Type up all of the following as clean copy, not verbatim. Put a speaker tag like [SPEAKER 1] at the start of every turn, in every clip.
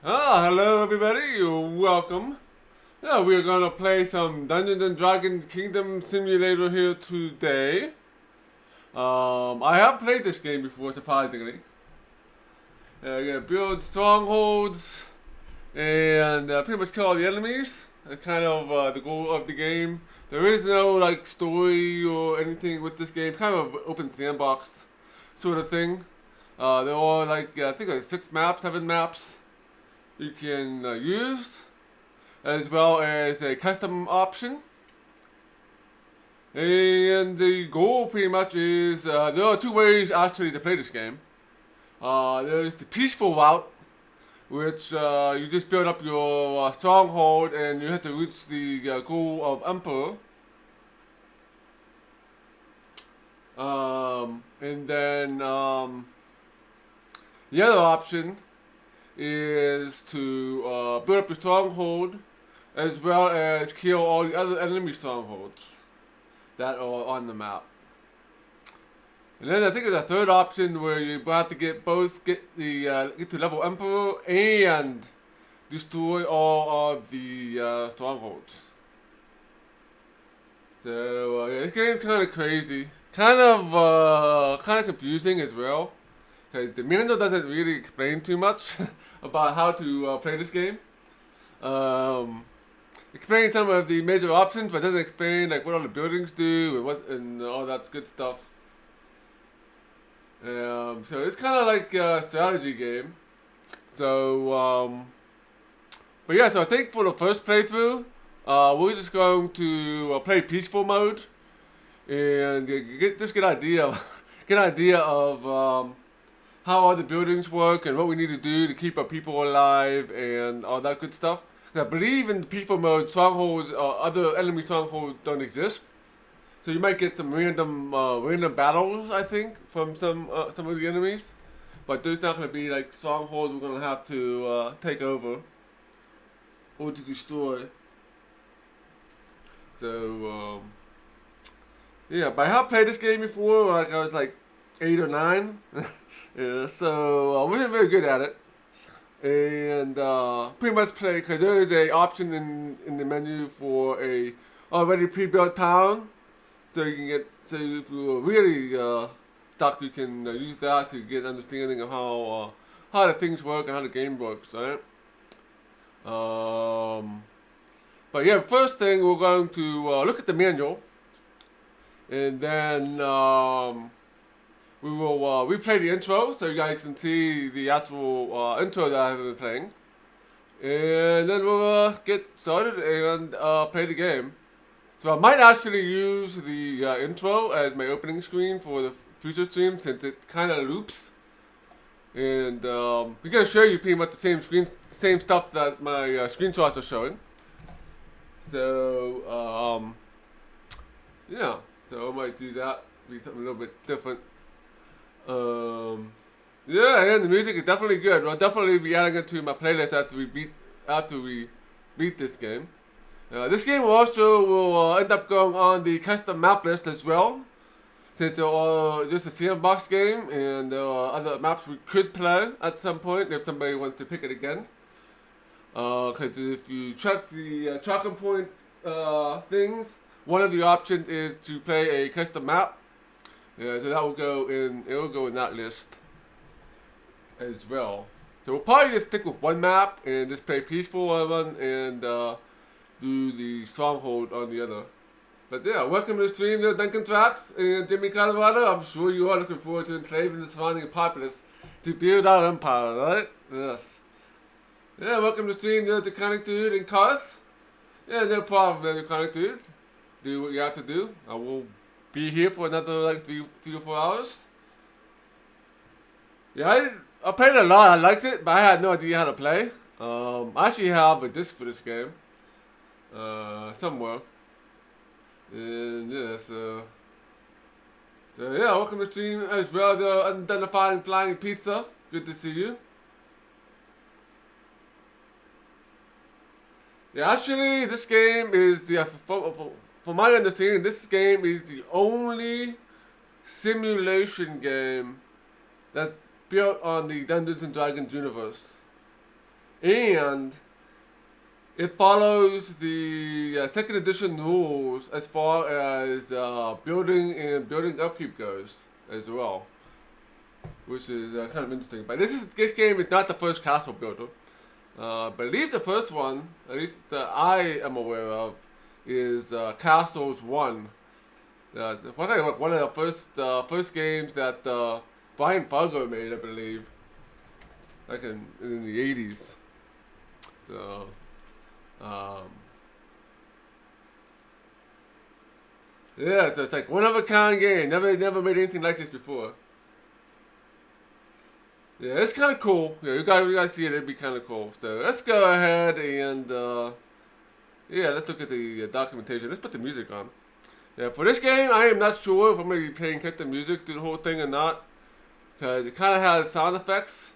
[SPEAKER 1] Hello everybody, welcome. Yeah, we're gonna play some Dungeons and Dragons Kingdom Simulator here today. I have played this game before, surprisingly. Yeah, build strongholds and pretty much kill all the enemies. That's kind of the goal of the game. There is no like story or anything with this game. Kind of open sandbox sort of thing. There are like I think like 6 maps, 7 maps you can use, as well as a custom option. And the goal pretty much is there are 2 ways actually to play this game. There's the peaceful route, which you just build up your stronghold and you have to reach the goal of Emperor. And then the other option is to build up your stronghold as well as kill all the other enemy strongholds that are on the map. And then I think there's a third option where you have to get to level Emperor and destroy all of the strongholds. So yeah, this game's kind of crazy, kind of confusing as well, because the manual doesn't really explain too much about how to play this game. Explain some of the major options, but doesn't explain like what all the buildings do and all that good stuff. So it's kind of like a strategy game. So, but yeah, so I think for the first playthrough, we're just going to play peaceful mode and get idea get an idea of how all the buildings work and what we need to do to keep our people alive and all that good stuff. I believe in peaceful mode, strongholds or other enemy strongholds don't exist. So you might get some random battles, I think, from some of the enemies. But there's not going to be like strongholds we're going to have to take over or to destroy. So, yeah, but I have played this game before, like I was like 8 or 9. Yeah, so we weren't very good at it. And pretty much play, because there is a option in the menu for a already pre-built town. So you can so if you're really stuck, you can use that to get an understanding of how the things work and how the game works, right? But yeah, first thing we're going to look at the manual, and then we will replay the intro so you guys can see the actual intro that I've been playing, and then we'll get started and play the game. So I might actually use the intro as my opening screen for the future stream since it kind of loops. And we're going to show you pretty much the same stuff that my screenshots are showing. So, yeah. So I might do that, be something a little bit different. Yeah, and the music is definitely good. I'll definitely be adding it to my playlist after we beat this game. This game also will end up going on the custom map list as well, since it's just a sandbox game and there are other maps we could play at some point if somebody wants to pick it again. Because if you check the tracking point things, one of the options is to play a custom map. Yeah, so that will go in. It will go in that list as well. So we'll probably just stick with one map and just play peaceful on one and do the Stronghold on the other. But yeah, welcome to the stream there, Duncan Tracks and Jimmy Colorado. I'm sure you are looking forward to enslaving the surrounding populace to build our empire, right? Yes. Yeah, welcome to the stream there, the Conic Dude and Karth. Yeah, no problem there, the Conic Dude. Do what you have to do. I will be here for another like 3 or 4 hours. Yeah, I played a lot. I liked it, but I had no idea how to play. I actually have a disc for this game. Somewhere. And yeah, so yeah, welcome to the stream as well, the Unidentified Flying Pizza. Good to see you. Yeah, actually, this game is from my understanding, this game is the only simulation game that's built on the Dungeons and Dragons universe. and it follows the second edition rules as far as building and building upkeep goes as well, which is kind of interesting. But this game is not the first castle builder. I believe the first one, at least that I am aware of, is Castles 1. One of the first games that Brian Fargo made, I believe, like in the 80s. So, yeah, so it's like one of a kind game. Never made anything like this before. Yeah, it's kind of cool. Yeah, you guys see it. It'd be kind of cool. So let's go ahead and yeah, let's look at the documentation. Let's put the music on. Yeah, for this game, I am not sure if I'm going to be playing the music through the whole thing or not, because it kind of has sound effects.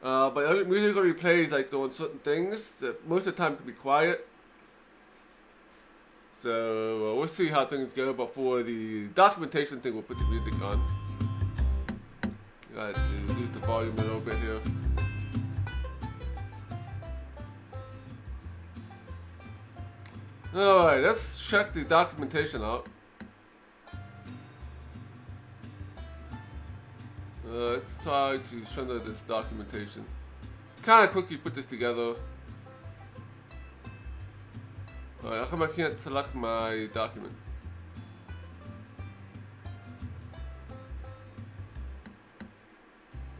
[SPEAKER 1] But music only plays like doing certain things that most of the time can be quiet. So we'll see how things go. But for the documentation thing, we'll put the music on. Got to reduce the volume a little bit here. Alright, let's check the documentation out. Let's try to show this documentation. Kind of quickly put this together. Alright, how come I can't select my document?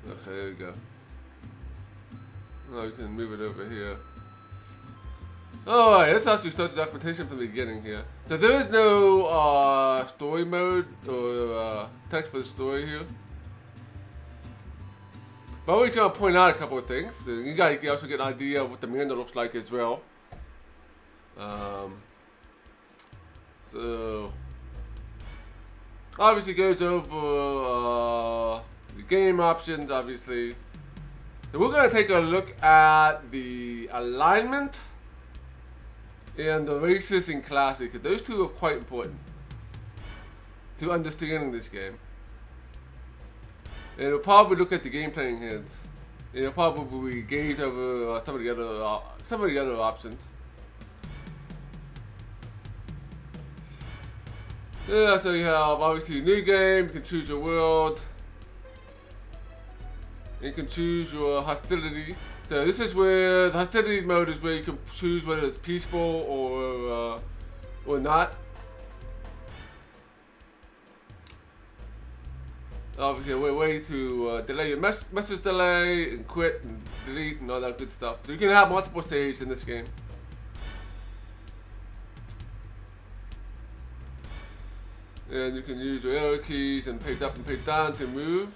[SPEAKER 1] Okay, there we go. Oh, you can move it over here. Alright, let's actually start the documentation from the beginning here. So there is no story mode or text for the story here. But we're going to point out a couple of things. So you guys can also get an idea of what the Miranda looks like as well. So obviously goes over the game options, obviously. So we're going to take a look at the alignment and the races and classes, because those two are quite important to understanding this game. And we'll probably look at the game playing hints. And we'll probably gauge over some of the other options. Yeah, so you have obviously a new game. You can choose your world. You can choose your hostility. So this is where the hostility mode is where you can choose whether it's peaceful or not. Obviously, a way to delay your message delay and quit and delete and all that good stuff. So you can have multiple saves in this game. And you can use your arrow keys and page up and page down to move.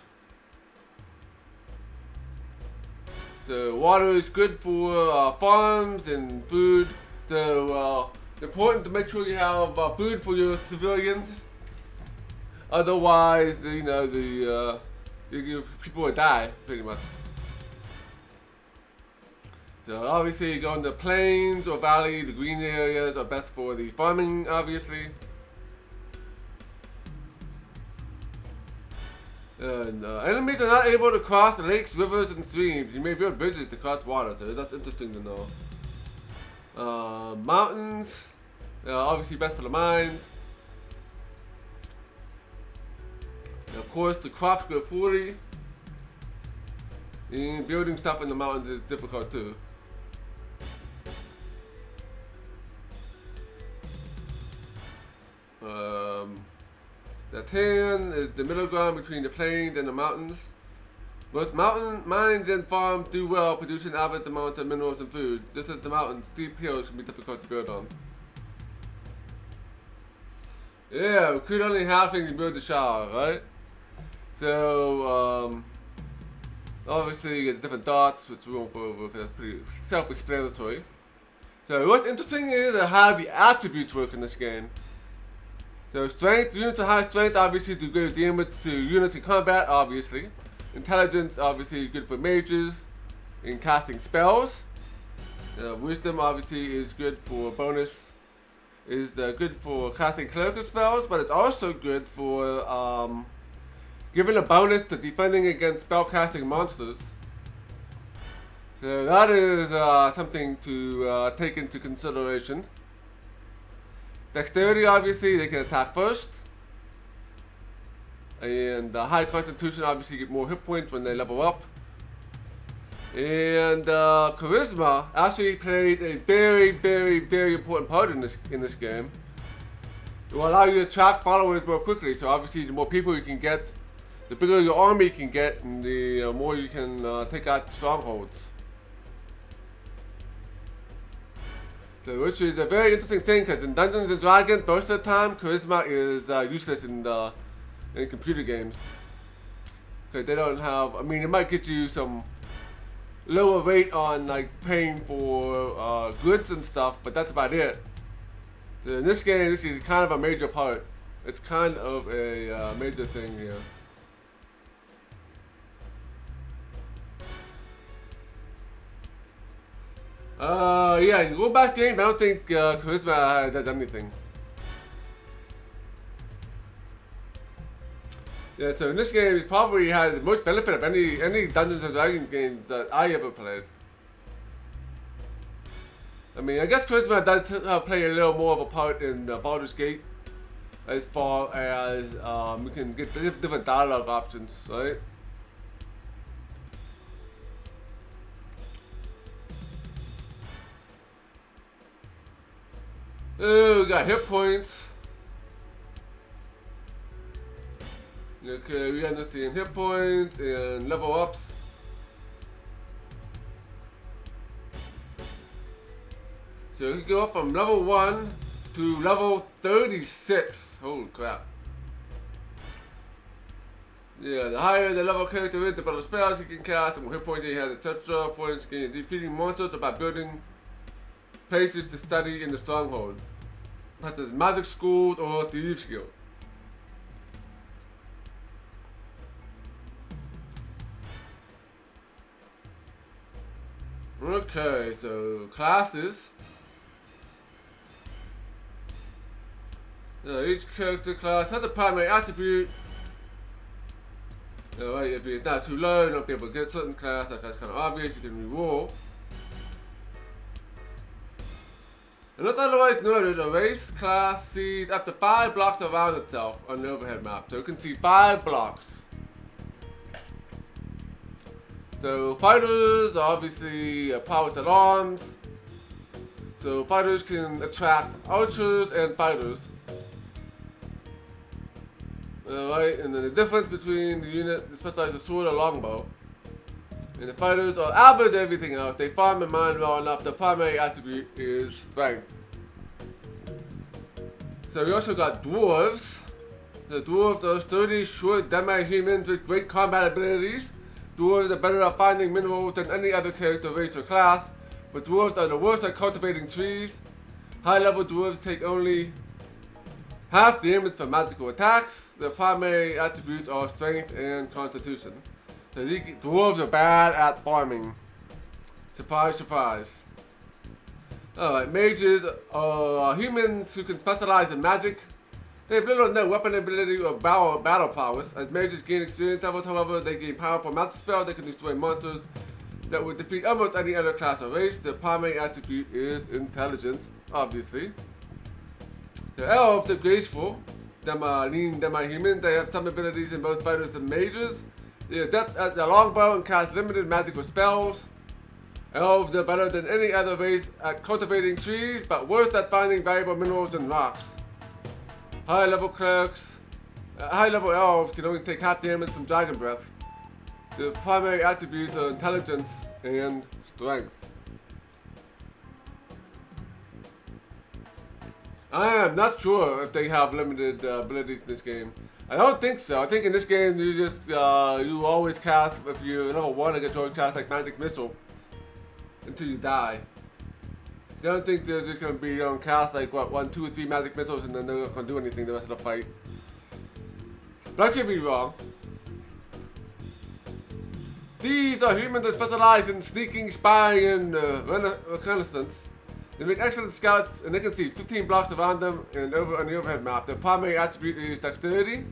[SPEAKER 1] So water is good for farms and food. So it's important to make sure you have food for your civilians. Otherwise, you know, people will die pretty much. So obviously, you go in the plains or valley. The green areas are best for the farming, obviously. And enemies are not able to cross lakes, rivers, and streams. You may build bridges to cross water, so that's interesting to know. Mountains, obviously best for the mines. And of course, the crops grow poorly. And building stuff in the mountains is difficult too. The tan is the middle ground between the plains and the mountains. Most mountain mines and farms do well, producing average amounts of minerals and food. Just as the mountains, steep hills can be difficult to build on. Yeah, recruit only halfling to build the shower, right? So, obviously you get different dots, which we won't go over because that's pretty self-explanatory. So what's interesting is how the attributes work in this game. So strength, units of high strength obviously do greater damage to units in combat, obviously. Intelligence obviously good for mages in casting spells. Wisdom obviously is good for bonus, is good for casting clerical spells, but it's also good for giving a bonus to defending against spellcasting monsters. So that is something to take into consideration. Dexterity, obviously, they can attack first. And high constitution, obviously, get more hit points when they level up. And charisma actually played a very, very, very important part in this game. It will allow you to attract followers more quickly. So obviously, the more people you can get, the bigger your army you can get, and the more you can take out strongholds. So, which is a very interesting thing, because in Dungeons and Dragons, most of the time, charisma is useless in computer games. Because they don't have, I mean, it might get you some lower rate on like paying for goods and stuff, but that's about it. So in this game, this is kind of a major part. It's kind of a major thing here. Yeah, in rollback game, I don't think charisma does anything. Yeah, so in this game, it probably has the most benefit of any Dungeons and Dragons game that I ever played. I mean, I guess charisma does play a little more of a part in Baldur's Gate, as far as we can get different dialogue options, right? Oh, we got hit points. Okay, we understand hit points and level ups. So we can go up from level 1 to level 36. Holy crap. Yeah, the higher the level character is, the better spells you can cast, the more hit points he has, etc. Points gain defeating monsters or by building places to study in the Stronghold, such as magic schools or thieves guild. Okay, so classes. Each character class has a primary attribute. Right, if it's not too low, you don't be able to get certain class. That's kind of obvious. You can reroll. Unless otherwise noted, a race class sees up to 5 blocks around itself on the overhead map. So you can see 5 blocks. So fighters are obviously powers at arms. So fighters can attract archers and fighters. Alright, and then the difference between the unit that specializes sword or longbow. And the fighters are average to everything else. They farm and mine well enough. The primary attribute is strength. So we also got dwarves. The dwarves are sturdy, short, demi-humans with great combat abilities. Dwarves are better at finding minerals than any other character, race, or class. But dwarves are the worst at cultivating trees. High-level dwarves take only half the damage for magical attacks. Their primary attributes are strength and constitution. So these dwarves are bad at farming. Surprise, surprise. Alright, mages are humans who can specialize in magic. They have little or no weapon ability or battle prowess. As mages gain experience levels, however, they gain powerful magic spells. They can destroy monsters that would defeat almost any other class or race. Their primary attribute is intelligence, obviously. The elves are graceful. Them lean demi-human. They have some abilities in both fighters and mages. They are adept at the longbow and cast limited magical spells. Elves are better than any other race at cultivating trees, but worse at finding valuable minerals and rocks. High-level elves can only take half damage from dragon breath. Their primary attributes are intelligence and strength. I am not sure if they have limited abilities in this game. I don't think so. I think in this game you just you always cast, if you're level 1, I guess you always cast like magic missile until you die. I don't think there's just gonna be cast like what 1, 2, or 3 magic missiles and then they're not gonna do anything the rest of the fight. But I could be wrong. These are humans that specialize in sneaking, spying, and reconnaissance. They make excellent scouts, and they can see 15 blocks around them and over on the overhead map. Their primary attribute is dexterity.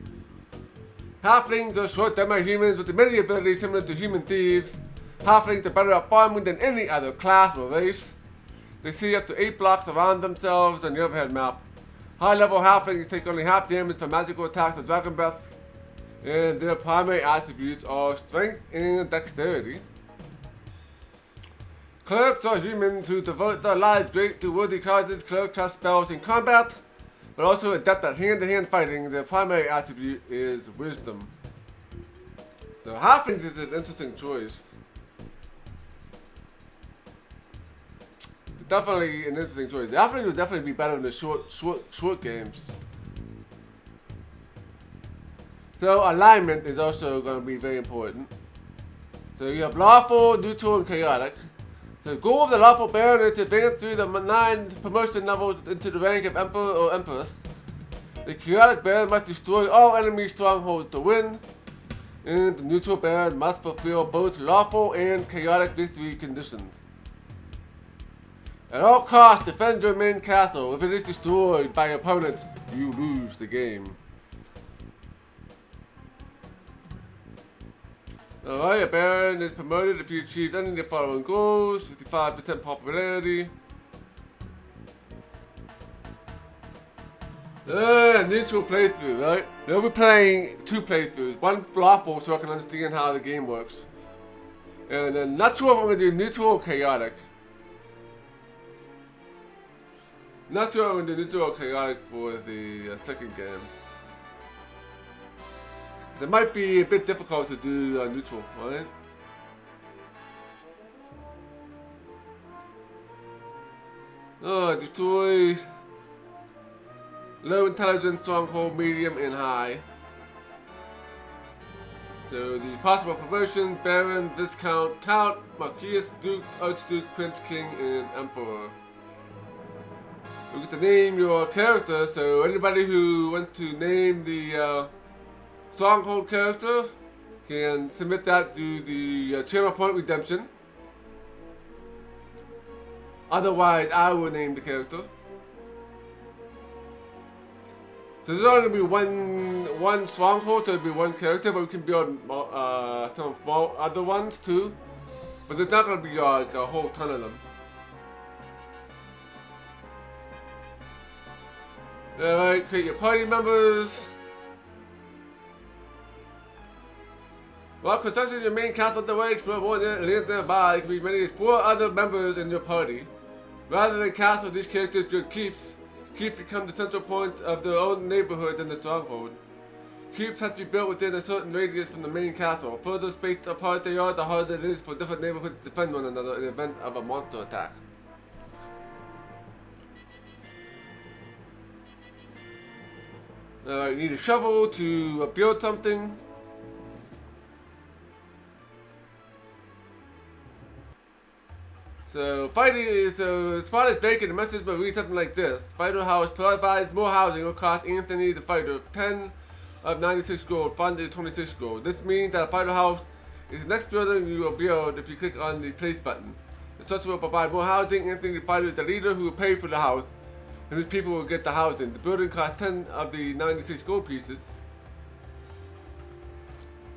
[SPEAKER 1] Halflings are short demi-humans with many abilities similar to human thieves. Halflings are better at farming than any other class or race. They see up to 8 blocks around themselves on the overhead map. High-level halflings take only half damage from magical attacks or dragon breath, and their primary attributes are strength and dexterity. Clerics are humans who devote their lives straight to worthy causes. Clerics cast spells in combat, but also adept at hand-to-hand fighting. Their primary attribute is wisdom. So halflings is an interesting choice. Definitely an interesting choice. The halflings would definitely be better in the short games. So alignment is also going to be very important. So you have lawful, neutral, and chaotic. So the goal of the lawful baron is to advance through the 9 promotion levels into the rank of emperor or empress. The chaotic baron must destroy all enemy strongholds to win, and the neutral baron must fulfill both lawful and chaotic victory conditions. At all costs, defend your main castle. If it is destroyed by opponents, you lose the game. Alright, a baron is promoted if you achieve any of the following goals. 55% popularity. Neutral playthrough, right? They'll be playing 2 playthroughs. One lawful so I can understand how the game works. And then not sure if I'm going to do neutral or chaotic. Not sure I'm going to do neutral or chaotic for the second game. It might be a bit difficult to do neutral, right? Destroy low intelligence, stronghold, medium, and high. So the possible promotion: Baron, Viscount, Count, Marquis, Duke, Archduke, Prince, King, and Emperor. You get to name your character, so anybody who wants to name the Stronghold character can submit that to the channel point redemption. Otherwise, I will name the character. So there's only going to be one Stronghold, so it'll be one character, but we can build some small other ones too. But there's not going to be like a whole ton of them. Alright, create your party members. While constructing your main castle the way, explore more than live thereby, it can be many as 4 other members in your party. Rather than castles, these characters build keeps. Keeps become the central point of their own neighborhood in the stronghold. Keeps have to be built within a certain radius from the main castle. Further spaced apart they are, the harder it is for different neighborhoods to defend one another in the event of a monster attack. You need a shovel to build something. So spot is vacant. The message will read something like this: Fighter house provides more housing. Will cost Anthony the fighter 10 of 96 gold, funded 26 gold. This means that a fighter house is the next building you will build if you click on the place button. The structure will provide more housing. Anthony the fighter is the leader who will pay for the house, and his people will get the housing. The building costs 10 of the 96 gold pieces.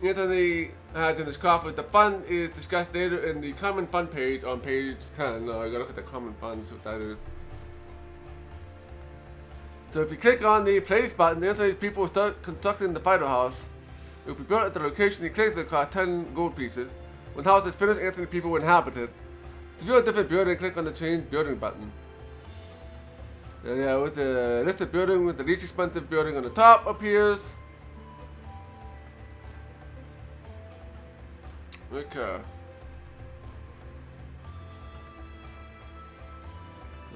[SPEAKER 1] Anthony has in his coffer. The fund is discussed later in the common fund page on page 10. I gotta look at the common funds, what that is. So if you click on the place button, Anthony's people will start constructing the fighter house. It will be built at the location he clicked. It costs 10 gold pieces. When the house is finished, Anthony's people will inhabit it. To build a different building, click on the change building button. And yeah, with the list of building, with the least expensive building on the top appears. Okay.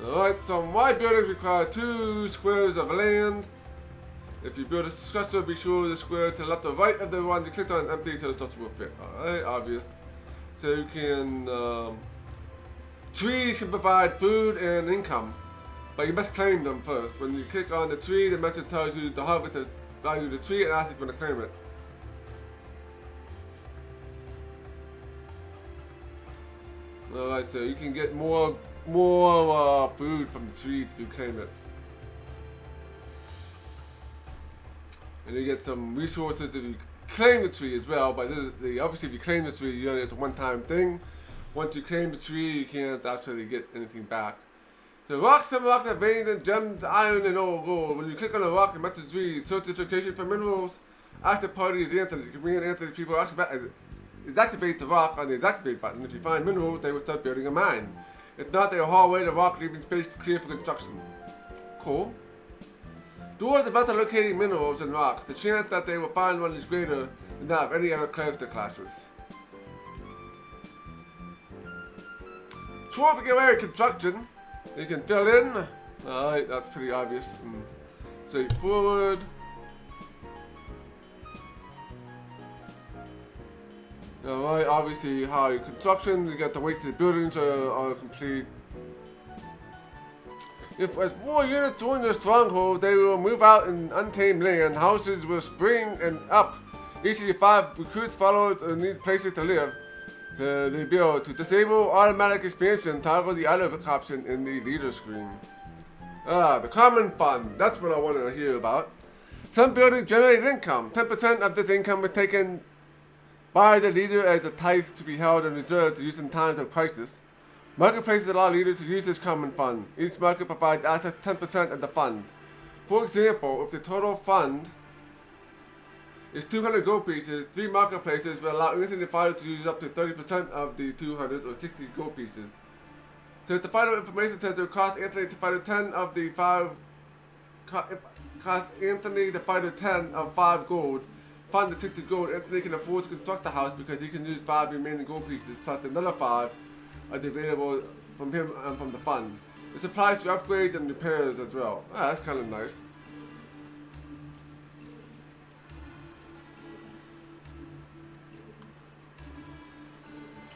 [SPEAKER 1] Alright, some wide buildings require 2 squares of land. If you build a structure, be sure the square to the left or right of the one you clicked on is empty so the structure will fit. Alright, obvious. So you can, trees can provide food and income, but you must claim them first. When you click on the tree, the message tells you to harvest the value of the tree and asks you to claim it. Alright, so you can get more food from the trees if you claim it. And you get some resources if you claim the tree as well, but obviously if you claim the tree, it's a one-time thing. Once you claim the tree, you can't actually get anything back. The rocks are veined in gems, iron, and gold. When you click on a rock and match the tree, search its location for minerals. After party is Anthony. You can bring in Anthony's people deactivate the rock on the deactivate button. If you find minerals, they will start building a mine. If not, they will haul away the rock, leaving space clear for construction. Cool. Dwarves are better locating minerals and rocks. The chance that they will find one is greater than that of any other character classes. Swamping area construction. You can fill in. Alright, that's pretty obvious and straightforward. Alright, obviously how construction, you got to wait till the buildings are complete. As more units join the Stronghold, they will move out in untamed land. Houses will spring and up. Each of the 5 recruits followers need places to live. So they build. To disable automatic expansion, toggle the other option in the leader screen. The common fund. That's what I want to hear about. Some buildings generate income. 10% of this income is taken by the leader as a tithe to be held in reserve to use in times of crisis. Marketplaces allow leaders to use this common fund. Each market provides access to 10% of the fund. For example, if the total fund is 200 gold pieces, 3 marketplaces will allow Anthony the fighter to use up to 30% of the 200 or 60 gold pieces. So if the fighter information center costs Anthony the fighter 10 of the 5 cost Anthony the fighter 10 of 5 gold, fund the 60 gold, Anthony can afford to construct the house because he can use 5 remaining gold pieces plus another 5 are available from him and from the fund. This applies to upgrades and repairs as well. That's kind of nice.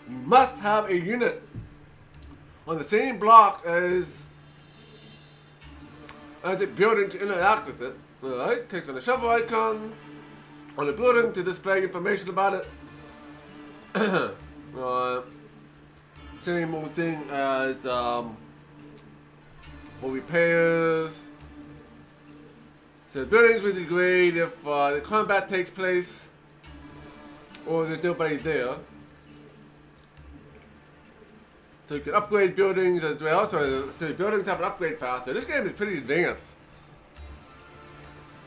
[SPEAKER 1] You must have a unit on the same block as the building to interact with it. Alright, click on the shovel icon on the building to display information about it. Same old thing as for repairs. So buildings will degrade if the combat takes place or there's nobody there. So you can upgrade buildings as well. So buildings have an upgrade faster. This game is pretty advanced.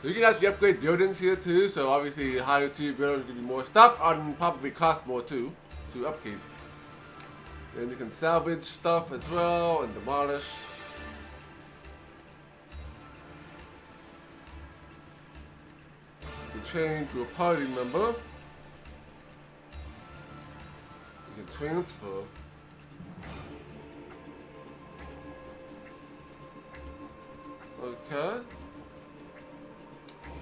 [SPEAKER 1] So you can actually upgrade buildings here too. So obviously higher tier buildings give you more stuff and probably cost more too to upkeep. And you can salvage stuff as well and demolish. You can change to a party member. You can transfer. Okay.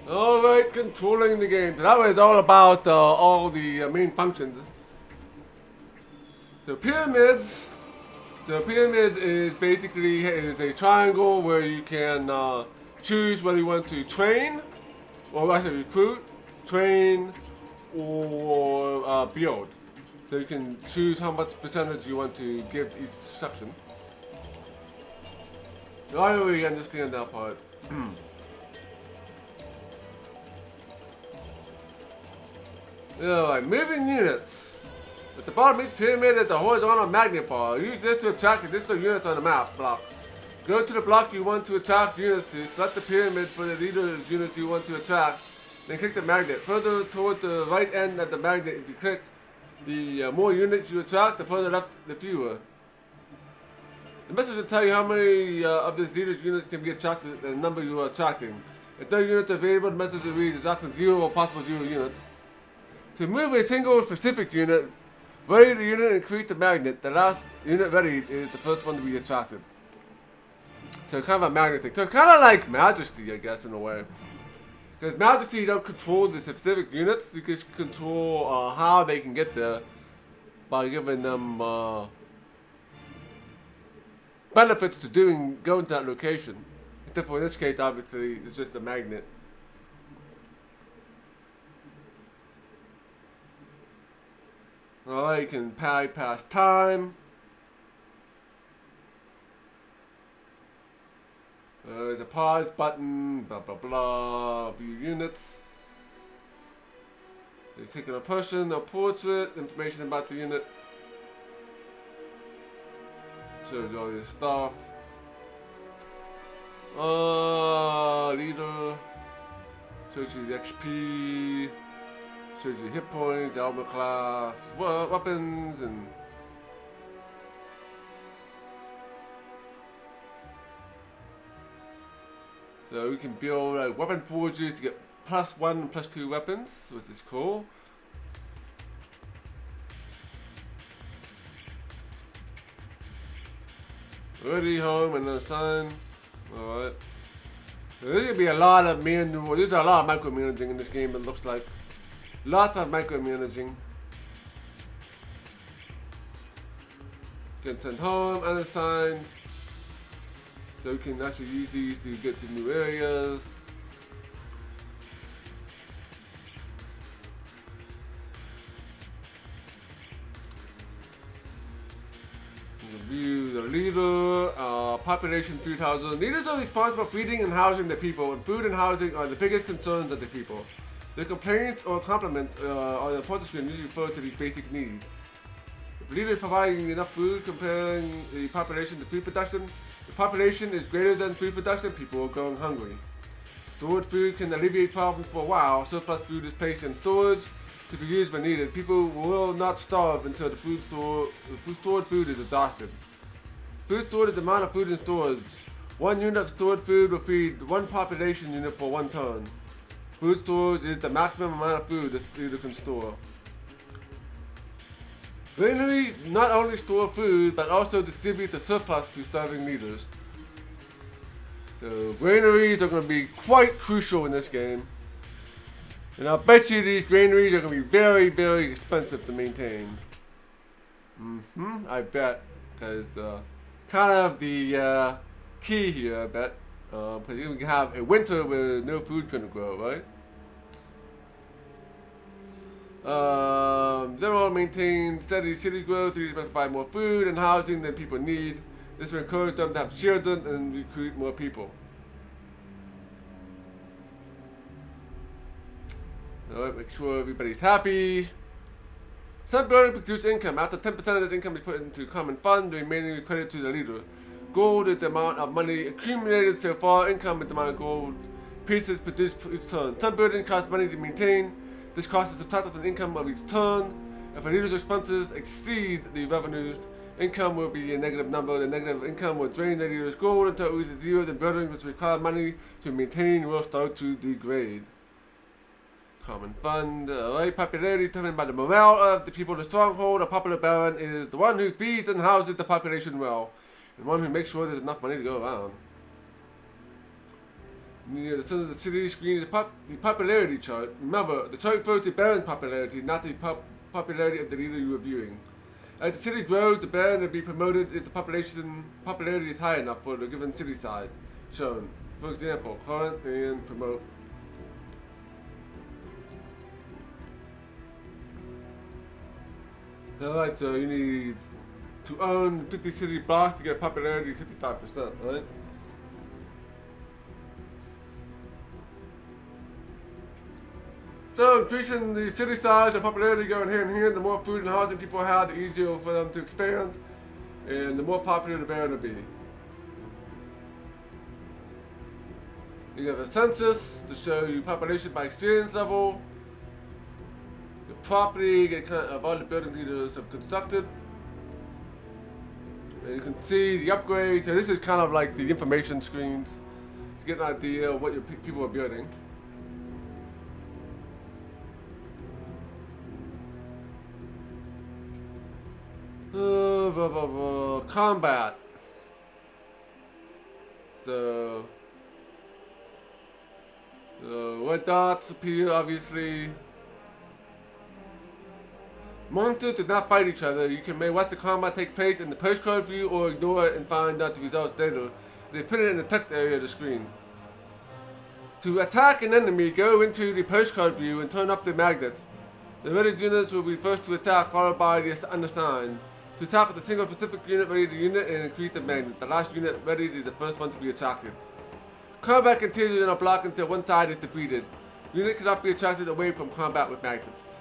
[SPEAKER 1] Alright, controlling the game. So that was all about all the main functions. The pyramids. The pyramid is basically a triangle where you can choose whether you want to train, or actually recruit, train, or build. So you can choose how much percentage you want to give to each section. I don't really understand that part. Like moving units. At the bottom of each pyramid is a horizontal magnet bar. Use this to attract additional units on the map block. Go to the block you want to attract units to, select the pyramid for the leader's units you want to attract, then click the magnet. Further toward the right end of the magnet, if you click, the more units you attract, the further left the fewer. The message will tell you how many of this leader's units can be attracted and the number you are attracting. If no units are available, the message will read attracting 0 or possible 0 units. To move a single specific unit, ready the unit and increase the magnet. The last unit ready is the first one to be attracted. So kind of a magnet thing. So kind of like Majesty, I guess, in a way. Because Majesty, you don't control the specific units. You can control how they can get there by giving them benefits to going to that location. Except for in this case, obviously, it's just a magnet. Alright, you can pass time. There's a pause button, blah blah blah, view units. You click on a person, a portrait, information about the unit. Shows you all your stuff. Leader. Shows you the XP. Shows you hit points, armor class, weapons, and so we can build weapon forges to get +1 and +2 weapons, which is cool. Already home and the sun. Alright. There's gonna be a lot of there's a lot of micromanaging in this game, it looks like. Lots of micromanaging. Get sent home, unassigned. So we can actually use these to get to new areas. View the leader, population 3,000. Leaders are responsible for feeding and housing the people, and food and housing are the biggest concerns of the people. The complaints or compliments on the report screen usually refer to these basic needs. If the leader is providing enough food comparing the population to food production, the population is greater than food production, people are going hungry. Stored food can alleviate problems for a while. Surplus food is placed in storage to be used when needed. People will not starve until the stored food is exhausted. Food stored is the amount of food in storage. 1 unit of stored food will feed 1 population unit for 1 ton. Food storage is the maximum amount of food this leader can store. Granaries not only store food, but also distribute the surplus to starving leaders. So granaries are going to be quite crucial in this game. And I'll bet you these granaries are going to be very, very expensive to maintain. I bet. Because kind of the key here, I bet. Because you can have a winter where no food can grow, right? General maintains steady city growth. These provide more food and housing than people need. This will encourage them to have children and recruit more people. Alright, make sure everybody's happy. Some buildings produce income. After 10% of this income is put into common fund, the remaining is credited to the leader. Gold is the amount of money accumulated so far. Income is the amount of gold pieces produced each turn. Some buildings cost money to maintain. This cost is subtracted from the income of each turn. If a leader's expenses exceed the revenues, income will be a negative number. The negative income will drain the leader's gold until it reaches 0. The buildings which require money to maintain will start to degrade. Common fund. Alright, popularity determined by the morale of the people. The stronghold, a popular baron, is the one who feeds and houses the population well, and one who makes sure there's enough money to go around. Near the center of the city screen is the popularity chart. Remember, the chart refers to baron's popularity, not the popularity of the leader you are viewing. As the city grows, the baron will be promoted if the popularity is high enough for the given city size. Shown. For example, current and promote. Alright, so you need to own 50 city blocks to get popularity 55%, right? So increasing the city size and popularity going hand in hand. The more food and housing people have, the easier for them to expand, and the more popular the baron will be. You have a census to show you population by experience level. Your property of all the building leaders have constructed. And you can see the upgrades. So this is kind of like the information screens to get an idea of what your people are building. Combat. So red dots appear, obviously. Monsters do not fight each other. You can watch the combat take place in the postcard view or ignore it and find out the results later. They put it in the text area of the screen. To attack an enemy, go into the postcard view and turn up the magnets. The ready units will be first to attack, followed by the unassigned. To attack with a single specific unit, ready the unit and increase the magnet. The last unit ready is the first one to be attracted. Combat continues in a block until one side is defeated. Unit cannot be attracted away from combat with magnets.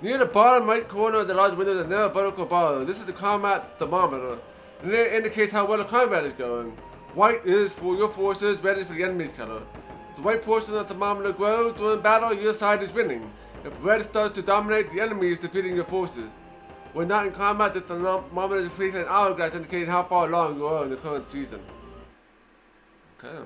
[SPEAKER 1] Near the bottom right corner of the large window is a narrow vertical bar. This is the combat thermometer, and it indicates how well the combat is going. White is for your forces, red is for the enemy's color. If the white portion of the thermometer grows during battle, your side is winning. If red starts to dominate, the enemy is defeating your forces. When not in combat, the thermometer is creating an hourglass indicating how far along you are in the current season. Okay.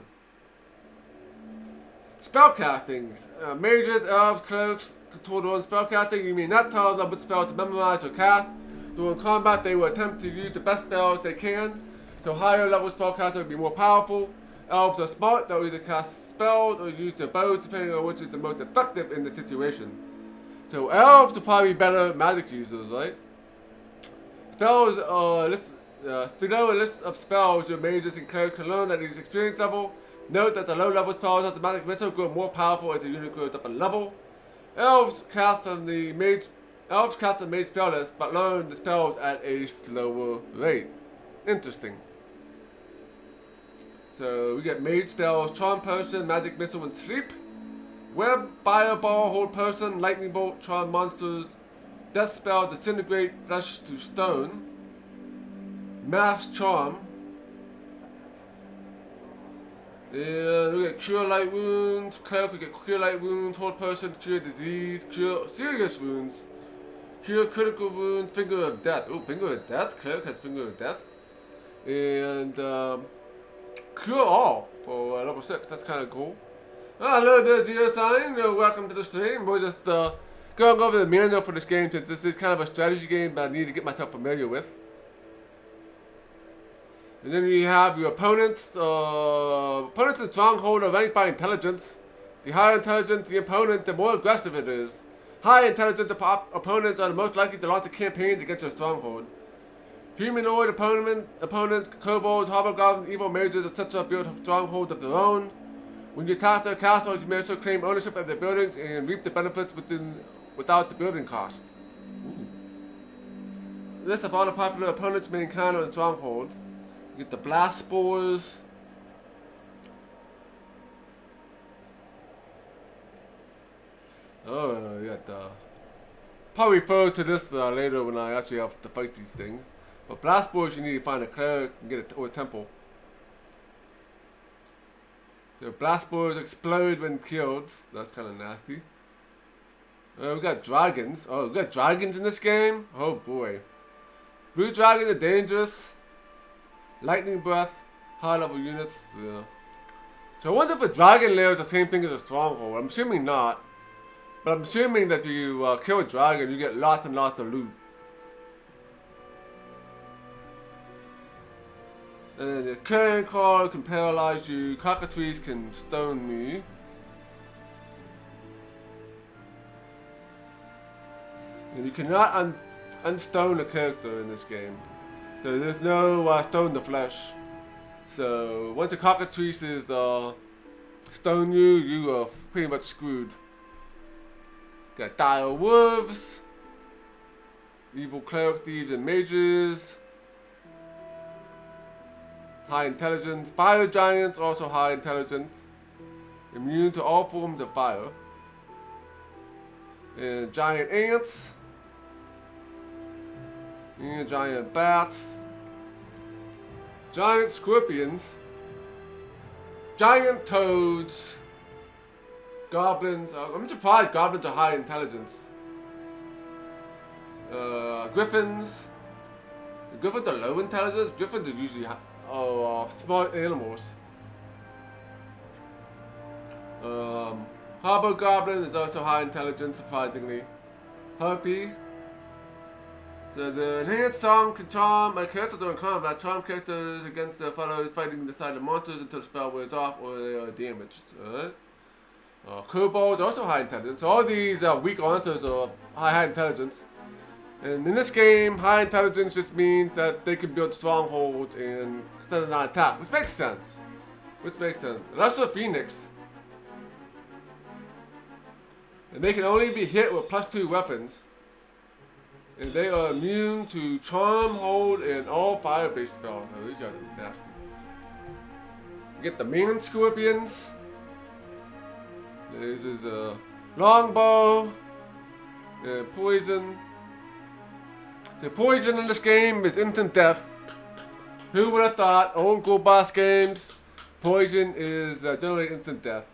[SPEAKER 1] Spellcasting. Mages, elves, clerics control their own spellcasting. You may not tell them which spell to memorize or cast. During combat, they will attempt to use the best spells they can. So higher level spellcasters will be more powerful. Elves are smart. They'll either cast spells or use their bows depending on which is the most effective in the situation. So elves are probably better magic users, right? Spells below a list of spells your mages and clerics can learn at each experience level. Note that the low level spells of the magic missile grow more powerful as the unit grows up a level. Elves cast the mage spell list, but learn the spells at a slower rate. Interesting. So we get mage spells, charm person, magic missile, and sleep. Web, fireball, hold person, lightning bolt, charm monsters, death spell, disintegrate, flesh to stone, mass charm. And we get cure light wounds, cleric we get cure light wounds, hold person, cure disease, cure serious wounds, cure critical wounds, finger of death. Oh, finger of death, cleric has finger of death. And cure all for level 6, that's kind of cool. Hello there, Zero Sign, welcome to the stream. We're just going over the manual for this game since this is kind of a strategy game that I need to get myself familiar with. And then you have your opponents. Opponents in Stronghold are ranked by intelligence. The higher intelligence the opponent, the more aggressive it is. High intelligence opponents are the most likely to launch a campaign against your Stronghold. Humanoid opponents, kobolds, hobgoblins, evil mages, etc. build strongholds of their own. When you attack their castles, you may also claim ownership of their buildings and reap the benefits without the building cost. List of all the popular opponents may encounter in Stronghold. You get the blast spores. Oh, you got the... Probably refer to this later when I actually have to fight these things. But blast spores, you need to find a cleric and get or a temple. So blast spores explode when killed. That's kind of nasty. We got dragons. Oh, we got dragons in this game? Oh boy. Blue dragons are dangerous. Lightning breath. High level units. So I wonder if a dragon lair is the same thing as a stronghold. I'm assuming not. But I'm assuming that you kill a dragon, you get lots and lots of loot. And then the carrion card can paralyze you. Cockatrice can stone me. And you cannot unstone a character in this game. So there's no stone the flesh. So once a cockatrice is stone you, you are pretty much screwed. Got dire wolves, evil cleric, thieves, and mages. High intelligence. Fire giants, also high intelligence. Immune to all forms of fire. And giant ants. And giant bats. Giant scorpions. Giant toads. Goblins. I'm surprised goblins are high intelligence. Griffins. Griffins are low intelligence. Griffins are usually smart animals. Hobgoblin is also high intelligence, surprisingly. Harpy. So the enhanced song can charm a character during combat. Charm characters against their fellows fighting the side of monsters until the spell wears off or they are damaged. Alright. Kobolds also high intelligence. All these weak monsters are high intelligence. And in this game, high intelligence just means that they can build strongholds and instead of not attack, which makes sense. And also Phoenix. And they can only be hit with +2 weapons. And they are immune to charm, hold, and all fire-based spells. So these guys are nasty. You get the man scorpions. This is a longbow. Poison. So poison in this game is instant death. Who would have thought? Old Gold Boss games, poison is generally instant death.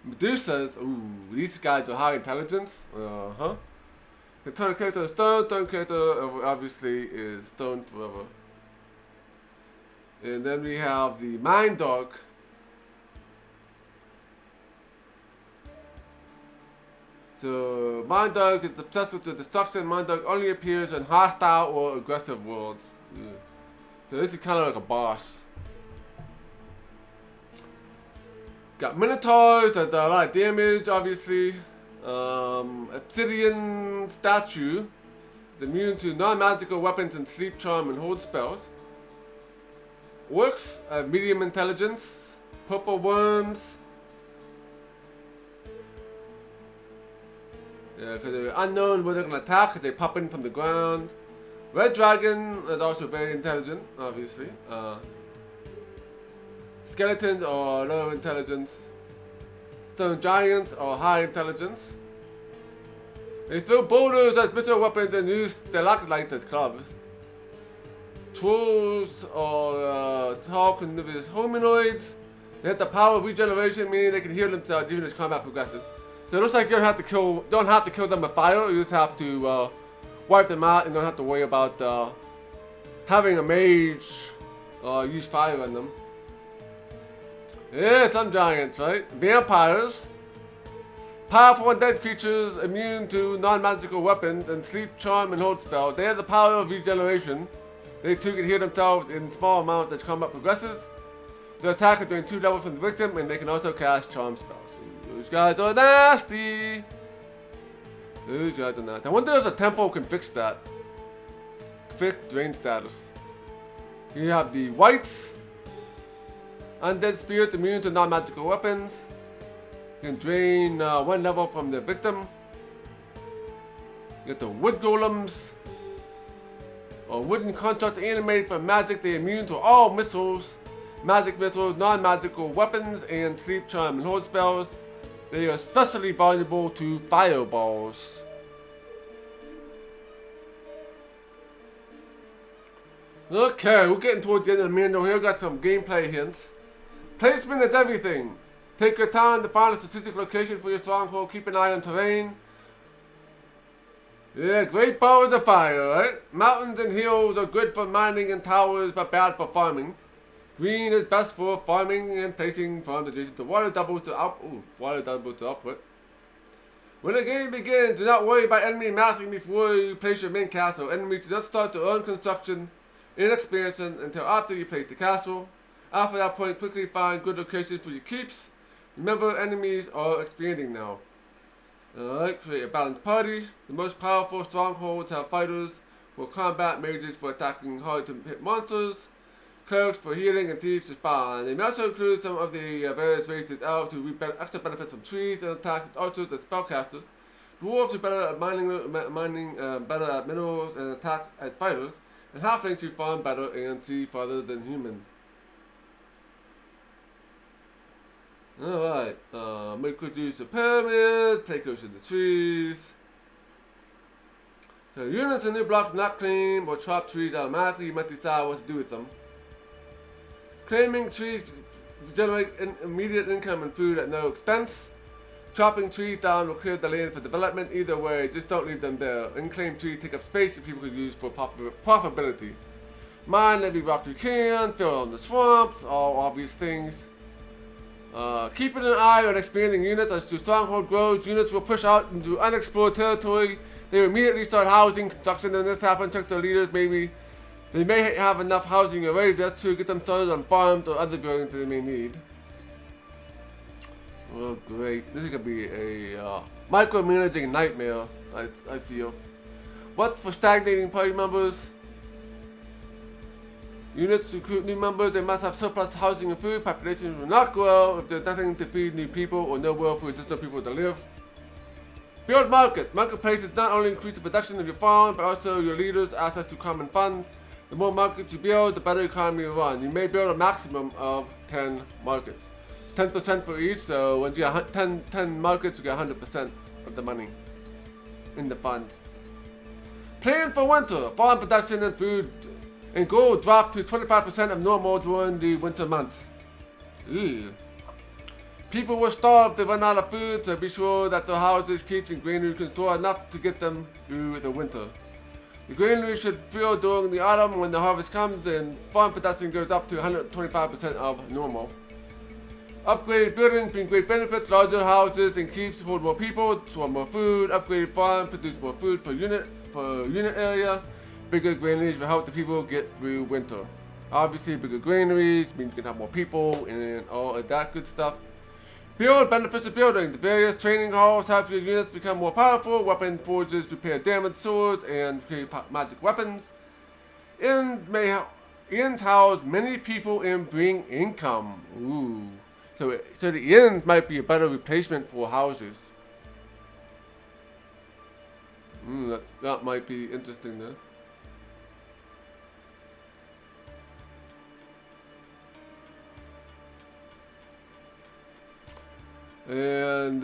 [SPEAKER 1] Medusas, ooh, these guys are high intelligence. The turn character is stone. Turn character obviously is stone forever. And then we have the Mind Dog. So Mind Dog is obsessed with the destruction. Mind Dog only appears in hostile or aggressive worlds. So this is kind of like a boss. Got Minotaurs that do a lot of damage, obviously. Obsidian Statue is immune to non-magical weapons and sleep charm and hold spells. Orcs have medium intelligence. Purple worms. Yeah, because they're unknown where they're going to attack, because they pop in from the ground. Red Dragon is also very intelligent, obviously. Skeletons are low intelligence. Stone Giants are high intelligence. They throw boulders as missile weapons and use stalactites as clubs. Trolls are tall, carnivorous hominoids. They have the power of regeneration, meaning they can heal themselves even as combat progresses. So it looks like you don't have to kill them with fire. You just have to wipe them out and don't have to worry about having a mage use fire on them. Yeah, some giants, right? Vampires. Powerful and dense creatures immune to non-magical weapons and sleep charm and hold spell. They have the power of regeneration. They too can heal themselves in small amounts as combat progresses. Their attack is doing 2 levels from the victim, and they can also cast charm spells. Those guys are nasty. Those guys are nasty. I wonder if a temple can fix that. Fix drain status. You have the whites. Undead spirits immune to non-magical weapons. You can drain 1 level from the victim. You get the wood golems. A wooden construct animated for magic. They're immune to all missiles, magic missiles, non-magical weapons, and sleep charm and hold spells. They are especially valuable to fireballs. Okay, we're getting towards the end of the manual here. Got some gameplay hints. Placement is everything. Take your time to find a strategic location for your stronghold. Keep an eye on terrain. Yeah, great powers of fire, right? Mountains and hills are good for mining and towers, but bad for farming. Green is best for farming and placing farms adjacent to water doubles to output. When the game begins, do not worry about enemy massing before you place your main castle. Enemies do not start to earn construction and expansion until after you place the castle. After that point, quickly find good locations for your keeps. Remember, enemies are expanding now. Alright, create a balanced party. The most powerful strongholds have fighters for combat, mages for attacking hard to hit monsters, clerics for healing, and thieves to spawn. They may also include some of the various races: elves who reap extra benefits from trees and attacks, archers and spellcasters, dwarves who are better at mining better at minerals and attack as fighters, and halflings who farm better and see farther than humans. Alright, make good use of pyramid, take those in the trees. So units and new blocks not claim or chop trees automatically. You must decide what to do with them. Claiming trees generate immediate income and food at no expense. Chopping trees down will clear the land for development. Either way, just don't leave them there. Unclaimed trees take up space that people could use for profitability. Mine every rock you can, fill in the swamps, all obvious things. Keeping an eye on expanding units. As your stronghold grows, units will push out into unexplored territory. They will immediately start housing construction. When this happens, check their leaders. Maybe they may have enough housing already just to get them started on farms or other buildings that they may need. Oh great, this is gonna be a micromanaging nightmare, I feel. What for stagnating party members? Units recruit new members. They must have surplus housing and food. Populations will not grow if there's nothing to feed new people or nowhere for existing people to live. Build markets. Marketplaces not only increase the production of your farm, but also your leaders' access to common funds. The more markets you build, the better economy you run. You may build a maximum of 10 markets. 10% for each, so when you get 10 markets, you get 100% of the money. in the fund. Plan for winter. Farm production and food and gold drop to 25% of normal during the winter months. Ew. People will starve, they run out of food, so be sure that their houses, keeps, and granaries can store enough to get them through the winter. The granaries should fill during the autumn when the harvest comes, and farm production goes up to 125% of normal. Upgraded buildings bring great benefits. Larger houses and keeps hold more people, store more food. Upgraded farms produce more food per unit area. Bigger granaries will help the people get through winter. Obviously, bigger granaries means you can have more people and all of that good stuff. Build beneficial buildings. The various training halls help your units become more powerful. Weapon forges repair damaged swords and create magic weapons. Inns house many people and bring income. Ooh. So the inns might be a better replacement for houses. That might be interesting though. And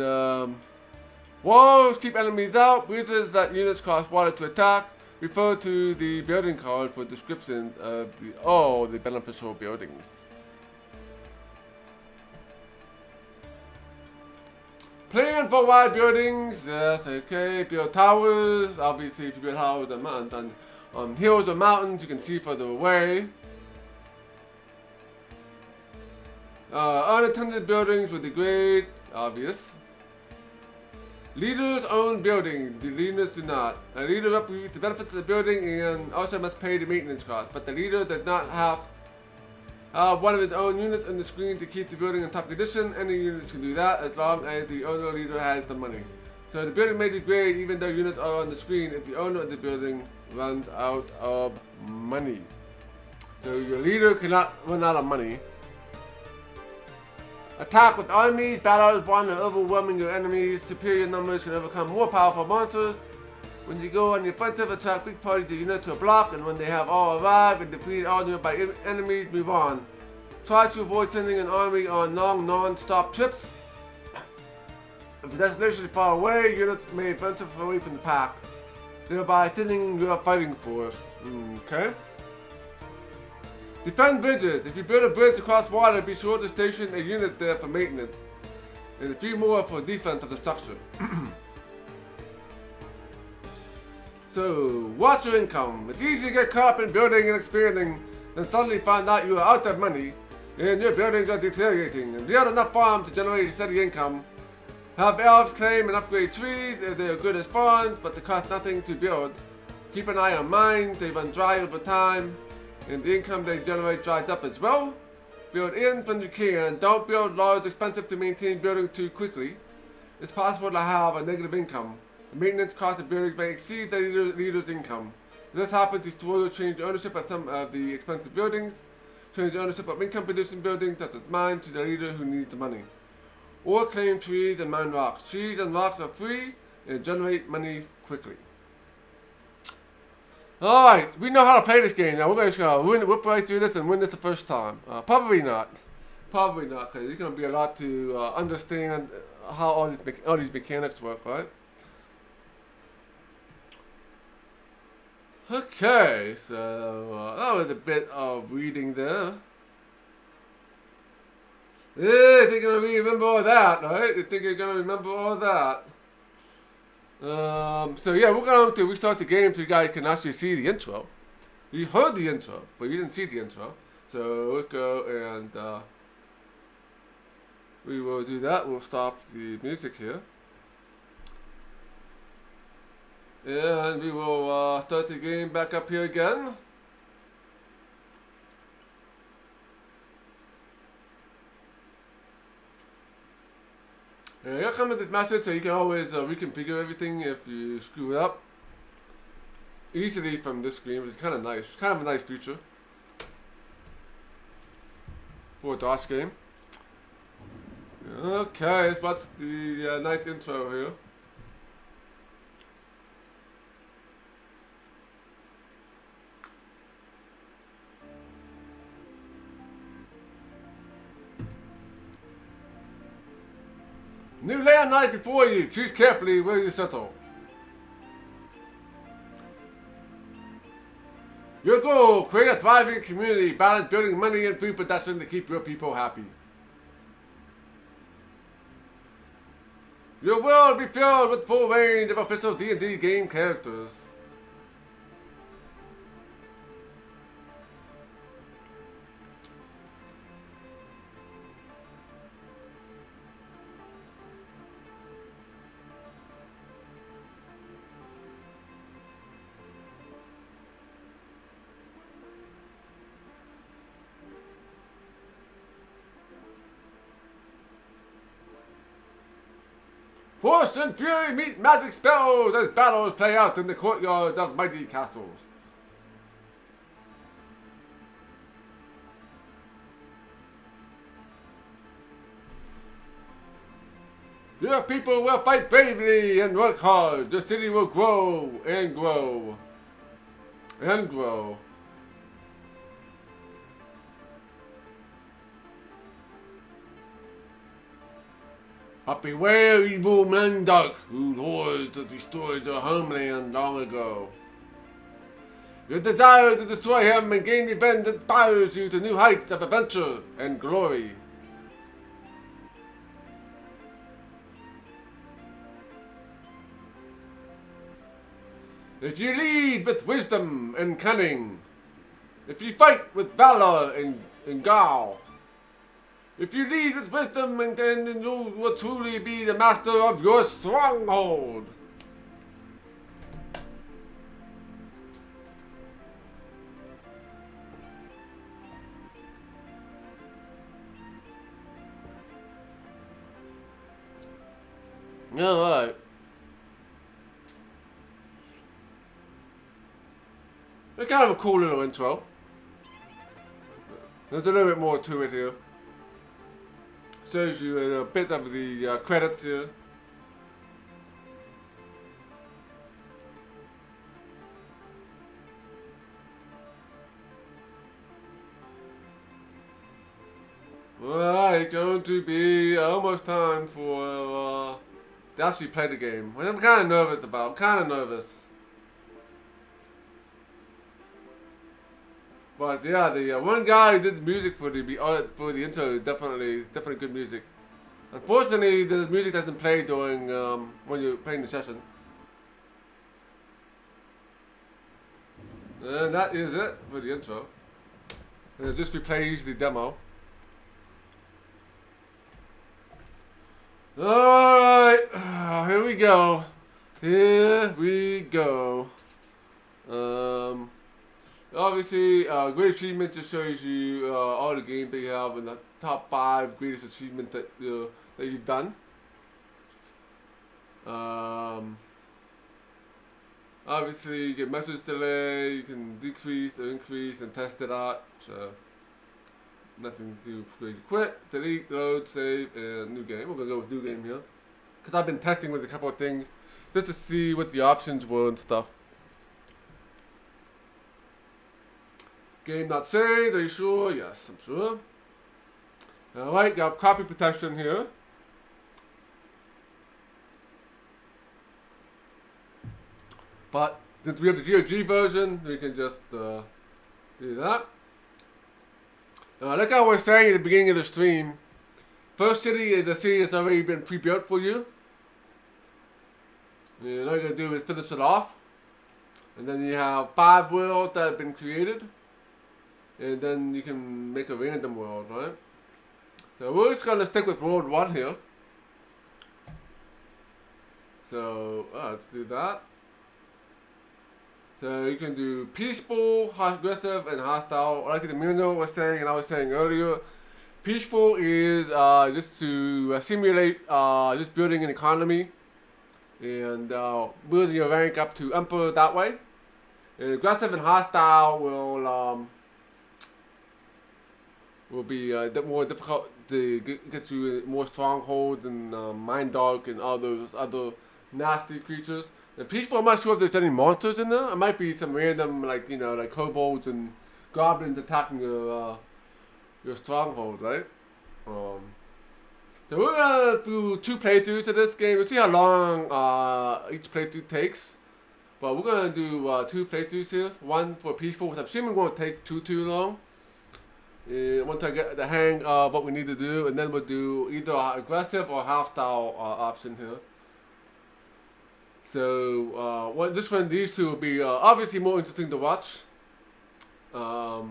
[SPEAKER 1] walls keep enemies out. Bridges that units cost water to attack. Refer to the building card for descriptions of the beneficial buildings. Plan for wide buildings. Yes, okay. Build towers. Obviously, if you build towers on hills or mountains, you can see further away. Unattended buildings will degrade. Obvious. Leaders own buildings. The leaders do not. A leader represents the benefits of the building and also must pay the maintenance costs. But the leader does not have one of his own units on the screen to keep the building in top condition. Any units can do that as long as the owner leader has the money. So the building may degrade even though units are on the screen if the owner of the building runs out of money. So your leader cannot run out of money. Attack with armies. Battles won and overwhelming your enemies. Superior numbers can overcome more powerful monsters. When you go on the offensive, attack big parties of units to a block, and when they have all arrived and defeated all nearby enemies, move on. Try to avoid sending an army on long, non-stop trips. If the destination is far away, units may venture away from the pack, thereby thinning your fighting force. Okay. Defend bridges. If you build a bridge across water, be sure to station a unit there for maintenance, and a few more for defense of the structure. So, watch your income. It's easy to get caught up in building and expanding, then suddenly find out you are out of money, and your buildings are deteriorating, and build enough farms to generate a steady income. Have elves claim and upgrade trees if they are good as farms, but they cost nothing to build. Keep an eye on mines, they run dry over time, and the income they generate dries up as well. Build inns when you can. Don't build large, expensive to maintain buildings too quickly. It's possible to have a negative income. The maintenance cost of buildings may exceed the leader's income. If this happens, you store or change ownership of some of the expensive buildings. Change ownership of income-producing buildings such as mine to the leader who needs the money. Or claim trees and mine rocks. Trees and rocks are free and generate money quickly. Alright, we know how to play this game now. We're just gonna whip right through this and win this the first time. Probably not. Probably not, because there's gonna be a lot to understand how all these mechanics work, right? Okay, so that was a bit of reading there. Yeah, I think you're gonna remember all that, right? You think you're gonna remember all that? So yeah, we're going to restart the game so you guys can actually see the intro. You heard the intro, but you didn't see the intro. So we'll go and we will do that. We'll stop the music here. And we will start the game back up here again. And here comes this message, so you can always reconfigure everything if you screw it up easily from this screen, which is kind of nice. Kind of a nice feature for a DOS game. Okay, so that's the nice intro here. New land lies before you. Choose carefully where you settle. Your goal, create a thriving community, balance building money and food production to keep your people happy. Your world will be filled with full range of official D&D game characters. Force and fury meet magic spells as battles play out in the courtyards of mighty castles. Your people will fight bravely and work hard. The city will grow and grow and grow. But beware evil Mandark, whose hordes have destroyed your homeland long ago. Your desire to destroy him and gain revenge inspires you to new heights of adventure and glory. If you lead with wisdom and cunning, if you fight with valor and guile, if you lead with wisdom and you will truly be the master of your stronghold. Alright. It's kind of a cool little intro. There's a little bit more to it here. Shows you a bit of the credits here. Alright, going to be almost time for to actually play the game. Which I'm kind of nervous about. I'm kind of nervous. But yeah, the one guy who did the music for the intro is definitely good music. Unfortunately, the music doesn't play during when you're playing the session. And that is it for the intro. And it just replays the demo. Alright, here we go. Here we go. Obviously, great achievement just shows you all the games that you have and the top 5 greatest achievements that you've done. Obviously, you get message delay, you can decrease or increase and test it out. So, nothing too crazy. Quit, delete, load, save, and new game. We're gonna go with new game here. Because I've been testing with a couple of things just to see what the options were and stuff. Game not saved, are you sure? Yes, I'm sure. Alright, got copy protection here. But since we have the GOG version, we can just do that. Like I was saying at the beginning of the stream, first city is a city that's already been pre-built for you. And all you're going to do is finish it off. And then you have 5 worlds that have been created. And then you can make a random world, right? So we're just gonna stick with world 1 here. So let's do that. So you can do peaceful, aggressive, and hostile. Like the Mino was saying and I was saying earlier, peaceful is just to simulate just building an economy and building your rank up to emperor that way. And aggressive and hostile will be more difficult to get you more strongholds and mind dark and all those other nasty creatures. And peaceful, I'm not sure if there's any monsters in there. It might be some random like kobolds and goblins attacking your stronghold, right? So we're gonna do 2 playthroughs of this game. We'll see how long each playthrough takes. But we're gonna do 2 playthroughs here. One for peaceful, which I'm assuming won't take too long. Once I get the hang of what we need to do, and then we'll do either aggressive or hostile option here. So this one, these two will be obviously more interesting to watch. Because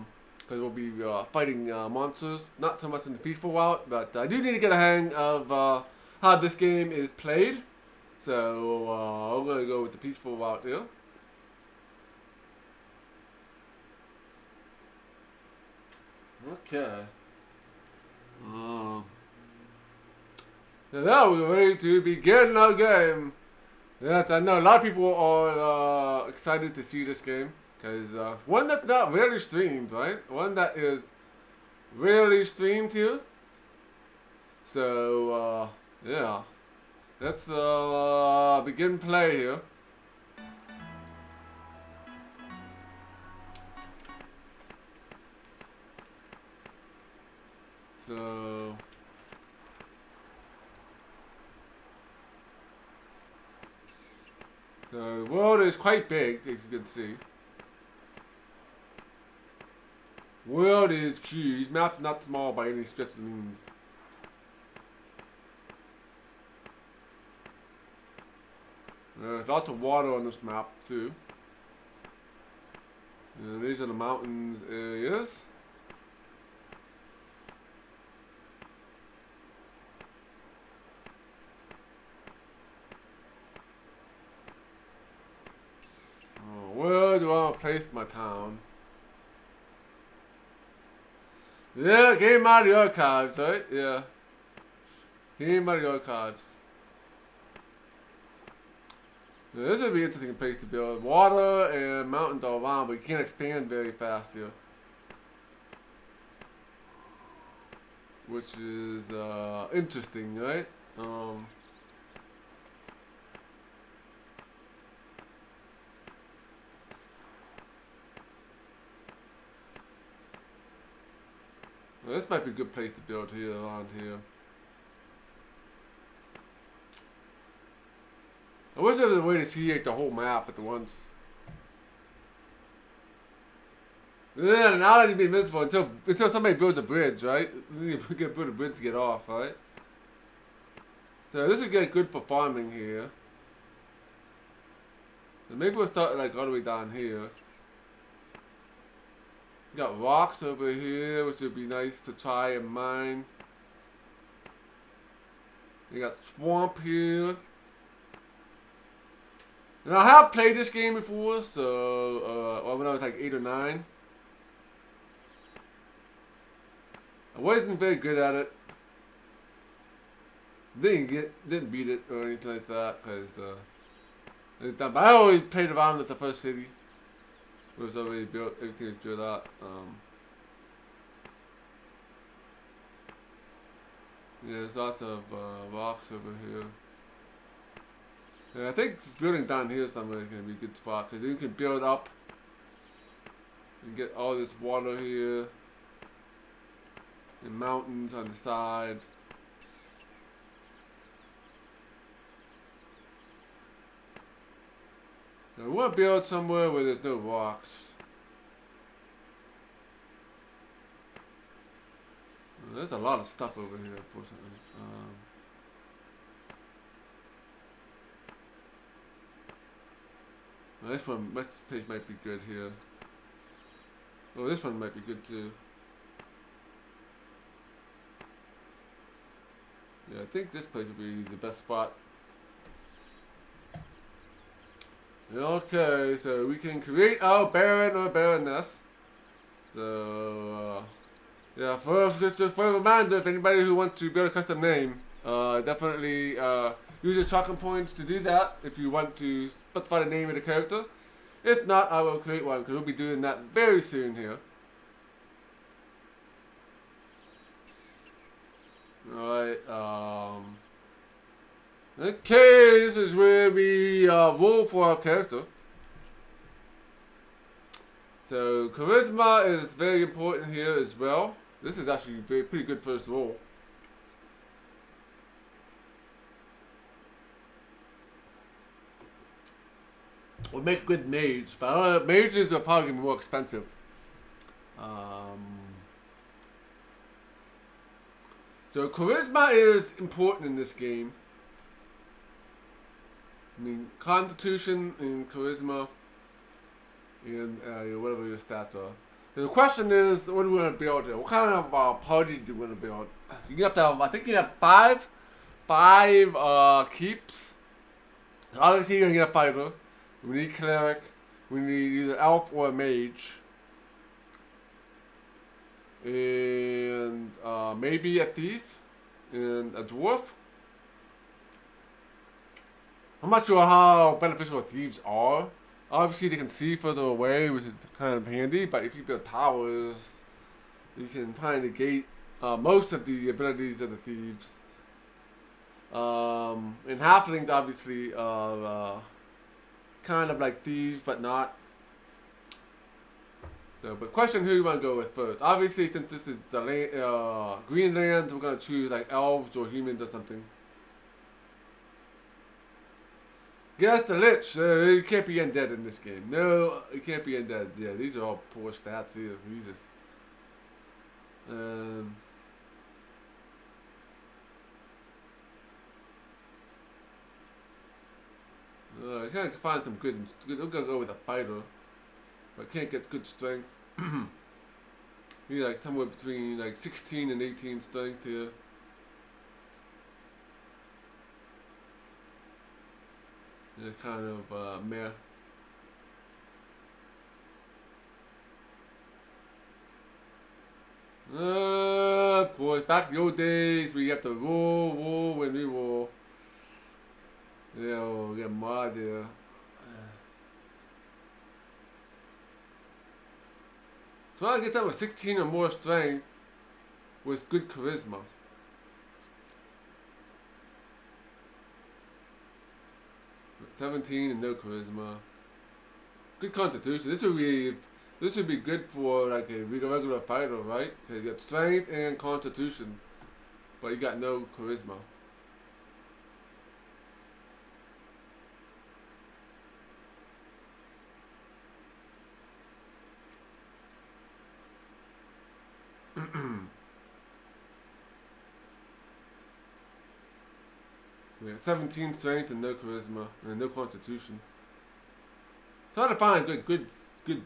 [SPEAKER 1] we'll be fighting monsters, not so much in the peaceful route, but I do need to get a hang of how this game is played. So I'm gonna go with the peaceful route here. Okay. So now we're ready to begin our game. Yes, I know a lot of people are excited to see this game. Because one that's not really streamed, right? One that is really streamed here. So, yeah. Let's begin play here. So... So the world is quite big, as you can see. World is huge. Map's not small by any stretch of the means. There's lots of water on this map too. And these are the mountains areas. Oh, where do I want to place my town? Yeah, Game out of the archives, right? Yeah. Game out of the archives. Yeah, this would be an interesting place to build. Water and mountains all around, but you can't expand very fast here. Which is interesting, right? Well, this might be a good place to build here, around here. I wish there was a way to see like the whole map at the once. Yeah, now that you'd be invincible until somebody builds a bridge, right? Then you can build a bridge to get off, right? So this would get good for farming here. So maybe we'll start like all the way down here. We got rocks over here, which would be nice to try and mine. You got swamp here. And I have played this game before, so when I was like 8 or 9. I wasn't very good at it. Didn't beat it or anything like that, because but I always played around with the first city. It was already built, everything was built out. Yeah, there's lots of rocks over here. Yeah, I think building down here somewhere is going to be a good spot, because you can build up and get all this water here and mountains on the side. So we want to build somewhere where there's no rocks. There's a lot of stuff over here, unfortunately. This page might be good here. Oh, this one might be good too. Yeah, I think this place would be the best spot. Okay, so we can create our baron or baroness. So, yeah, just for a reminder, if anybody who wants to build a custom name, definitely use your talking points to do that if you want to specify the name of the character. If not, I will create one, because we'll be doing that very soon here. Alright, okay, this is where we roll for our character. So, charisma is very important here as well. This is actually pretty good first roll. would make good mage, but I don't know, mages are probably more expensive. So charisma is important in this game. I mean, constitution and charisma, and whatever your stats are. So the question is, what do we want to build here? What kind of party do you want to build? You have to have, I think you have five keeps. Obviously, you're gonna get a fighter. We need cleric. We need either elf or a mage. And maybe a thief and a dwarf. I'm not sure how beneficial thieves are. Obviously, they can see further away, which is kind of handy. But if you build towers, you can kind of negate most of the abilities of the thieves. And halflings obviously are kind of like thieves, but not. So, but question who you want to go with first. Obviously, since this is the Greenland, we're going to choose like elves or humans or something. Yes, the Lich. You can't be undead in this game. No, you can't be undead. Yeah, these are all poor stats here. Jesus. I can't find some good. I'm gonna go with a fighter, but I can't get good strength. Maybe like somewhere between like 16 and 18 strength here. It's kind of meh. Of course, back in the old days, we have to roll when we roll. Yeah, we'll get mod there. Trying to get that with 16 or more strength with good charisma. With 17 and no charisma. Good constitution. This would be good for like a regular fighter, right? Because you got strength and constitution, but you got no charisma. We got 17 strength and no charisma and no constitution. Trying to find a good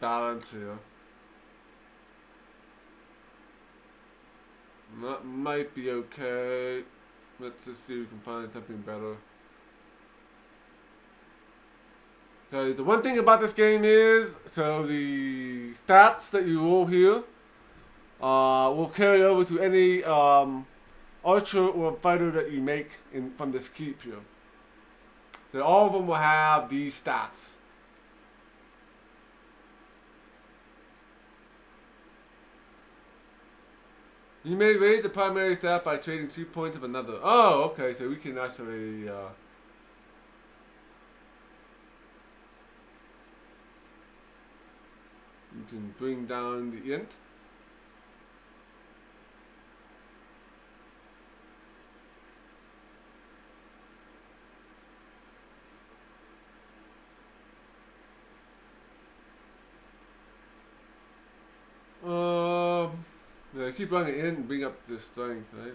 [SPEAKER 1] balance here. That might be okay. Let's just see if we can find something better. Okay, the one thing about this game is, so the stats that you roll here will carry over to any archer or fighter that you make from this keep here. So all of them will have these stats. You may raise the primary stat by trading 2 points of another. Oh, okay, so we can actually you can bring down the int. Yeah, keep running in and bring up the strength, right?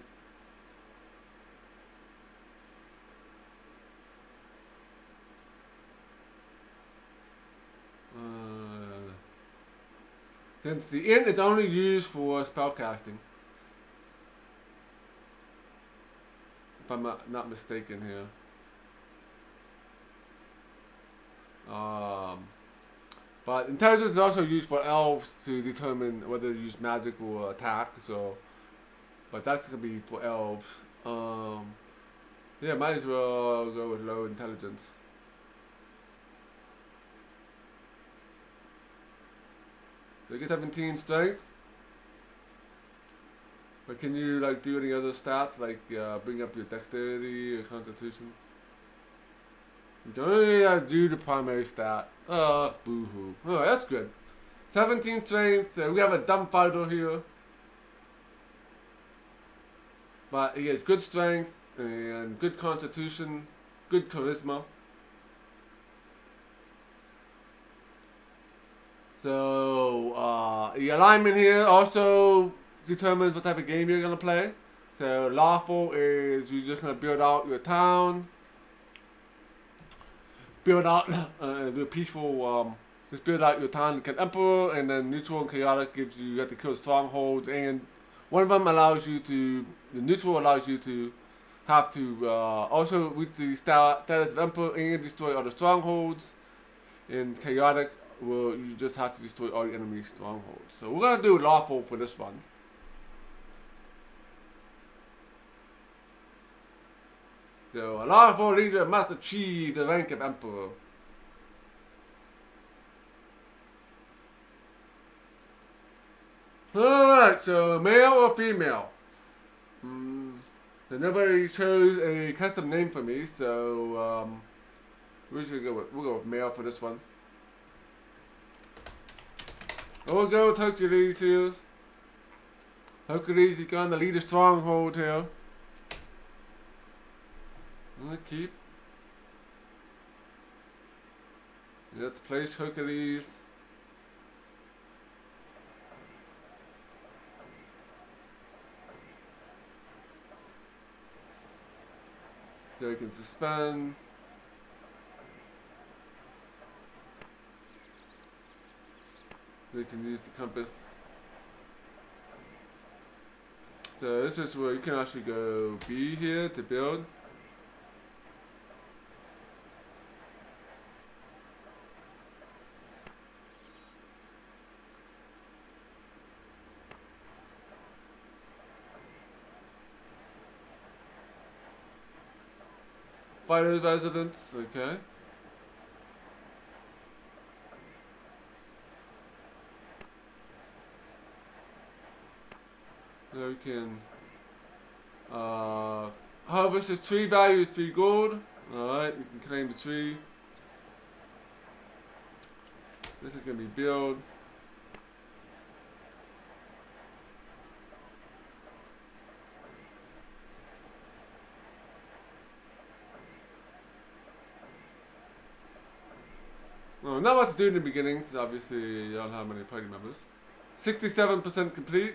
[SPEAKER 1] Since the int is only used for spellcasting. If I'm not mistaken here. But intelligence is also used for elves to determine whether to use magic or attack. So, but that's gonna be for elves. Yeah, might as well go with low intelligence. So you get 17 strength. But can you like do any other stats like bring up your dexterity or constitution? You can only do the primary stat. Oh, boo-hoo. Oh, that's good. 17 strength. We have a dumb fighter here. But he has good strength and good constitution, good charisma. So the alignment here also determines what type of game you're gonna play. So lawful is you're just gonna build out your town, build out do peaceful. Just build out your town and get emperor, and then neutral and chaotic gives you have to kill strongholds, and one of them allows you to the neutral allows you to have to also reach the status of emperor and destroy other strongholds. And chaotic, well, you just have to destroy all the enemy strongholds. So we're gonna do lawful for this one. So a lawful leader must achieve the rank of emperor. Alright, so male or female? So nobody chose a custom name for me, so we're just gonna we'll go with male for this one. We'll go with Hercules here. Hercules is gonna lead a stronghold here. I'm gonna keep. Let's place Hercules. So you can suspend. We can use the compass. So this is where you can actually go B here to build. Fighters residence, okay. Now we can harvest the tree value is 3 gold. Alright, we can claim the tree. This is gonna be build. Well, not much to do in the beginning, since obviously you don't have many party members. 67% complete.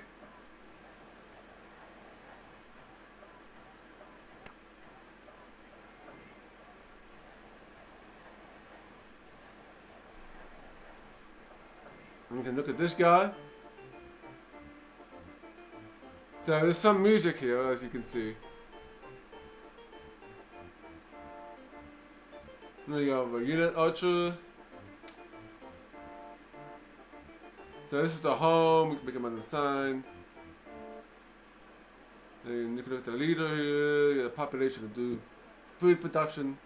[SPEAKER 1] We can look at this guy. So there's some music here, as you can see. There you go, a unit archer. So this is the home, we can make him on the sign. And you can look at the leader here, the population to do food production.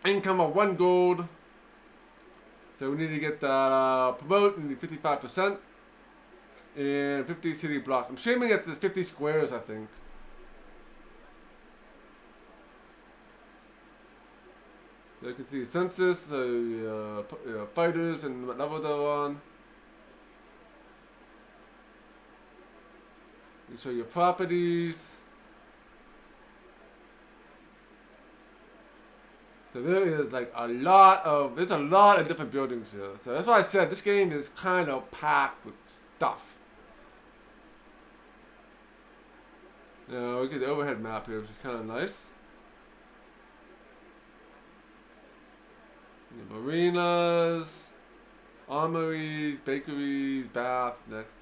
[SPEAKER 1] Income of 1 gold. So we need to get that promote, we need 55%. And 50 city blocks. I'm assuming it's 50 squares, I think. So you can see census, fighters, and what level they're on. You show your properties. So there is like there's a lot of different buildings here. So that's why I said this game is kind of packed with stuff. Now we get the overhead map here, which is kind of nice. Marinas, armories, bakeries, baths, next.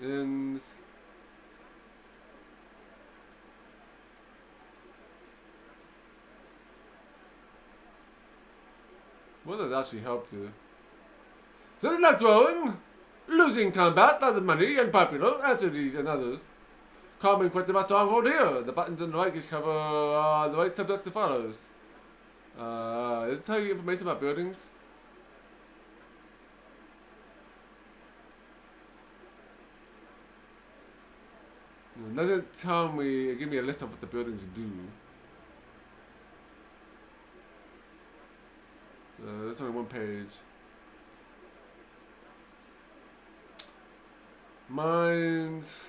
[SPEAKER 1] Inns. What does actually help to? So they're not growing, losing combat, other money, and popular, answer these and others. Common question about Stronghold here. The buttons on the right just cover the right subjects that follows. It'll tell you information about buildings. It doesn't tell me, give me a list of what the buildings do. So there's only one page. Mines.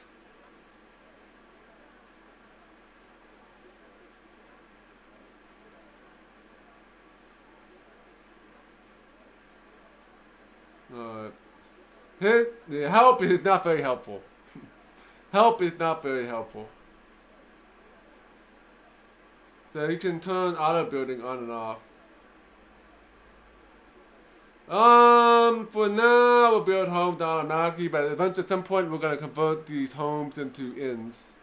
[SPEAKER 1] The help is not very helpful. Help is not very helpful. So you can turn auto building on and off. For now we'll build homes automatically, but eventually at some point we're gonna convert these homes into inns.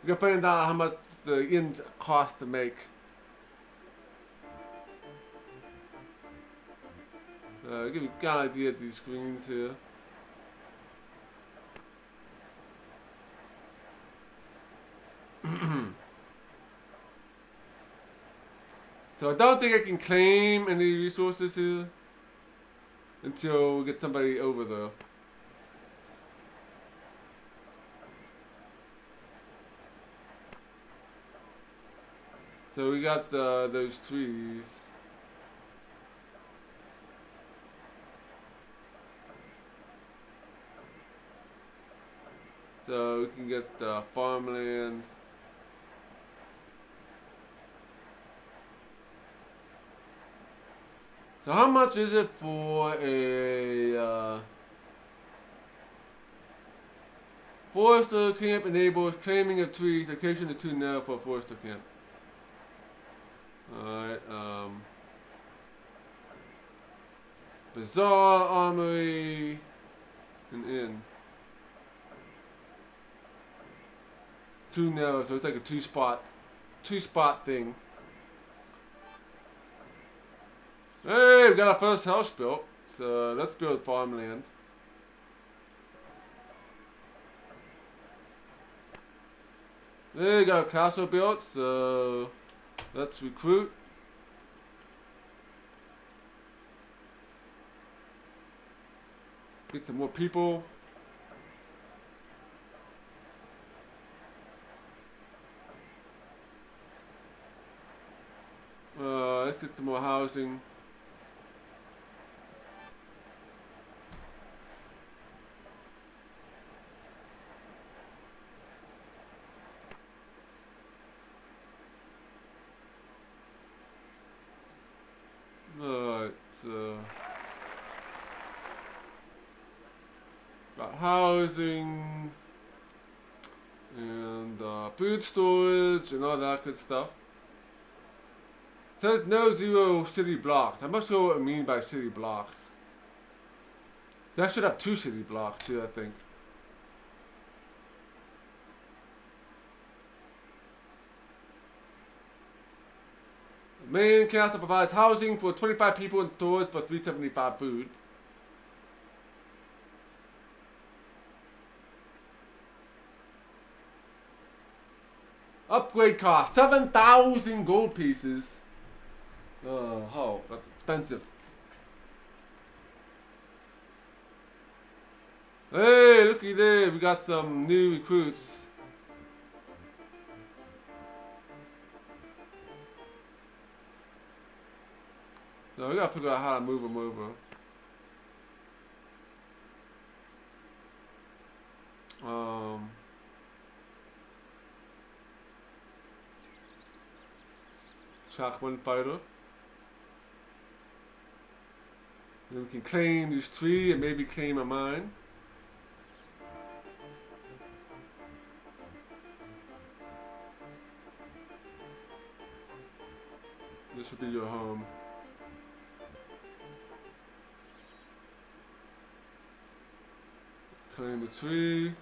[SPEAKER 1] We're gonna find out how much the inns cost to make. Give you an idea of these screens here. So I don't think I can claim any resources here until we get somebody over there. So we got those trees. So we can get farmland. So how much is it for a forester camp enables claiming of trees? Location is too narrow for a forester camp. Alright, Bazaar, Armory, and Inn. Too narrow, so it's like a two spot thing. Hey, we got our first house built, so let's build farmland. Hey, we got our castle built, so let's recruit. Get some more people. Let's get some more housing. Alright, so got housing and food storage and all that good stuff. It says no zero city blocks. I'm not sure what I mean by city blocks. That should have 2 city blocks too, I think. The main castle provides housing for 25 people and stores for 375 food. Upgrade cost 7,000 gold pieces. Oh, that's expensive. Hey, looky there, we got some new recruits. So we gotta figure out how to move them over. Shock one fighter. Then we can claim this tree and maybe claim a mine. This will be your home. Let's claim the tree.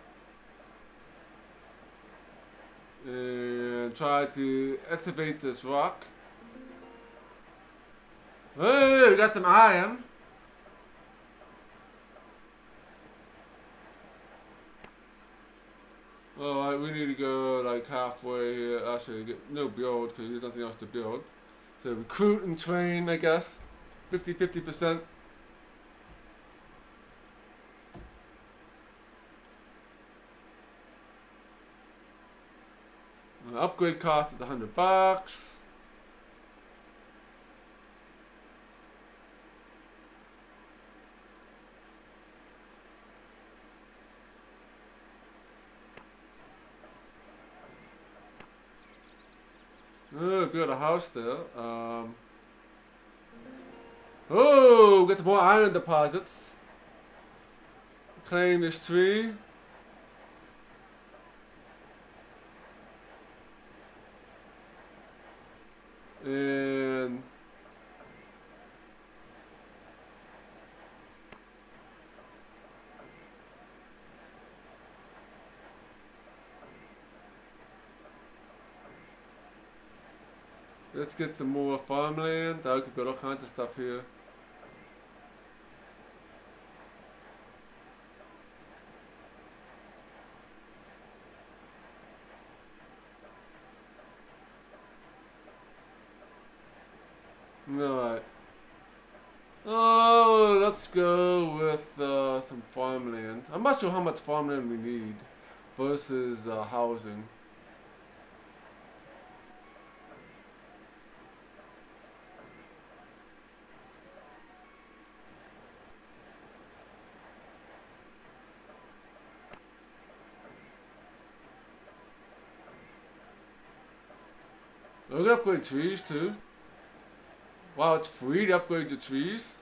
[SPEAKER 1] And try to excavate this rock. Hey, we got some iron. Alright, we need to go like halfway here. Actually, get no build because there's nothing else to build. So recruit and train, I guess. 50%. Upgrade cost is $100. Build a house there. Oh, get some more iron deposits. claim this tree. And let's get some more farmland. I could build all kinds of stuff here. Alright. Oh, let's go with some farmland. I'm not sure how much farmland we need versus housing. We're gonna upgrade trees too. Wow, it's free to upgrade the trees.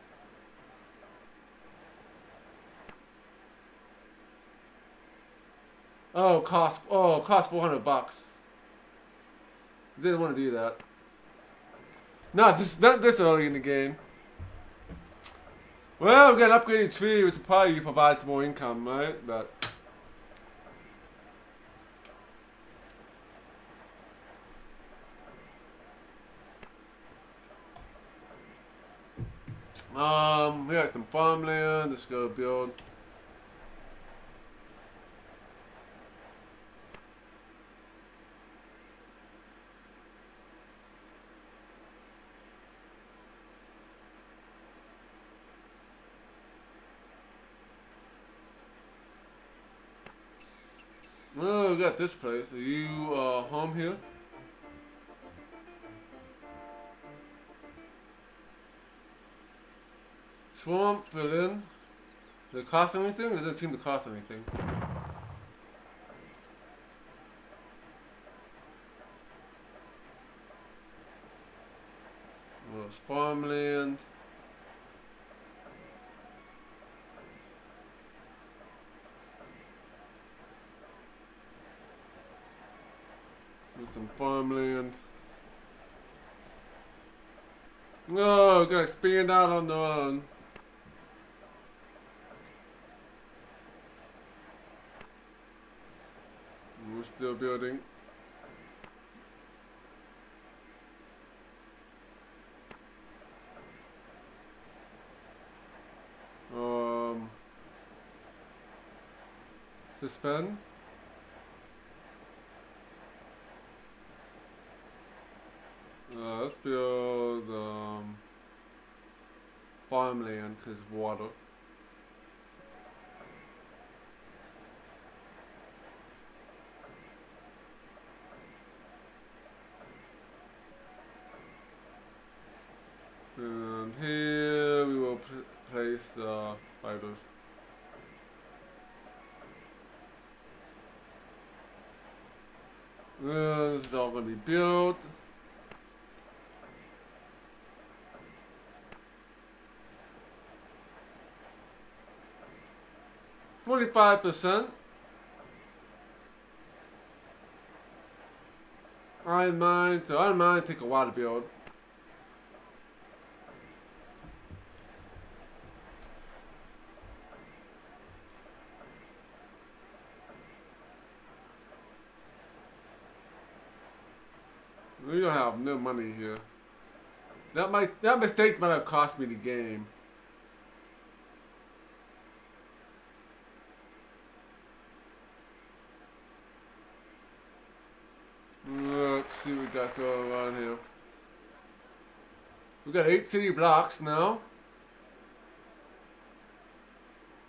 [SPEAKER 1] Oh, cost 400 bucks. Didn't want to do that. Not this early in the game. Well, we got an upgraded tree, which probably provides more income, right? But we got some farmland. Let's go build. Oh, we got this place. Are you home here? Swamp, fill in. Does it cost anything? It doesn't seem to cost anything. Well, it's farmland. Get some farmland. No, gotta expand out on the run. We're still building. Suspend. Let's build farmland because water. And here we will place fighters. This is all going to be built. %. Iron mine, so iron mine take a while to build. We don't have no money here. That mistake might have cost me the game. Let's see what we got going on here. We got 8 city blocks now.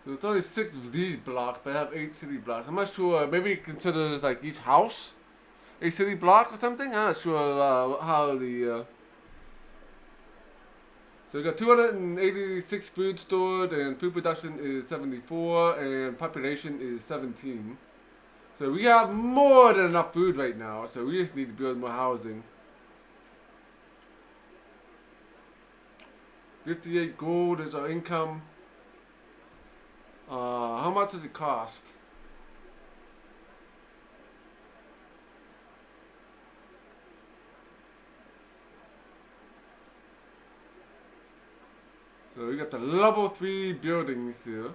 [SPEAKER 1] So it's only 6 of these blocks, but I have 8 city blocks. I'm not sure. Maybe it considers like each house a city block or something. I'm not sure how the. So we got 286 food stored, and food production is 74, and population is 17. So we have more than enough food right now. So we just need to build more housing. 58 gold is our income. How much does it cost? So we got the level 3 buildings here.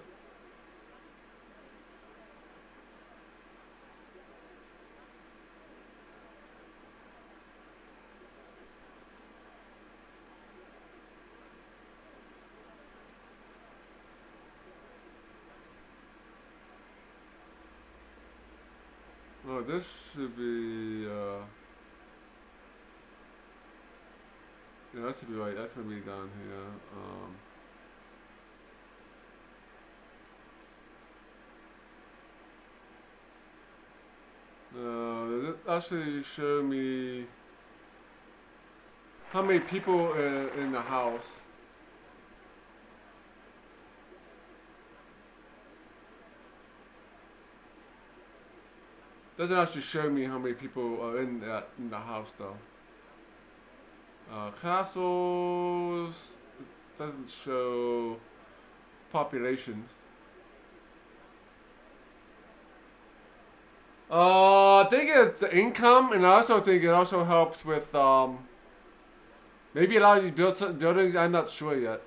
[SPEAKER 1] Oh, this should be, yeah, that should be right. That's gonna be down here. Does it actually show me how many people in the house? Doesn't actually show me how many people are in the house though. Castles doesn't show populations. I think it's income, and I also think it also helps with maybe a lot of these buildings. I'm not sure yet.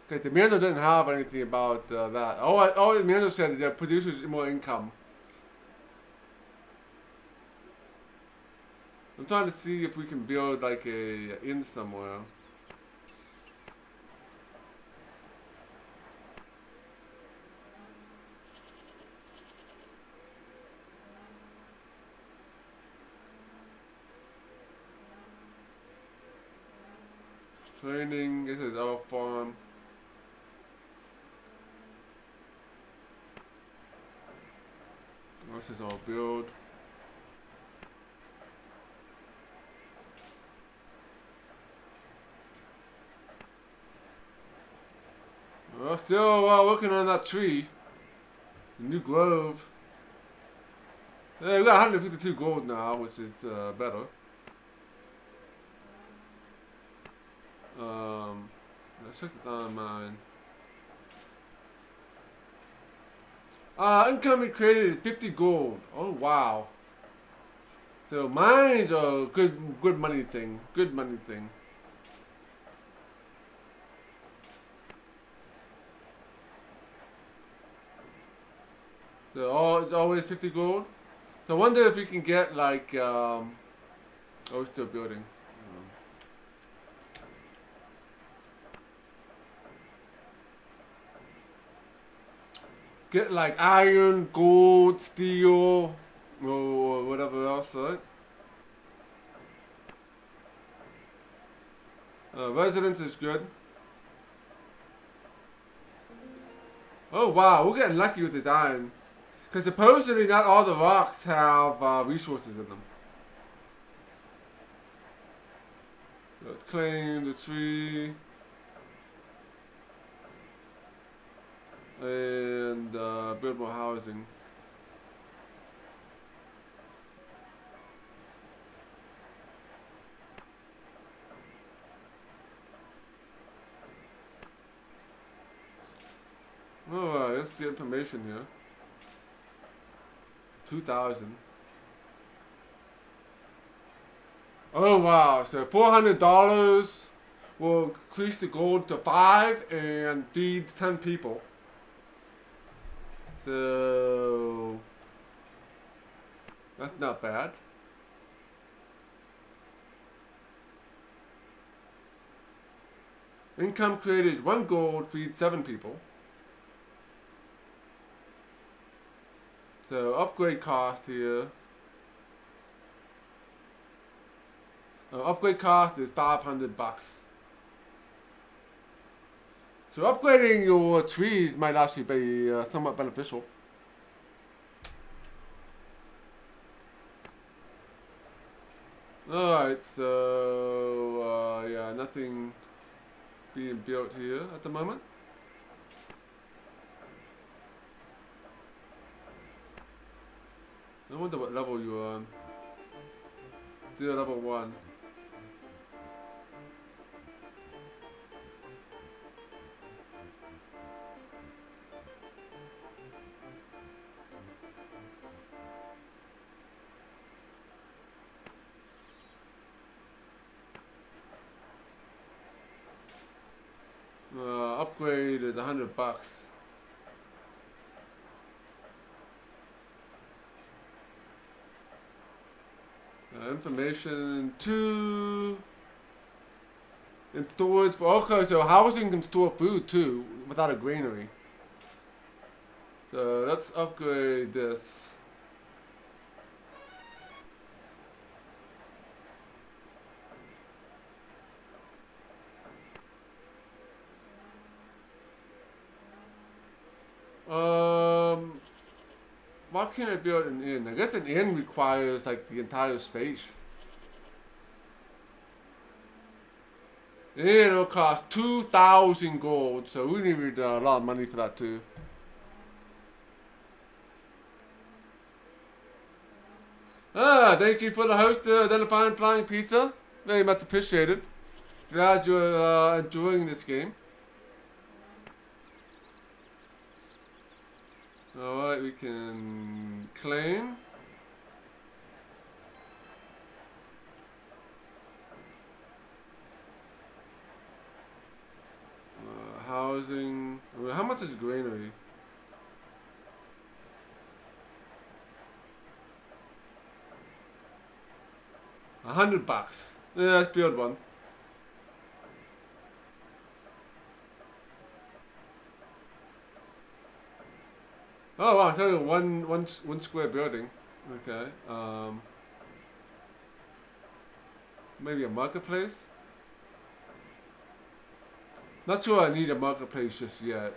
[SPEAKER 1] Okay, the manual didn't have anything about that. All the manual said that it produces more income. I'm trying to see if we can build like a inn somewhere. Training, this is our farm. This is our build. We're still working on that tree. The new grove. Yeah, we got 152 gold now, which is better. Let's check this on mine. Income we created is 50 gold. Oh wow. So mine's a good money thing. Good money thing. So it's always 50 gold. So I wonder if we can get like oh, we're still building. Get like iron, gold, steel, or whatever else, right? Residence is good. Oh wow, we're getting lucky with this iron. Because supposedly not all the rocks have resources in them. So let's claim the tree. And build more housing. Alright, let's see information here. 2,000. Oh wow, so $400 will increase the gold to 5 and feed 10 people. So that's not bad. Income created 1 gold feeds 7 people. So upgrade cost here. Upgrade cost is $500. So upgrading your trees might actually be somewhat beneficial. Alright, so yeah, nothing being built here at the moment. I wonder what level you're on. Still level 1. upgrade is $100. Information 2. And storage for, okay, so housing can store food too without a granary. So let's upgrade this. Why can't I build an inn? I guess an inn requires like the entire space. And it'll cost 2,000 gold, so we need a lot of money for that too. Thank you for the host identifying flying pizza. Very much appreciated. Glad you're enjoying this game. Alright, we can claim. Housing. How much is granary? $100. Yeah, let's build one. Oh wow, so one square building. Okay. Maybe a marketplace? Not sure I need a marketplace just yet.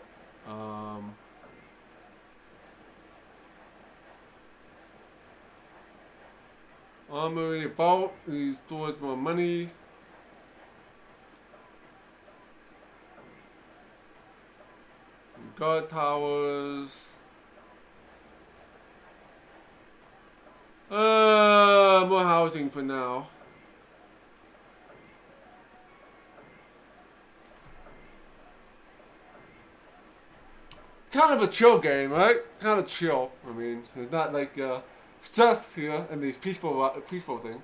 [SPEAKER 1] Armory, vault, he stores more money. Guard towers. More housing for now. Kind of a chill game, right? Kind of chill. I mean, it's not like stress here and these peaceful thing.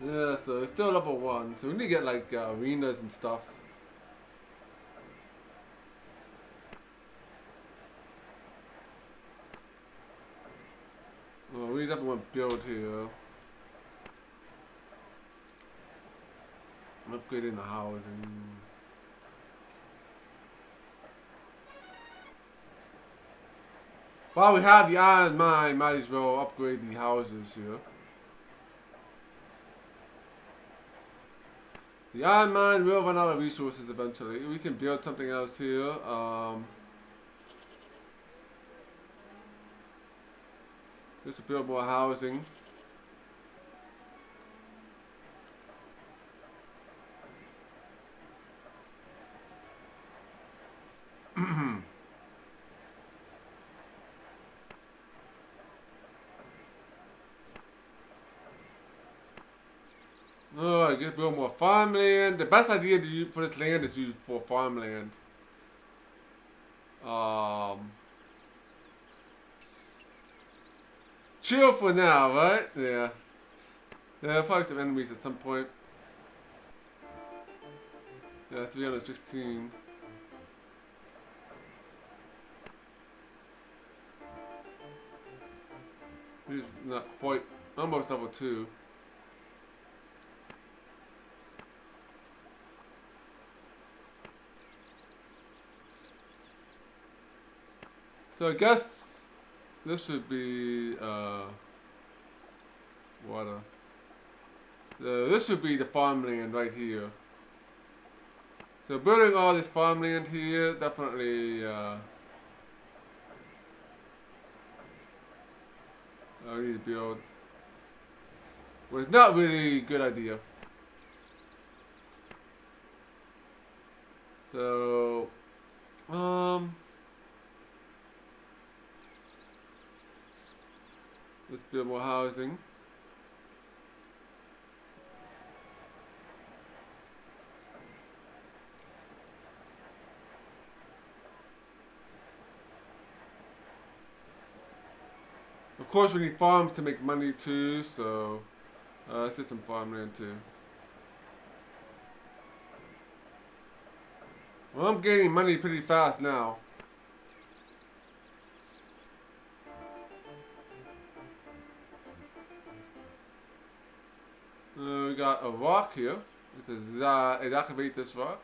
[SPEAKER 1] Yeah, so it's still level 1, so we need to get like arenas and stuff. Well, we definitely want to build here. Upgrading the housing. While we have the iron mine, might as well upgrade the houses here. The iron mine will run out of resources eventually. We can build something else here. Just to build more housing. Oh, I guess build more farmland. The best idea to use for this land is use for farmland. Chill for now, right? Yeah. Yeah, probably some enemies at some point. Yeah, 316. He's not quite, almost level 2. So I guess this would be water. This would be the farmland right here. So building all this farmland here definitely I need to build. Well, it's not really a good idea. So let's build more housing. Of course, we need farms to make money too, so let's get some farmland too. Well, I'm gaining money pretty fast now. We got a rock here. Let's activate this rock.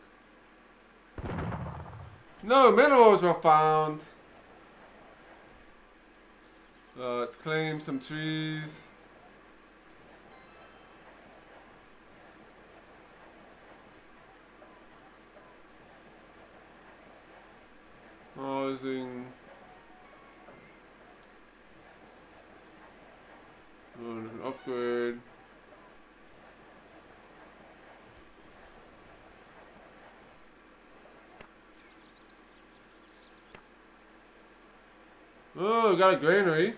[SPEAKER 1] No minerals were found. Let's claim some trees. Housing. Upgrade. Oh, we got a granary.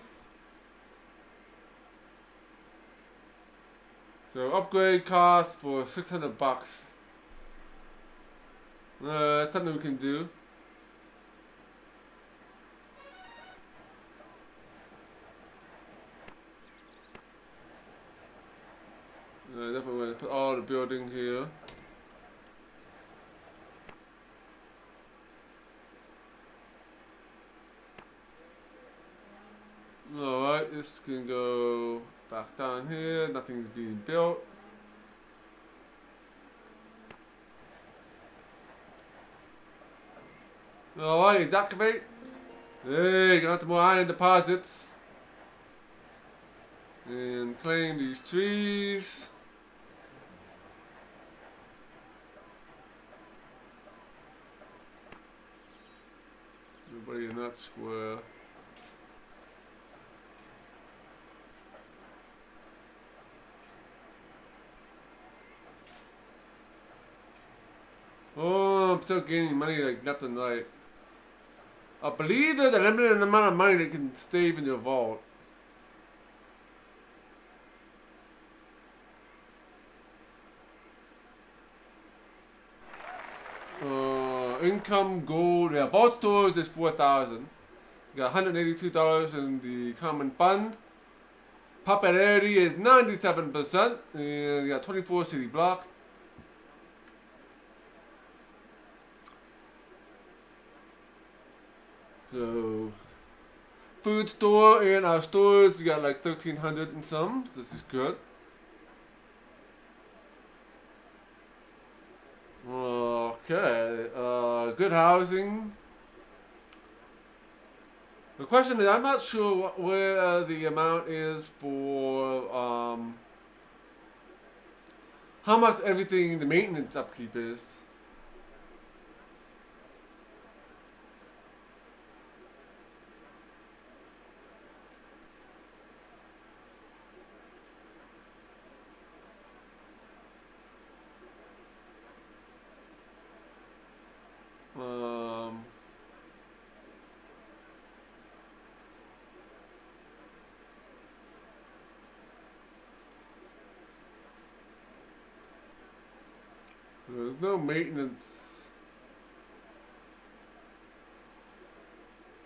[SPEAKER 1] So upgrade costs for 600 bucks. That's something we can do. Definitely want to put all the building here. Alright, this can go back down here. Nothing's being built. Alright, deactivate. Hey, got more iron deposits. And claim these trees. Everybody in that square. Oh, I'm still gaining money like nothing, right? I believe there's a limited amount of money that can stay in your vault. Income gold, yeah, vault stores is 4,000. You got $182 in the common fund. Popularity is 97%, and you got 24 city blocks. So, food store and our stores, you got like 1,300 and some. So this is good. Okay, good housing. The question is, I'm not sure where the amount is for how much everything, the maintenance upkeep is. There's no maintenance.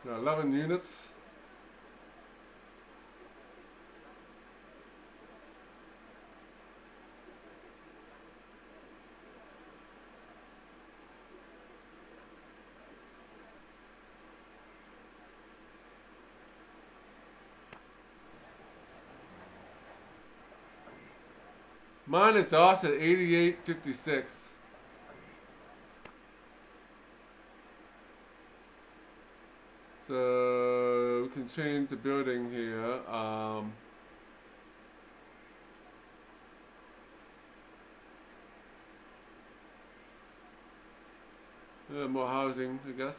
[SPEAKER 1] Got 11 units. Mine is off at 88.56. So we can change the building here. More housing, I guess.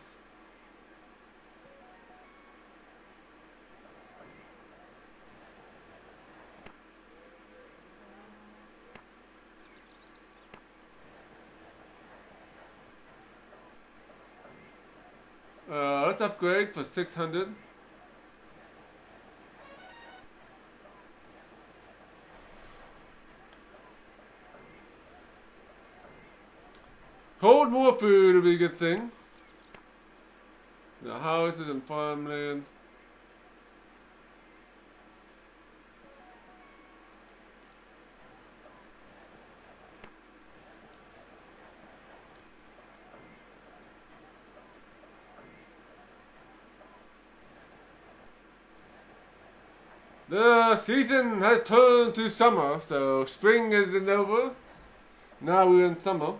[SPEAKER 1] Let's upgrade for 600. Hold more food would be a good thing. The houses and farmland. The season has turned to summer, so spring isn't over. Now we're in summer.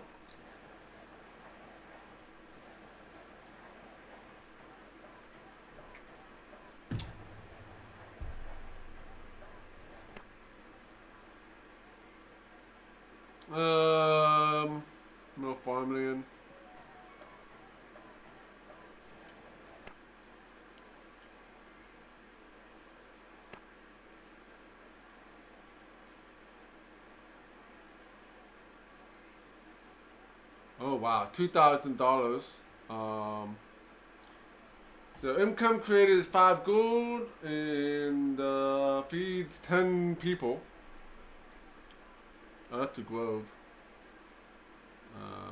[SPEAKER 1] No farmland. Oh wow, $2,000. So income created is 5 gold and feeds 10 people. Oh, that's a grove.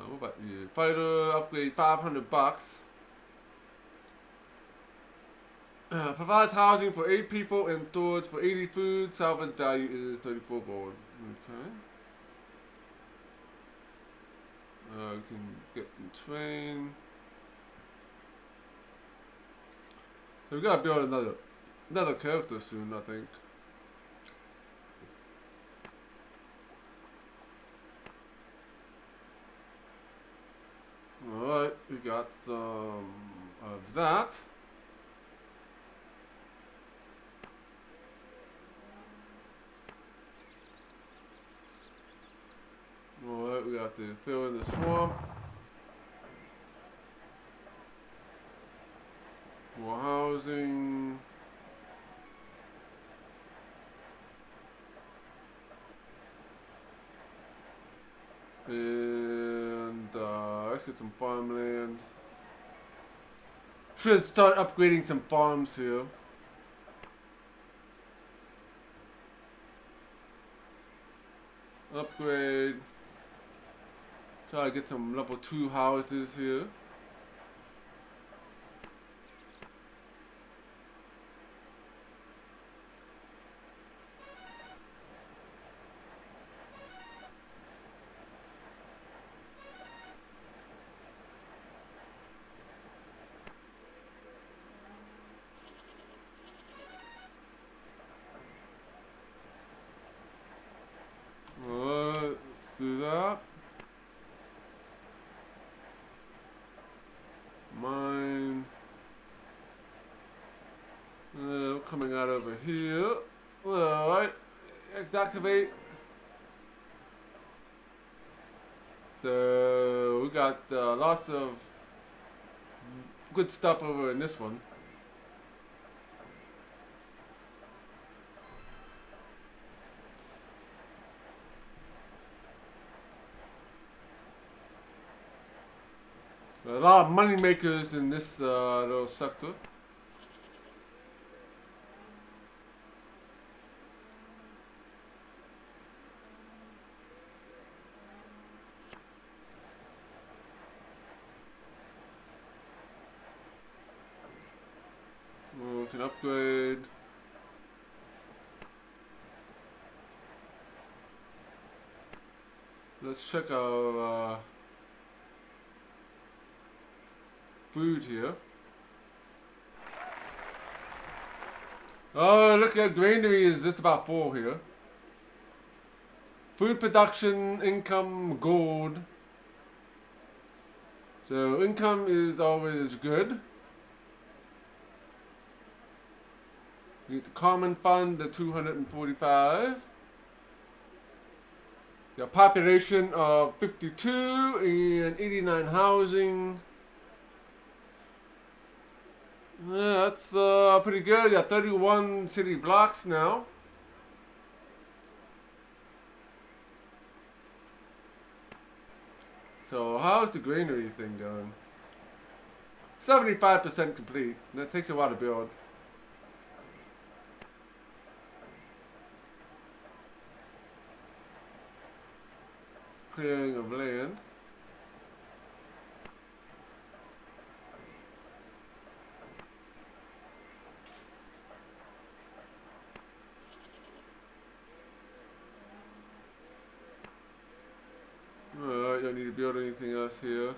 [SPEAKER 1] What about you? Fighter upgrade $500. Provides housing for 8 people and storage for 80 food. Salvage value is 34 gold. Okay. You can get and train. So we gotta build another character soon, I think. Alright, we got some of that. Alright, we got to fill in the swamp. More housing. And let's get some farmland. Should start upgrading some farms here. Upgrade. Try to get some level 2 houses here. Let's do that. Mine. Coming out over here. Alright. Activate. So we got lots of good stuff over in this one. A lot of money makers in this little sector. We can upgrade. Let's check our food here. Oh, look at granary is just about full here. Food production, income, gold. So income is always good. We get the common fund, the 245. The population of 52 and 89 housing. Yeah, that's pretty good. We got 31 city blocks now. So how's the granary thing going? 75% complete. That takes a while to build. Clearing of land. Alright, don't need to build anything else here.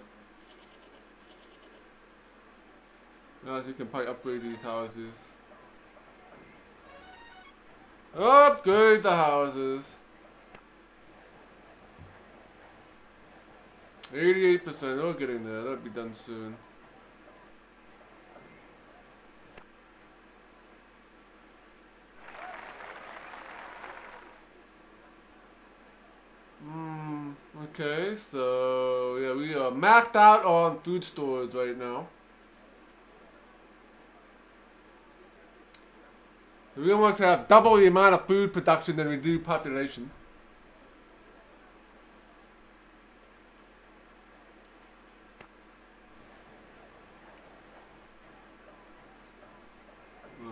[SPEAKER 1] Now, so you can probably upgrade these houses. Upgrade the houses. 88%. We're getting there. That'll be done soon. Okay, so yeah, we are maxed out on food storage right now. We almost have double the amount of food production than we do population.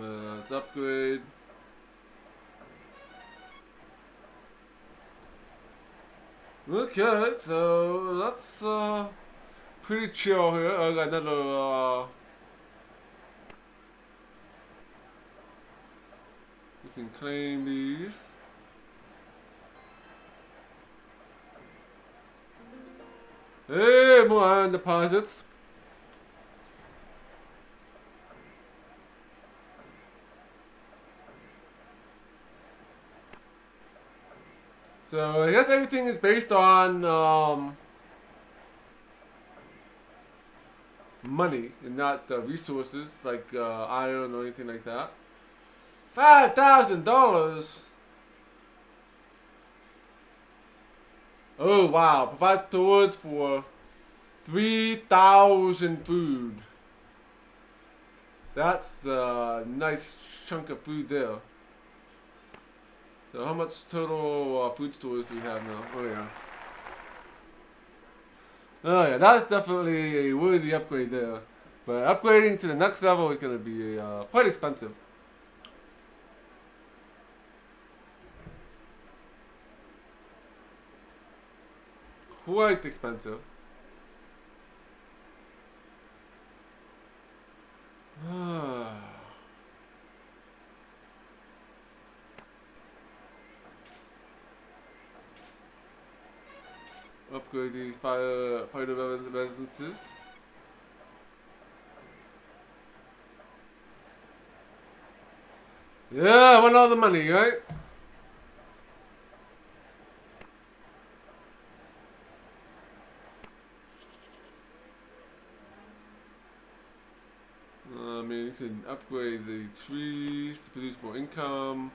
[SPEAKER 1] Let's upgrade. Okay, so that's pretty chill here. I got another we can claim these. Hey, more iron deposits. So I guess everything is based on money and not resources like iron or anything like that. $5,000. Oh wow! Provide storage for 3,000 food. That's a nice chunk of food there. So how much total food storage do we have now? Oh yeah. Oh yeah, that's definitely a worthy upgrade there. But upgrading to the next level is going to be quite expensive. Quite expensive. Upgrade these fighter residences. Yeah, I want all the money, right? I mean, you can upgrade the trees to produce more income.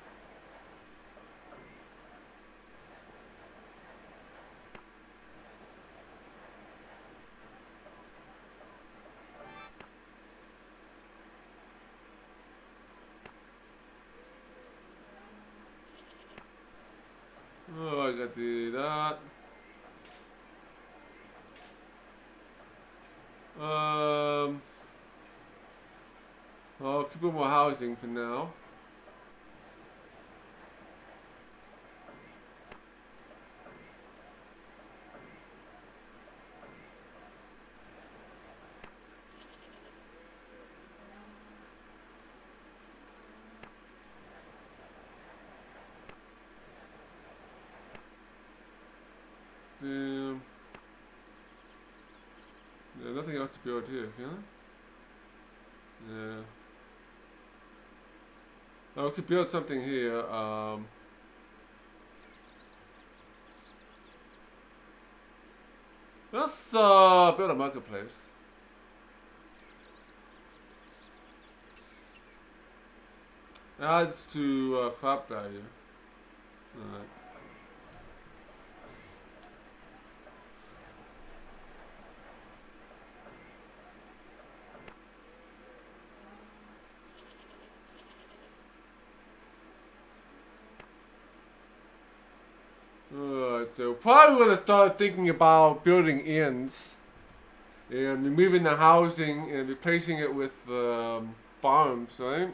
[SPEAKER 1] Oh, I got that. I'll keep more housing for now. There's nothing else to build here, can I? Yeah. Oh, we could build something here. Let's build a marketplace. Adds to crop value. Alright. Alright, so probably gonna start thinking about building inns and removing the housing and replacing it with farms, right?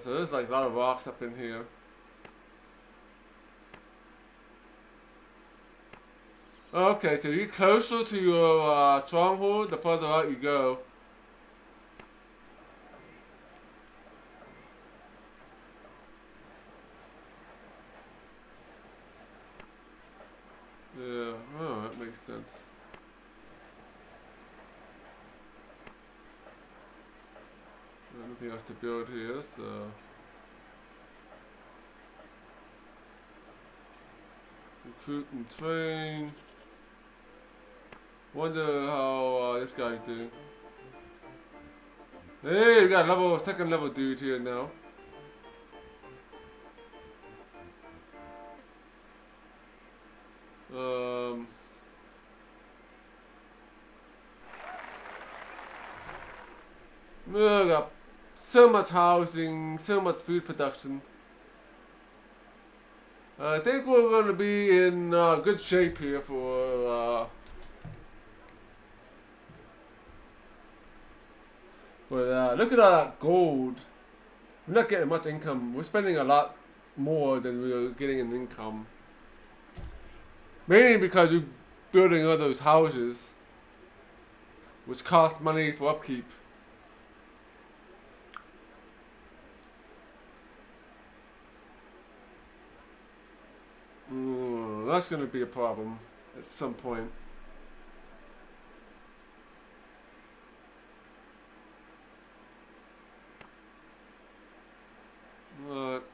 [SPEAKER 1] So there's like a lot of rocks up in here. Okay, so you're closer to your stronghold, the further out you go. Nothing else to build here, so recruit and train. Wonder how this guy's doing. Hey, we got a second level dude here now. We got so much housing, so much food production. I think we're going to be in good shape here for look at all that gold. We're not getting much income. We're spending a lot more than we're getting in income. Mainly because we're building all those houses, which cost money for upkeep. That's going to be a problem at some point.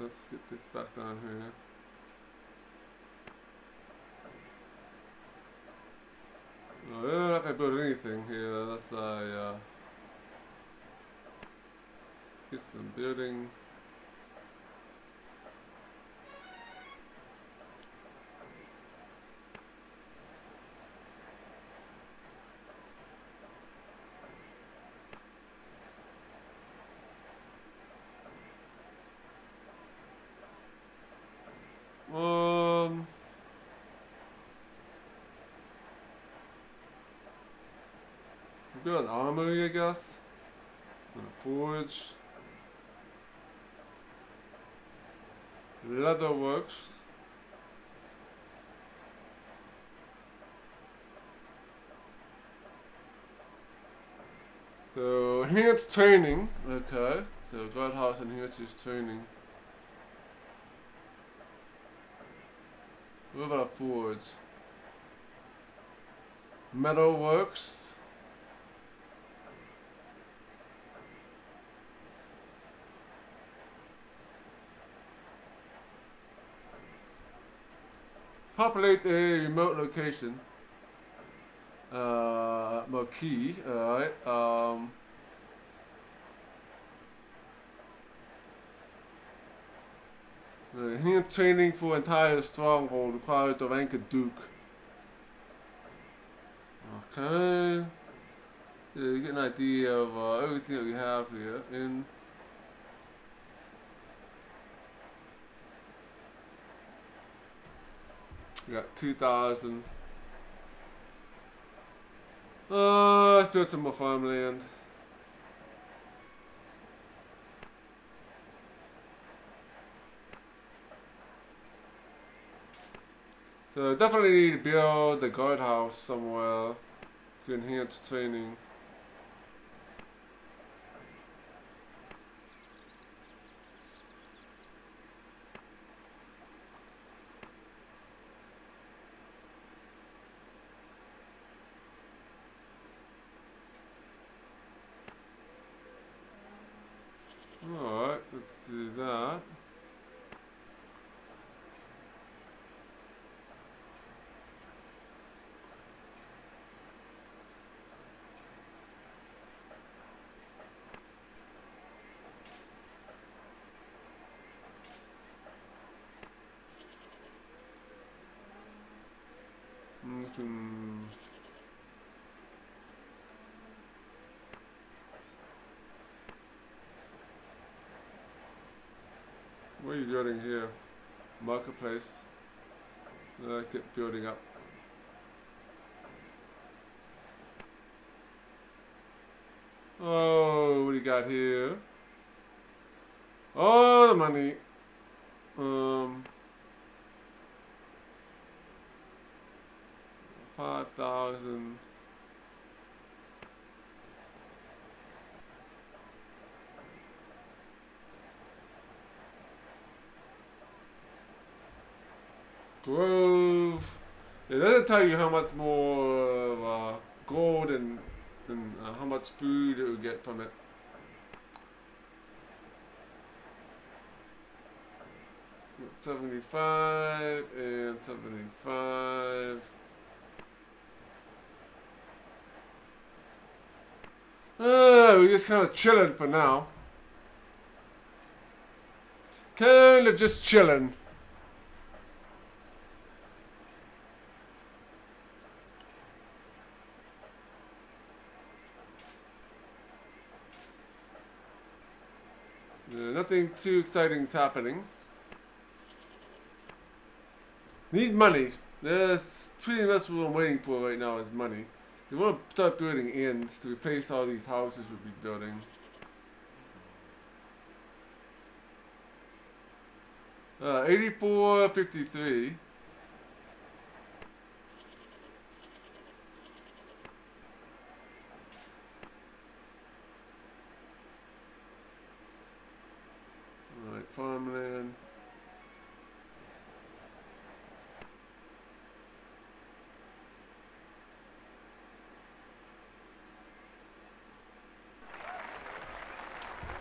[SPEAKER 1] Let's get this back down here. Oh, they're not going to build anything here. Let's get some building. Build an armory, I guess. And a forge. Leather works. So enhanced training. Okay. So guardhouse enhances training. What about a forge? Metal works. Populate a remote location. Marquee, alright. Enhanced training for entire stronghold requires the rank of Duke. Okay. Yeah, you get an idea of everything that we have here. And we got 2,000. Let's build some more farmland. So definitely need to build the guardhouse somewhere to enhance training. Alright, let's do that. What are you building here? Marketplace. Get building up. Oh, what do you got here? Oh, the money. 5,000. Grove. It doesn't tell you how much more gold and how much food it will get from it. 75 and 75. We're just kind of chilling for now. Kind of just chilling. Nothing too exciting is happening. Need money. That's pretty much what I'm waiting for right now is money. We want to start building inns to replace all these houses we'll be building. 84.53. Alright, farmland.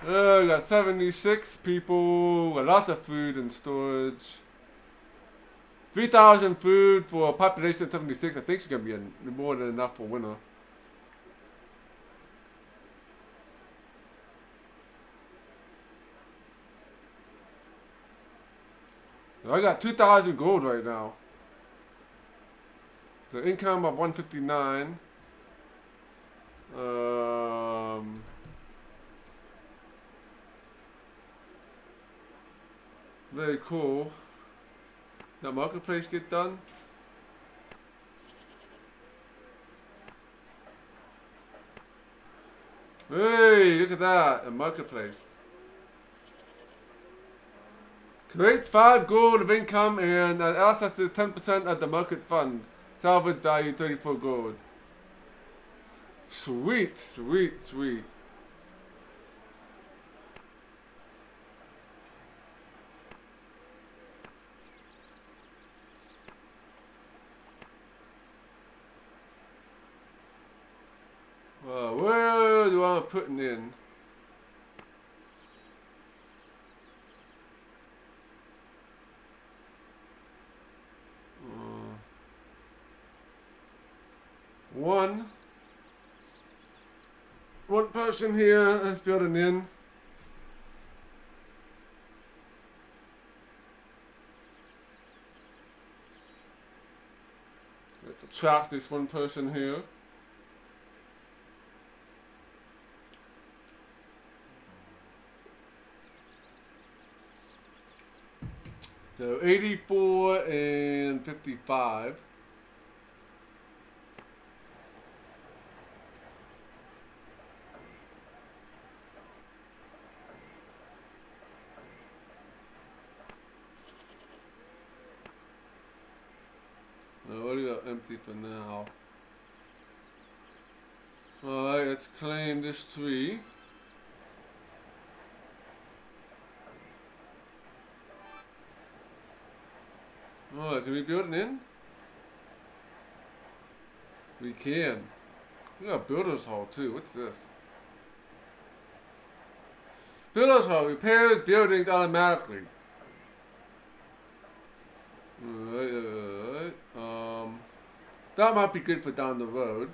[SPEAKER 1] We got 76 people, a lot of food and storage. 3,000 food for a population of 76. I think it's going to be more than enough for winter. I got 2,000 gold right now. The income of 159. Very cool. That marketplace get done. Hey, look at that, a marketplace. Creates 5 gold of income and access to 10% of the market fund. Salvage value 34 gold. Sweet, sweet, sweet. Where do I want putting in? One person here. Let's build an inn. Let's attract this one person here. So 84 and 55. No, what do you got empty for now? Alright, let's claim this tree. Alright, can we build an inn? We can. We got a builder's hall too. What's this? Builder's hall repairs buildings automatically. Alright, that might be good for down the road.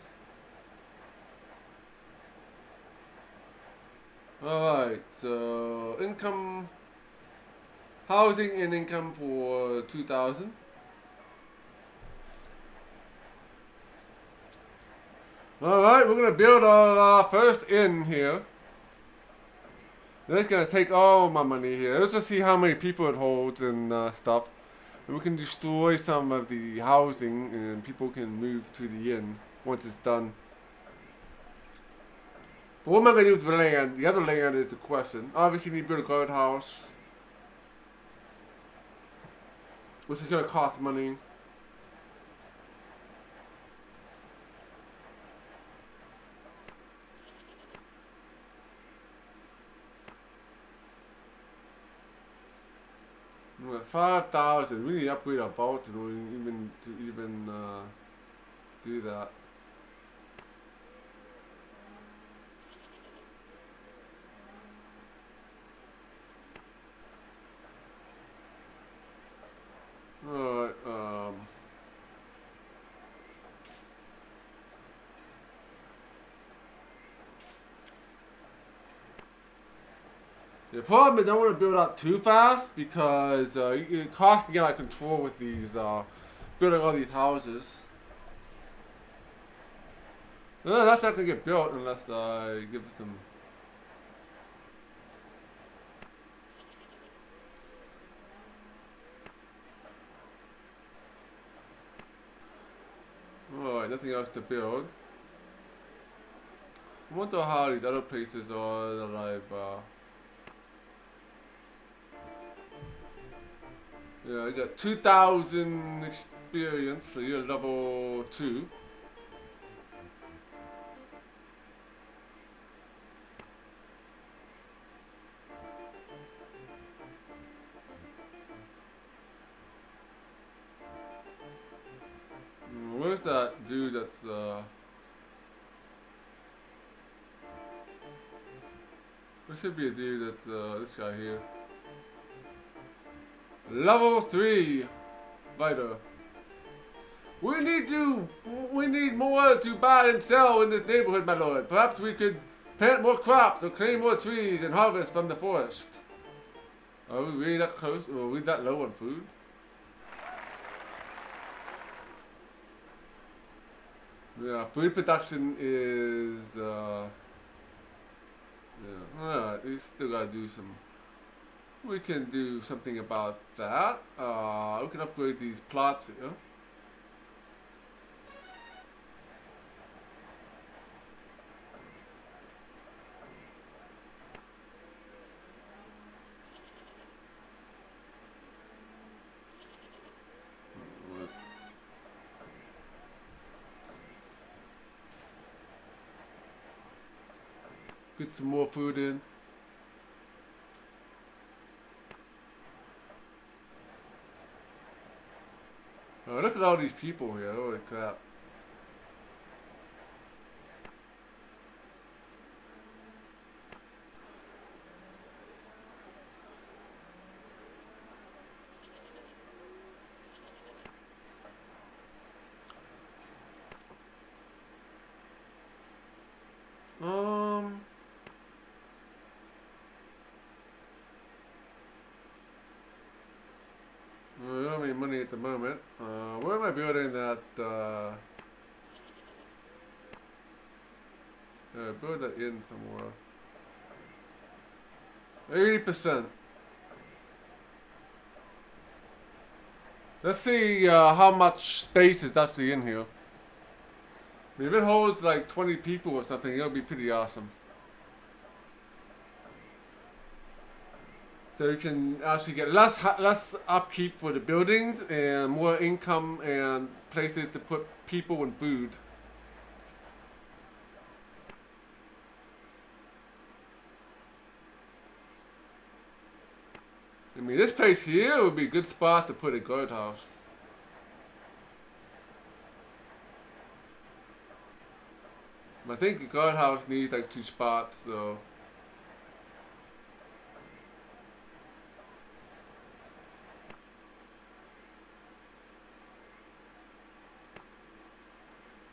[SPEAKER 1] Alright, so income, housing and income for 2,000. Alright, we're gonna build our first inn here. That's gonna take all my money here. Let's just see how many people it holds and stuff. And we can destroy some of the housing and people can move to the inn once it's done. But what am I going to do with the land? The other land is the question. Obviously, you need to build a guardhouse, which is going to cost money. We're at 5,000. We need to upgrade our boat to even do that. The problem is I don't want to build out too fast because cost can get out of control with these building all these houses. No, that's not gonna get built unless I give it some. Alright, nothing else to build. I wonder how these other places are that I've yeah, I got 2,000 experience, so you're level 2. Where's that dude that's there should be a dude that's this guy here. Level 3 fighter. We need more to buy and sell in this neighborhood, my lord. Perhaps we could plant more crops or claim more trees and harvest from the forest. Are we really that close? Or are we that low on food? Yeah, food production is yeah. Alright, we still gotta do some. We can do something about that. We can upgrade these plots here. Get some more food in. Oh, look at all these people here. Holy crap. We don't have any money at the moment. Where am I building that? Build that in somewhere. 80%. Let's see how much space is actually in here. If it holds like 20 people or something, it'll be pretty awesome. So you can actually get less upkeep for the buildings and more income and places to put people and food. I mean, this place here would be a good spot to put a guardhouse. I think a guardhouse needs like 2 spots, so.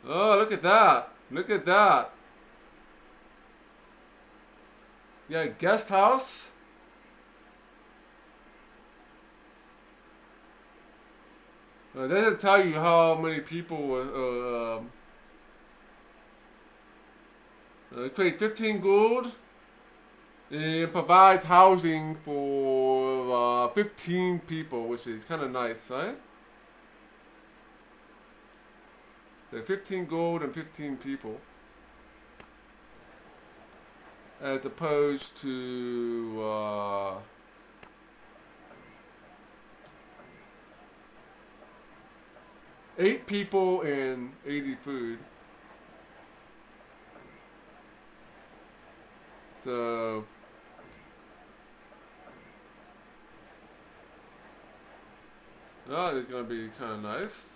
[SPEAKER 1] Oh, look at that. Look at that. Yeah, guest house. It doesn't tell you how many people create 15 gold and provides housing for 15 people, which is kind of nice, right? So 15 gold and 15 people, as opposed to 8 people and 80 food. So that is gonna be kind of nice.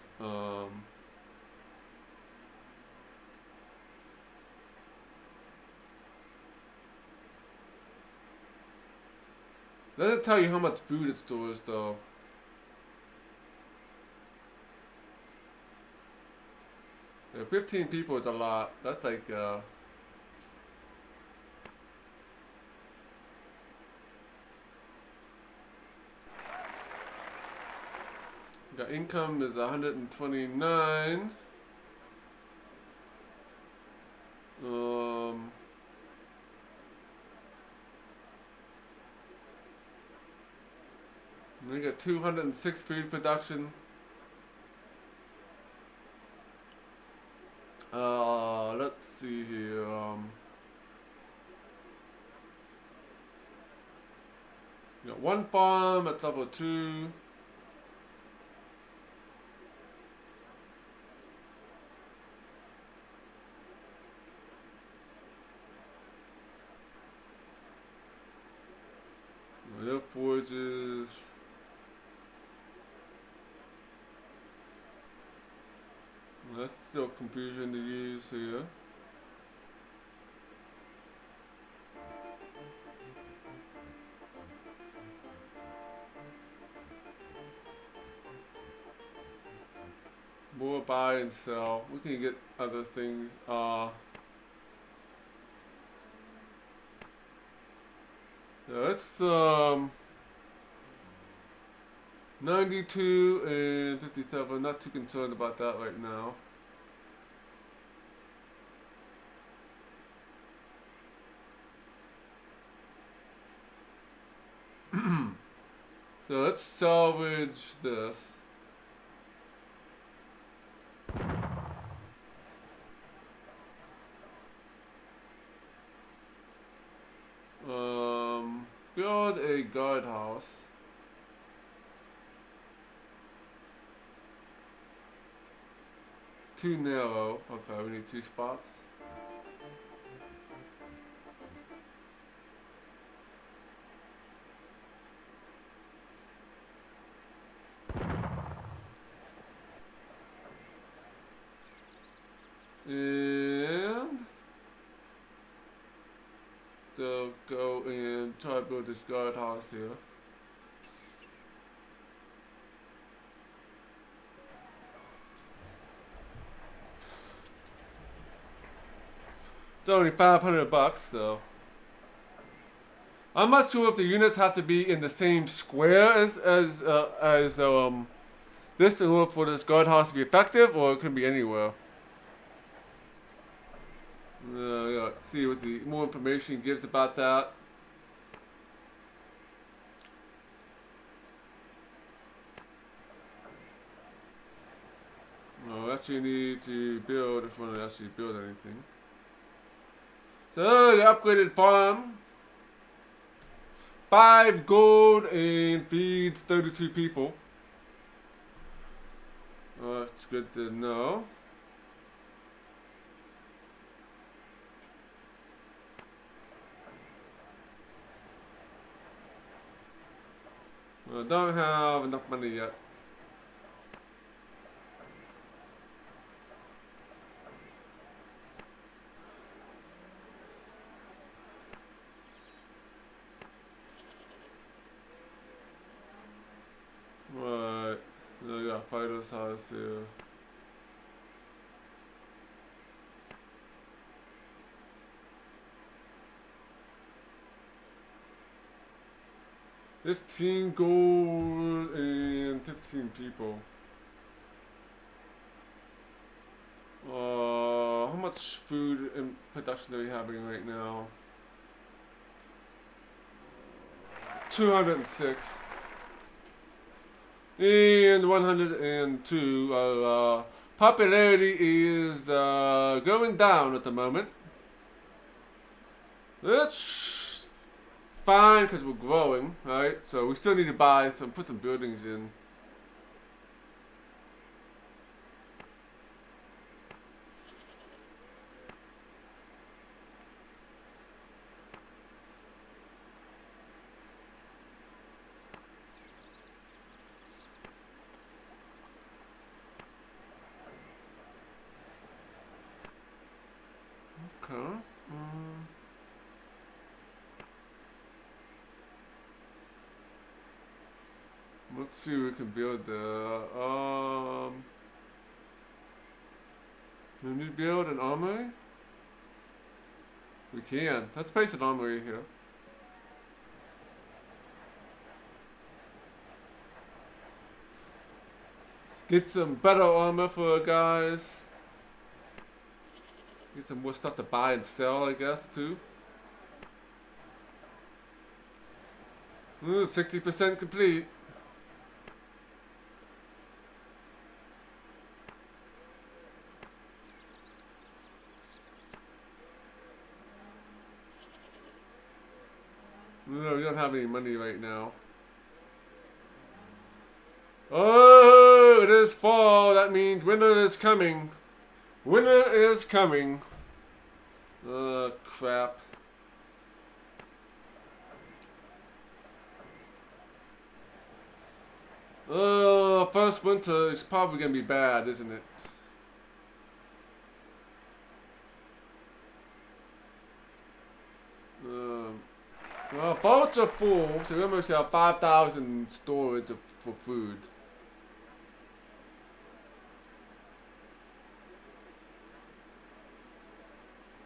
[SPEAKER 1] Doesn't tell you how much food it stores though. Yeah, 15 people is a lot. That's like Got income is 129. We got 206 food production. Let's see here. We got one farm at level 2. Air forges. That's still confusion to use here. More buy and sell. We can get other things. Yeah, it's 92 and 57. Not too concerned about that right now. So let's salvage this. Build a guardhouse. Too narrow. Okay, we need 2 spots. And they'll go and try to build this guardhouse here. It's only 500 bucks, so I'm not sure if the units have to be in the same square as this in order for this guardhouse to be effective, or it can be anywhere. Yeah, let's see what the more information gives about that. No, actually need to build if we want to actually build anything. So the upgraded farm. 5 gold and feeds 32 people. That's good to know. I don't have enough money yet. Right, I got fighter's house here. $15 gold and 15 people. How much food and production are we having right now? 206. And 102. Our popularity is going down at the moment. That's fine because we're growing, right? So we still need to buy some, put some buildings in. Okay. Let's see what we can build there. Can we build an armory? We can. Let's place an armory here. Get some better armor for guys. Get some more stuff to buy and sell, I guess, too. 60% complete. No, we don't have any money right now. Oh, it is fall. That means winter is coming. Winter is coming. Crap. First winter is probably gonna be bad, isn't it? Well, boats are full, so we almost have 5,000 storage for food.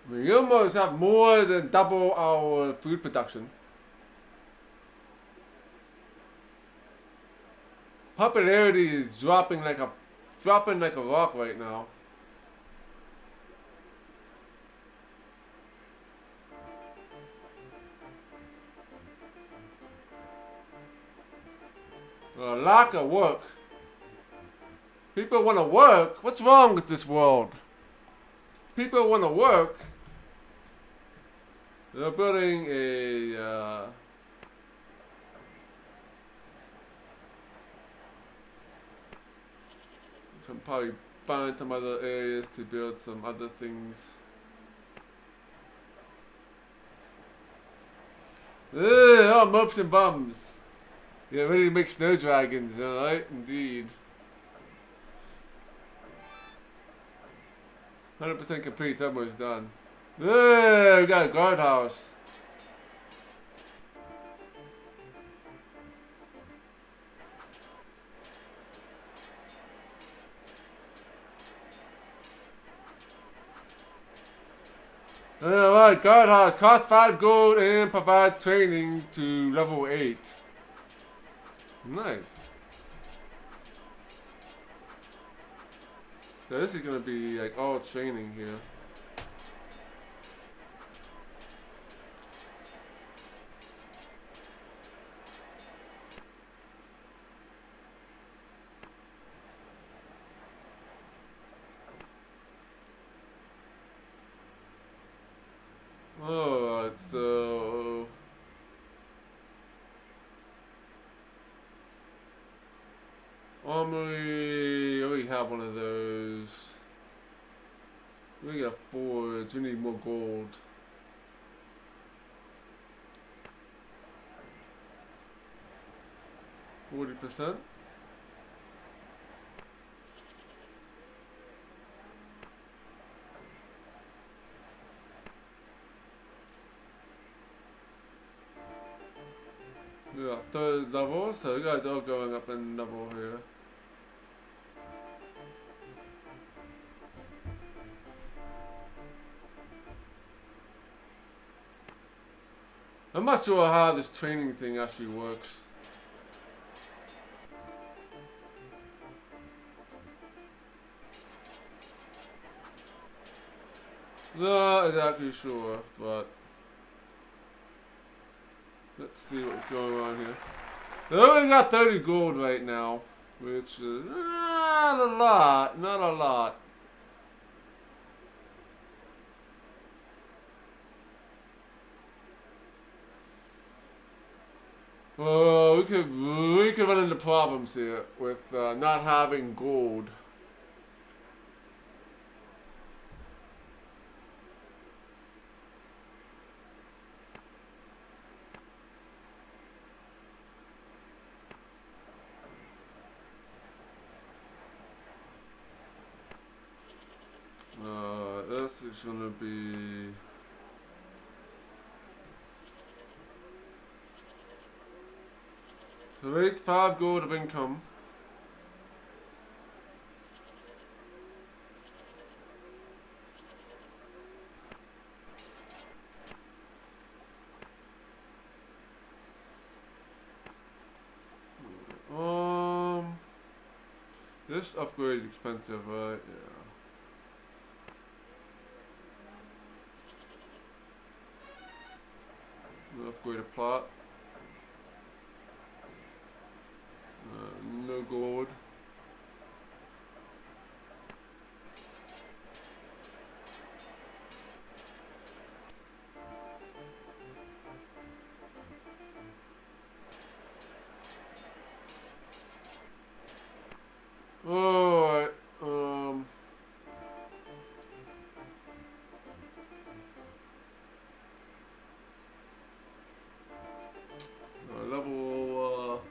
[SPEAKER 1] We almost have more than double our food production. Popularity is dropping like a rock right now. Lack of work. People want to work. What's wrong with this world? People want to work. They're building a can probably find some other areas to build some other things. Oh, mopes and bums. Yeah, ready to make snow dragons, alright? Indeed. 100% complete, almost done. Yeah, we got a guardhouse. Alright, guardhouse. Cost 5 gold and provide training to level 8. Nice. So this is gonna be like all training here. Alright, so armory, I already have one of those. We got forge, we need more gold. %. We got 3rd level, so you guys are going up in level here. I'm not sure how this training thing actually works. Not exactly sure, but let's see what's going on here. We only got 30 gold right now, which is not a lot, not a lot. Oh, we could run into problems here with not having gold. This is gonna be. So rates 5 gold of income. This upgrade is expensive, right? Yeah. We'll upgrade a plot. No gold. Alright, level,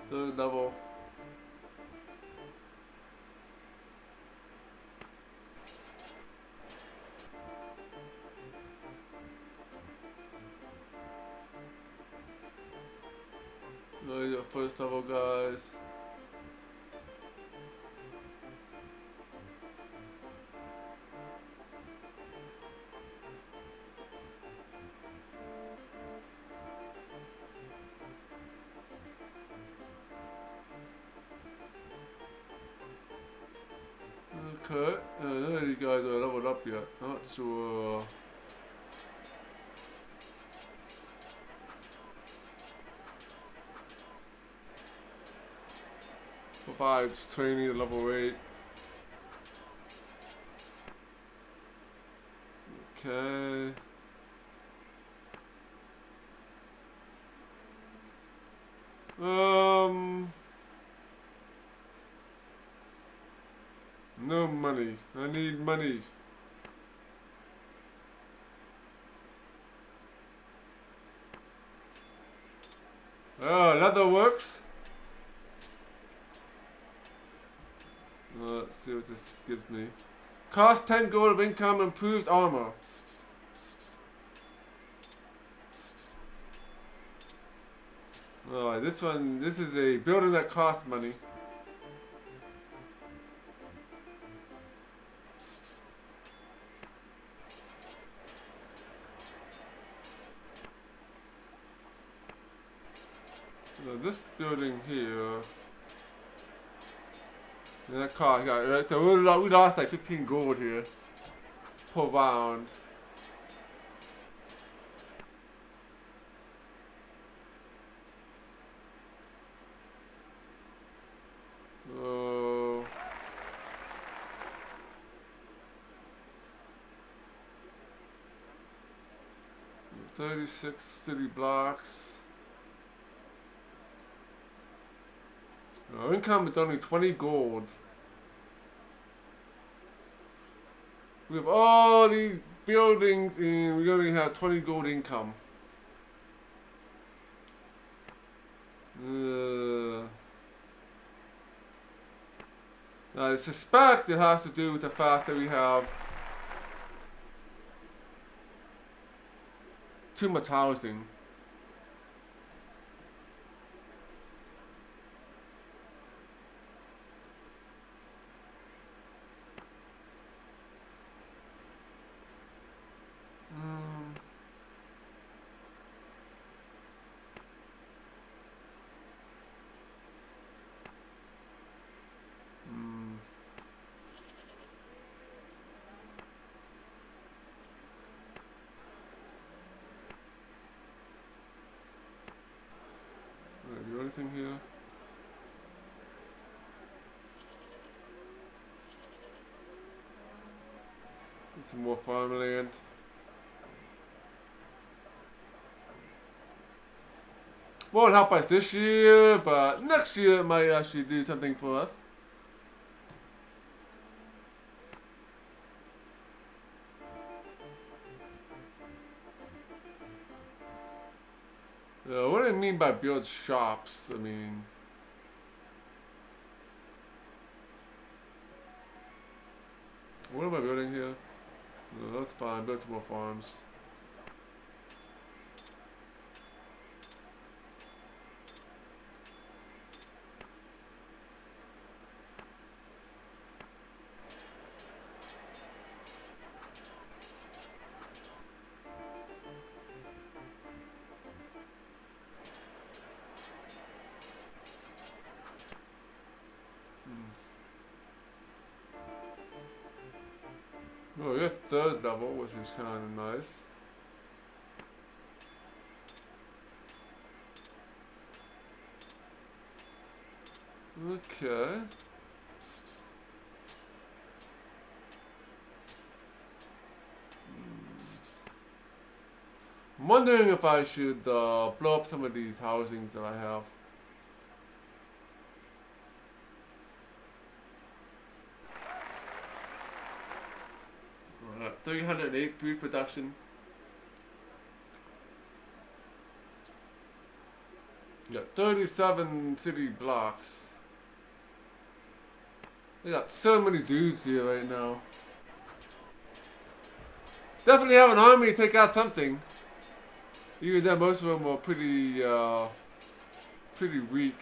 [SPEAKER 1] third level. Your first level, guys. Okay, none of these guys are leveled up yet. Not sure. Provides training at level 8. Okay. No money. I need money. Oh, leather works. Let's see what this gives me. Cost 10 gold of income, improved armor. Alright, this is a building that costs money. This building here. And that cost, right? So we lost like 15 gold here per round. Oh. 36 city blocks. Our income is only 20 gold. We have all these buildings and we only have 20 gold income. I suspect it has to do with the fact that we have too much housing. Do anything here? Get some more farmland. Won't help us this year, but next year it might actually do something for us. What do I mean by build shops? I mean, what am I building here? No, that's fine. Build some more farms. Oh, you're third level, which is kind of nice. Okay. I'm wondering if I should blow up some of these housings that I have. 308 food production. Got 37 city blocks. We got so many dudes here right now. Definitely have an army to take out something. Even though most of them are pretty weak.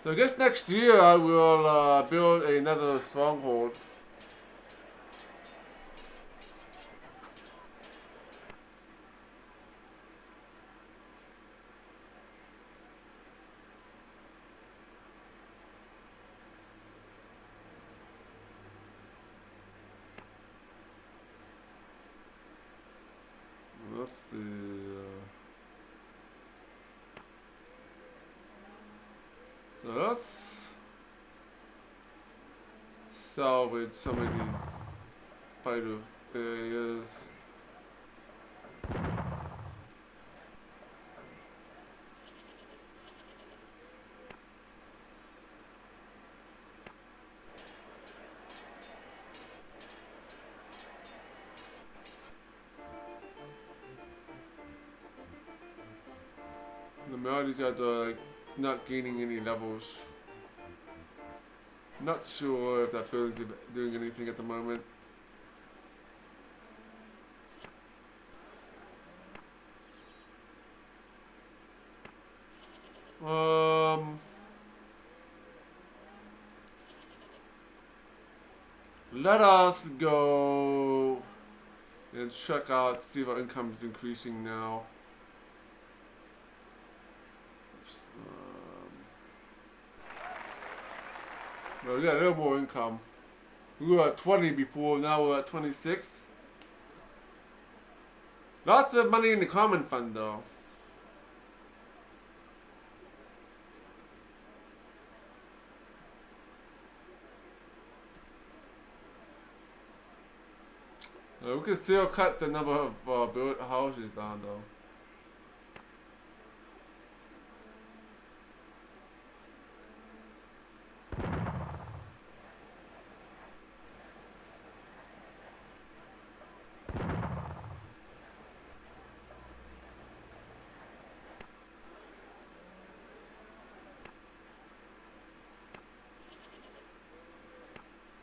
[SPEAKER 1] So I guess next year I will build another stronghold. That's the so let's salvage some of these fighter areas. The majority of these guys are like not gaining any levels. Not sure if that building's doing anything at the moment. Let us go and check out, see if our income is increasing now. Well, we got a little more income. We were at 20 before, now we're at 26. Lots of money in the common fund though. We can still cut the number of built houses down though.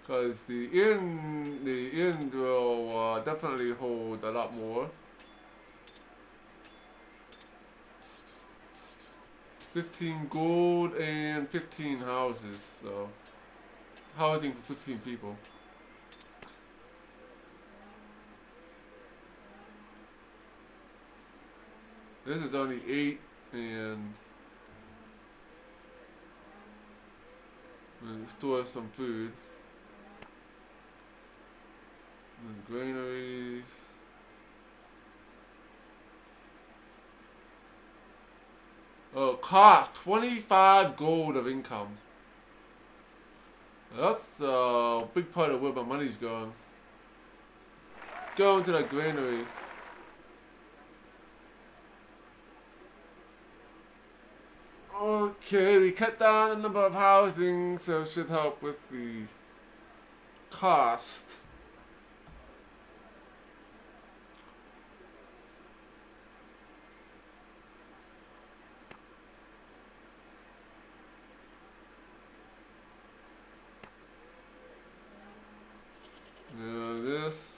[SPEAKER 1] Because the inn will definitely hold a lot more. 15 gold and 15 houses, so housing for 15 people. This is only 8 and we'll store some food. And granaries. Oh, cost 25 gold of income. That's a big part of where my money's going. Going to the granary. Okay, we cut down the number of housing, so it should help with the cost. This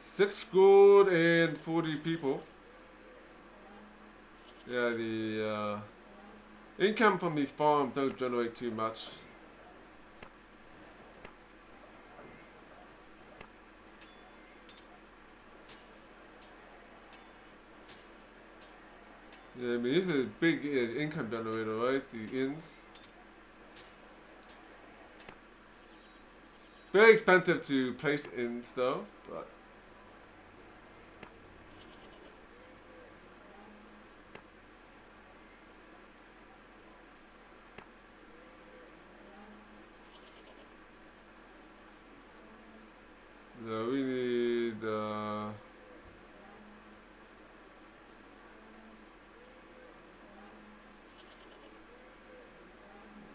[SPEAKER 1] 6 gold and 40 people. Yeah, the income from these farms don't generate too much. Yeah, I mean, this is a big income generator, right? The inns. very expensive to place in though, but we need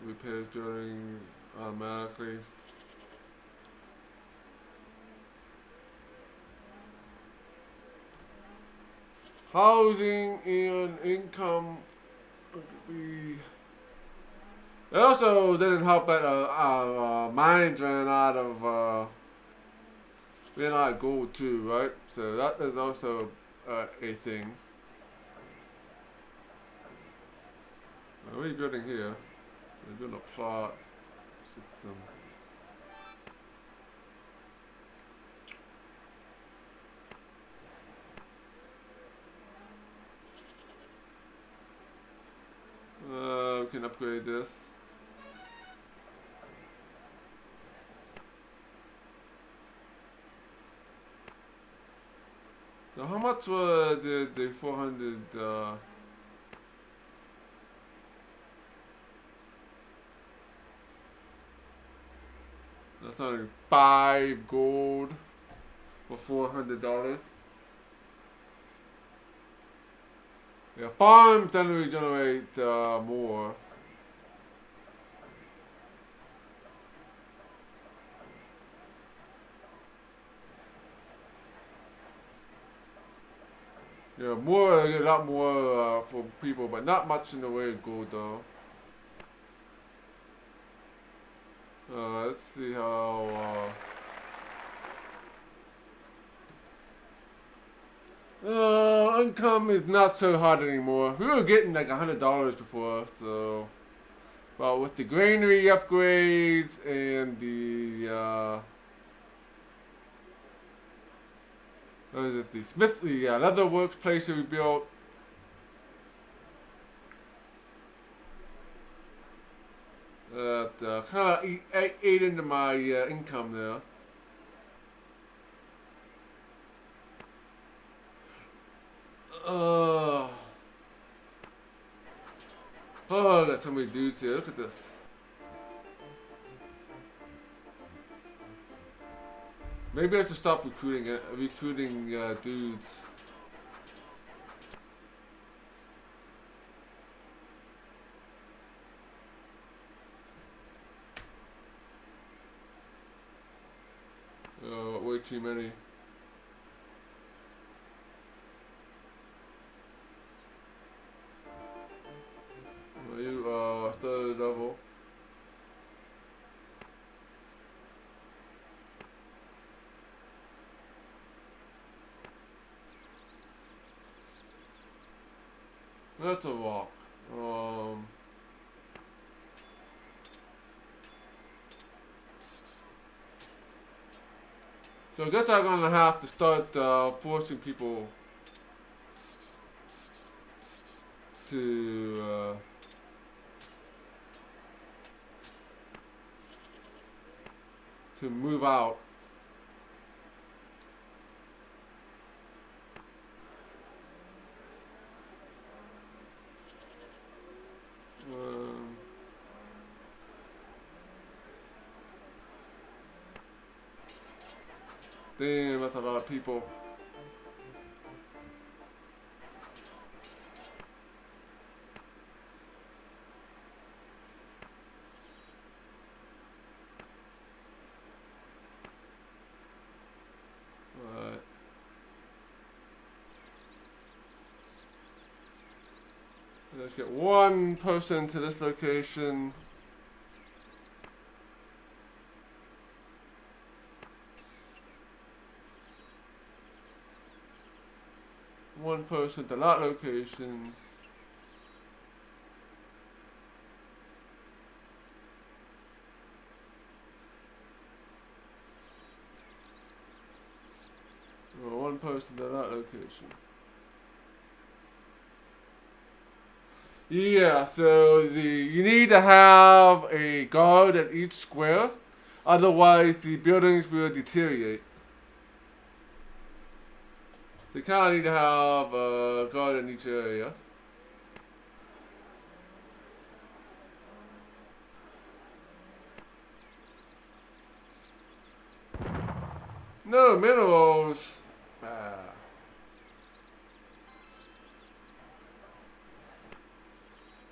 [SPEAKER 1] repairs building automatically. Housing and income. It also didn't help that our mines ran out of gold too, right? So that is also a thing. What are you building here? We're building a plot. We can upgrade this. Now, how much were the 400? That's only 5 gold for $400. Yeah, farms generally generate more. Yeah, a lot more for people, but not much in the way of gold though. Let's see how. Income is not so hard anymore. We were getting like $100 before, so. Well, with the granary upgrades and the what is it? The leather works place that we built. That kind of ate into my income there. Oh, I got so many dudes here. Look at this. Maybe I should stop recruiting dudes. Way too many. You third level. That's a walk. So I guess I'm gonna have to start forcing people to move out. Damn, that's a lot of people. Alright. Let's get one person to this location. One person to that location. Or one person to that location. Yeah, so you need to have a guard at each square. Otherwise, the buildings will deteriorate. So you kind of need to have a guard in each area. No minerals.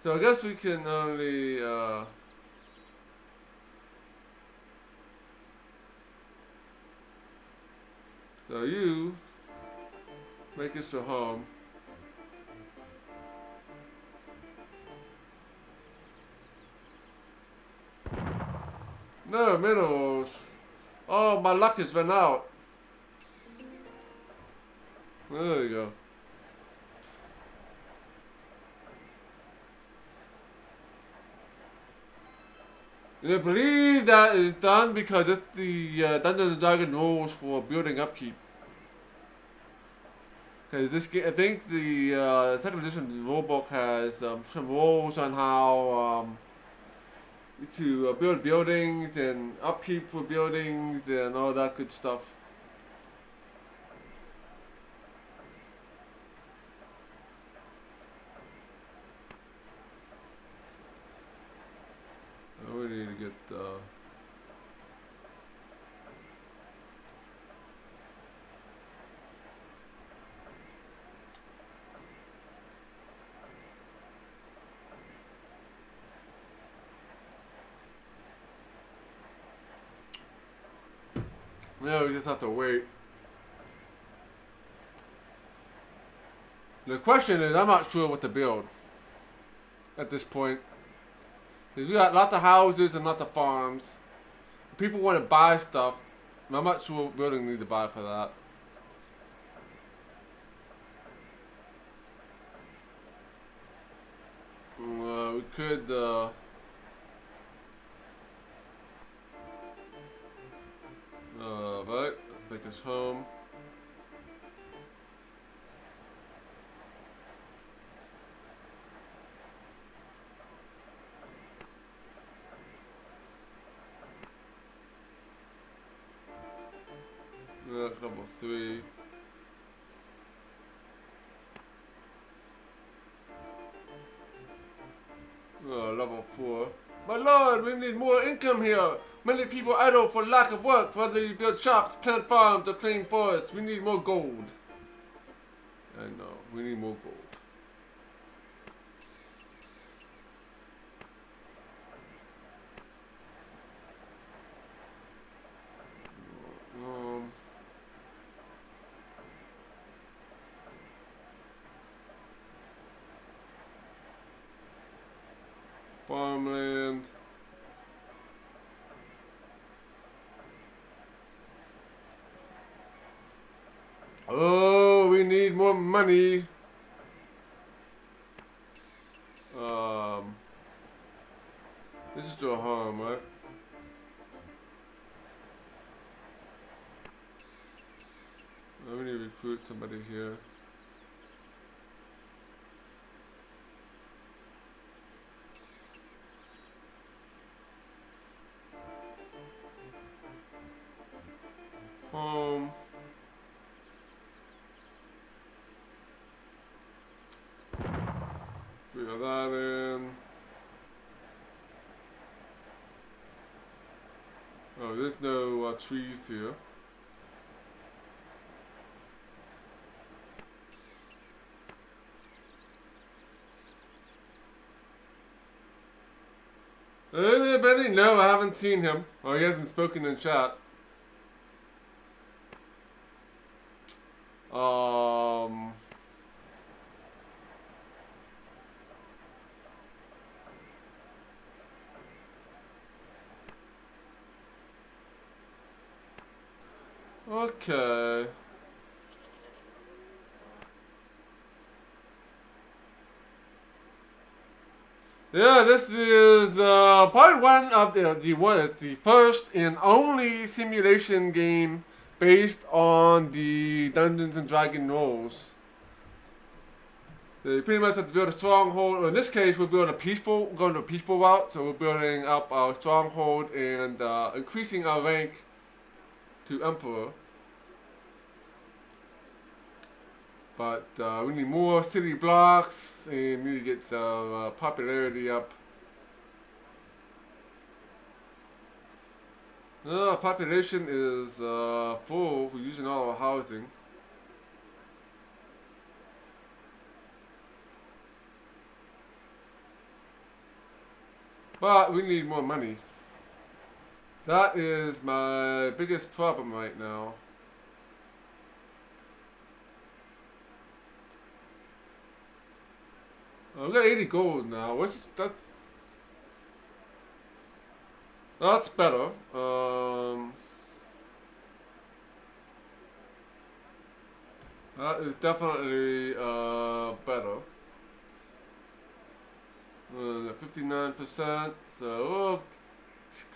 [SPEAKER 1] So I guess we can only so you make this your home. No minerals. Oh, my luck has run out. There you go. And I believe that is done because it's the Dungeons and Dragons rules for building upkeep. Because this game, I think the second edition rulebook has some rules on how to build buildings and upkeep for buildings and all that good stuff. We need to get yeah, we just have to wait. The question is, I'm not sure what to build at this point. Because we got lots of houses and lots of farms. People want to buy stuff. I'm not sure what building we need to buy for that. We could, right, make us home. Level 3. Level 4. My lord, we need more income here. Many people idle for lack of work, whether you build shops, plant farms, or clean forests. We need more gold. I know, we need more gold. Farmland. Oh, we need more money. This is to harm, right? I'm gonna recruit somebody here. Home. Figure that in. Oh, there's no trees here. Anybody? No, I haven't seen him. Oh, he hasn't spoken in chat. Okay. Yeah, this is part one of the first and only simulation game based on the Dungeons and Dragons rules. So you pretty much have to build a stronghold. In this case, we're going to a peaceful route. So we're building up our stronghold and increasing our rank to emperor. But we need more city blocks, and we need to get the popularity up. Population is full. We're using all our housing. But we need more money. That is my biggest problem right now. We got 80 gold now. That's better. That is definitely better. 59%. So we're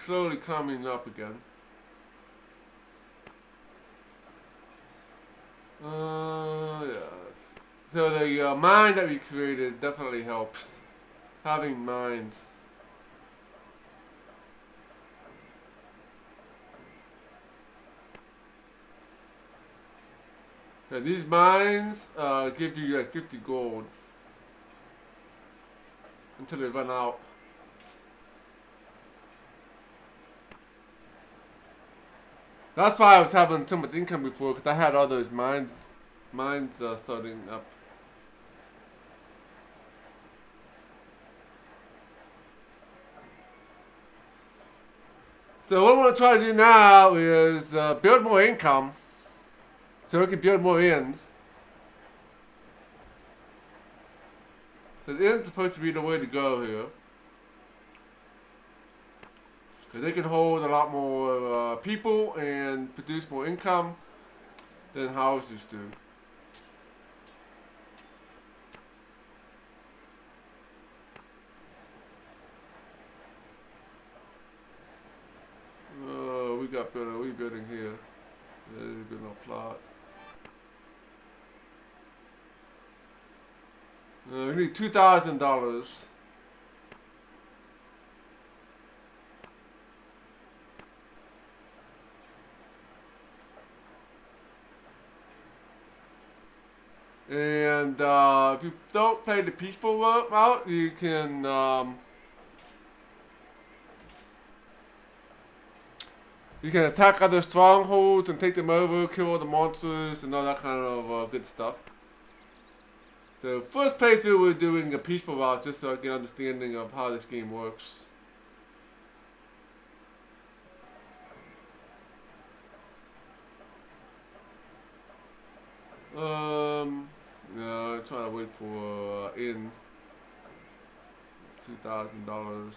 [SPEAKER 1] slowly climbing up again. Yes. So the mine that we created definitely helps. Having mines. Yeah, these mines give you like 50 gold until they run out. That's why I was having so much income before, because I had all those mines starting up. So what I want to try to do now is build more income, so we can build more inns. So the inn's supposed to be the way to go here, because they can hold a lot more people and produce more income than houses do. We building here. There's a good enough plot. We need $2,000. And if you don't play the peaceful route, you can attack other strongholds and take them over, kill all the monsters, and all that kind of good stuff. So first playthrough we're doing a peaceful route just so I get an understanding of how this game works. No, I'm trying to wait for in $2,000.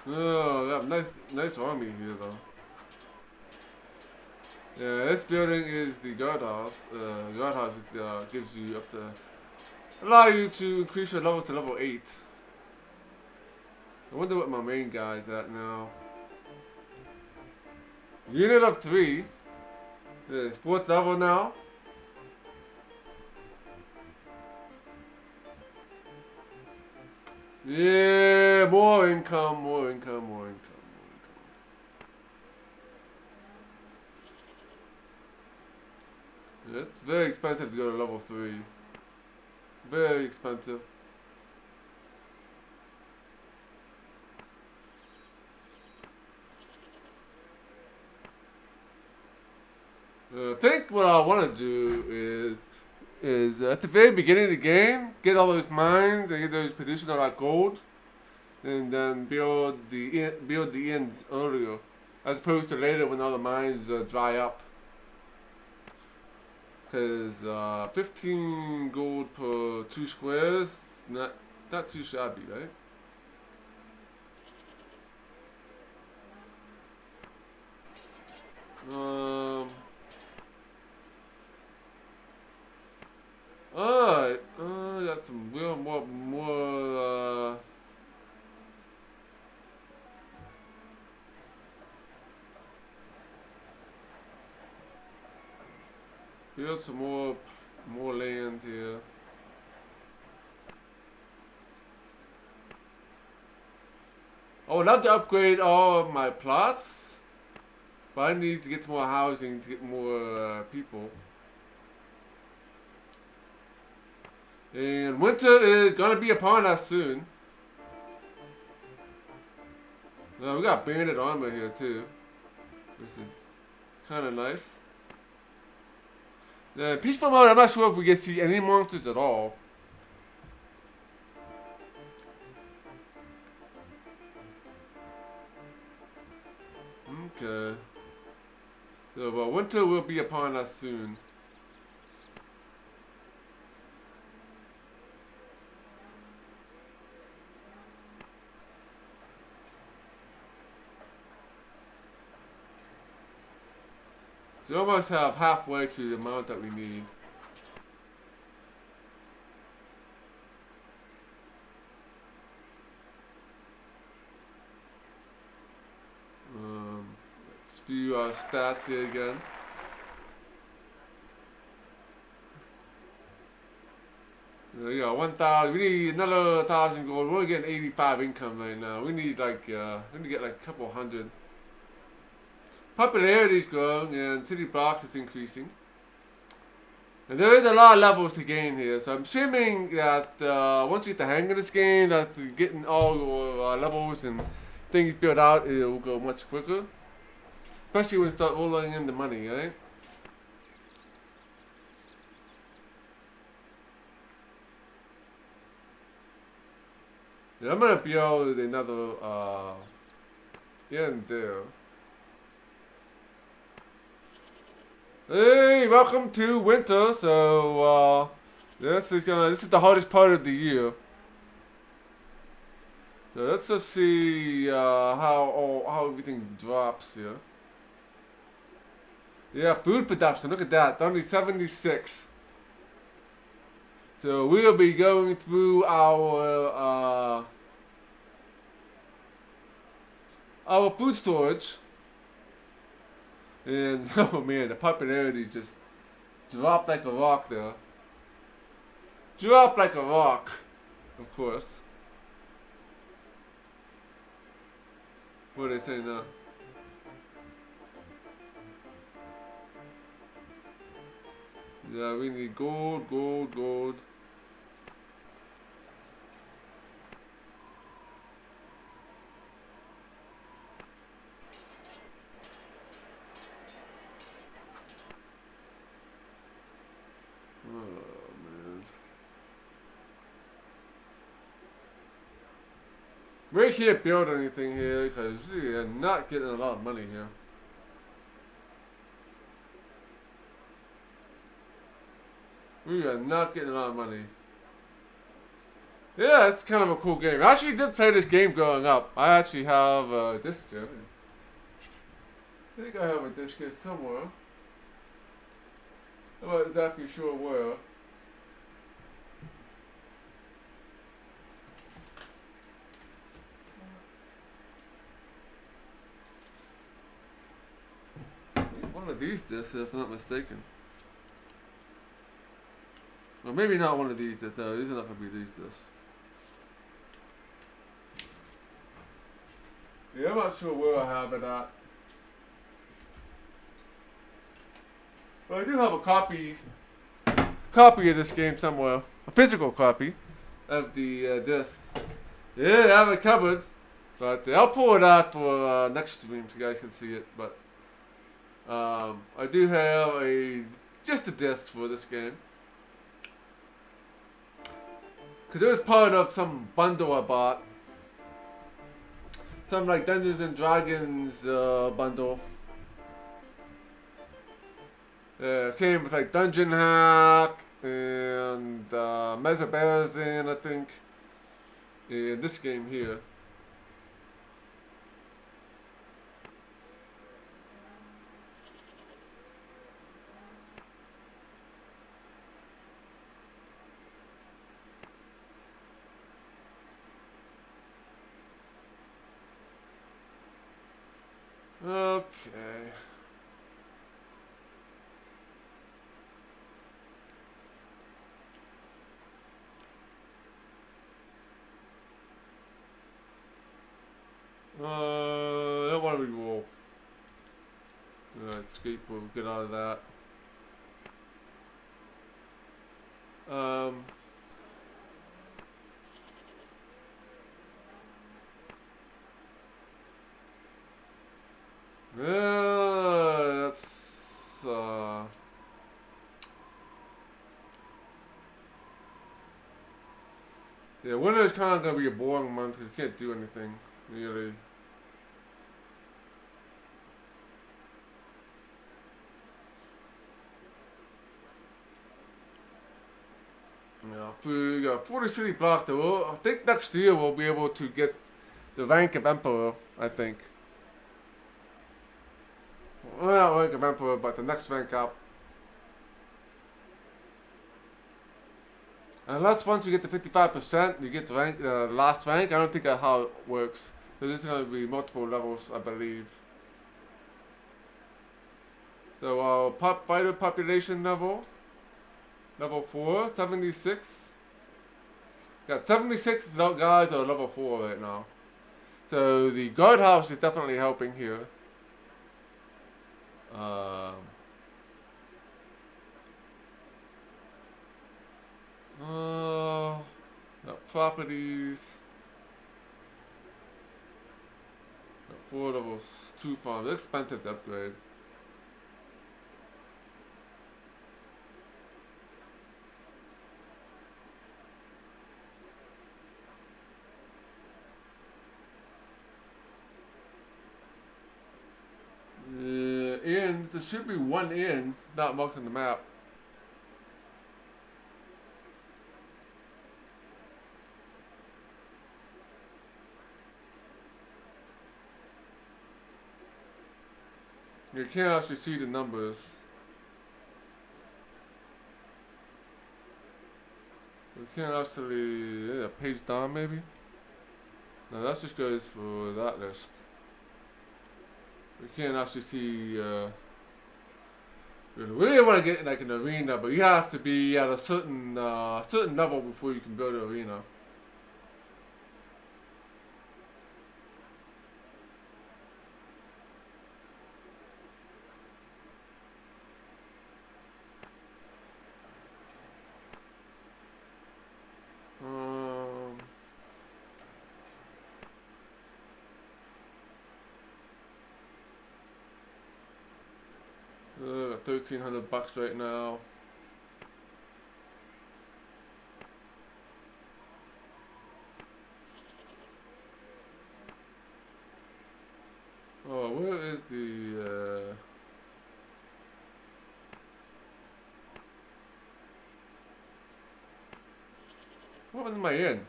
[SPEAKER 1] Oh, they have nice army here though. Yeah, this building is the guardhouse. Guardhouse gives you up to allow you to increase your level to level 8. I wonder what my main guy's at now. Unit of 3. It's 4th level now. Yeah, more income, more income, more income. It's very expensive to go to level 3. Very expensive. I think what I want to do is at the very beginning of the game, get all those mines and get those producing all that gold, and then build the inns earlier, as opposed to later when all the mines dry up. Because 15 gold per 2 squares, not too shabby, right? Alright, got some real more Build some more land here. I would love to upgrade all of my plots, but I need to get more housing to get more people. And winter is gonna be upon us soon. We got banded armor here too, which is kind of nice. Peaceful mode, I'm not sure if we get to see any monsters at all. Okay. So, well, winter will be upon us soon. So we almost have halfway to the amount that we need. Let's view our stats here again. Yeah, 1,000. We need another 1,000 gold. We're only getting 85 income right now. We need like we need to get like a couple hundred. Popularity is growing and city blocks is increasing. And there is a lot of levels to gain here, so I'm assuming that once you get the hang of this game, that getting all your levels and things built out, it will go much quicker. Especially when you start rolling in the money, right? Yeah, I'm gonna build another in there. Hey, welcome to winter. So this is the hardest part of the year. So let's just see how everything drops here. Yeah, food production. Look at that, only 76. So we'll be going through our food storage. And oh man, the popularity just dropped like a rock there. Dropped like a rock, of course. What are they saying now? Yeah, we need gold, gold, gold. We can't build anything here because we are not getting a lot of money here. We are not getting a lot of money. Yeah, it's kind of a cool game. I actually did play this game growing up. I actually have a disc here. I think I have a disc here somewhere. I'm not exactly sure where. One of these discs, if I'm not mistaken. Well, maybe not one of these discs. No, these are not going to be these discs. Yeah, I'm not sure where I have it at. But I do have a copy of this game somewhere. A physical copy of the disc. Yeah, I have it covered. But I'll pull it out for next stream so you guys can see it. But I do have just a disc for this game. Because it was part of some bundle I bought. Some like Dungeons and Dragons bundle. Came with like Dungeon Hack and Mesa Bears, I think. And this game here. Okay. Don't want to reroll. Escape, we'll get out of that. Yeah, that's yeah, winter is kind of gonna be a boring month because you can't do anything really. Yeah, we got 40 city block though. I think next year we'll be able to get the rank of Emperor, I think. Well, not rank of Emperor, but the next rank up. Unless once you get to 55%, you get the rank, last rank. I don't think that's how it works. So there's going to be multiple levels, I believe. So fighter population level 4, 76. Got 76 guys are level 4 right now. So the guardhouse is definitely helping here. Properties. Got 4 levels 2 farms. It's expensive to upgrade. Inns, there should be one inn not marked on the map. You can't actually see the numbers. We can't actually, yeah, page down maybe? No, that just goes for that list. We can't actually see, we really want to get like an arena, but you have to be at a certain level before you can build an arena. $1,300 right now. Oh, where is the what am I in?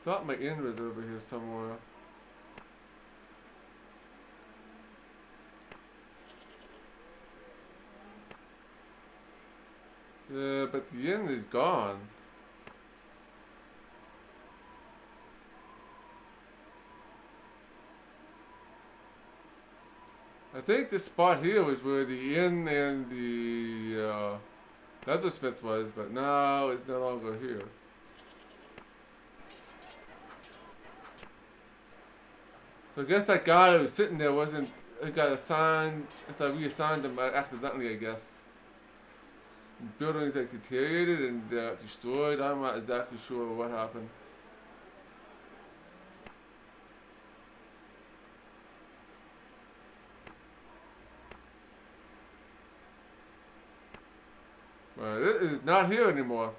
[SPEAKER 1] Thought my inn was over here somewhere. Yeah, but the inn is gone. I think this spot here was where the inn and the leathersmith was, but now it's no longer here. So I guess that guy that was sitting there wasn't, it got assigned, if I reassigned him accidentally, I guess. Buildings that deteriorated and destroyed, I'm not exactly sure what happened. Well, it is not here anymore.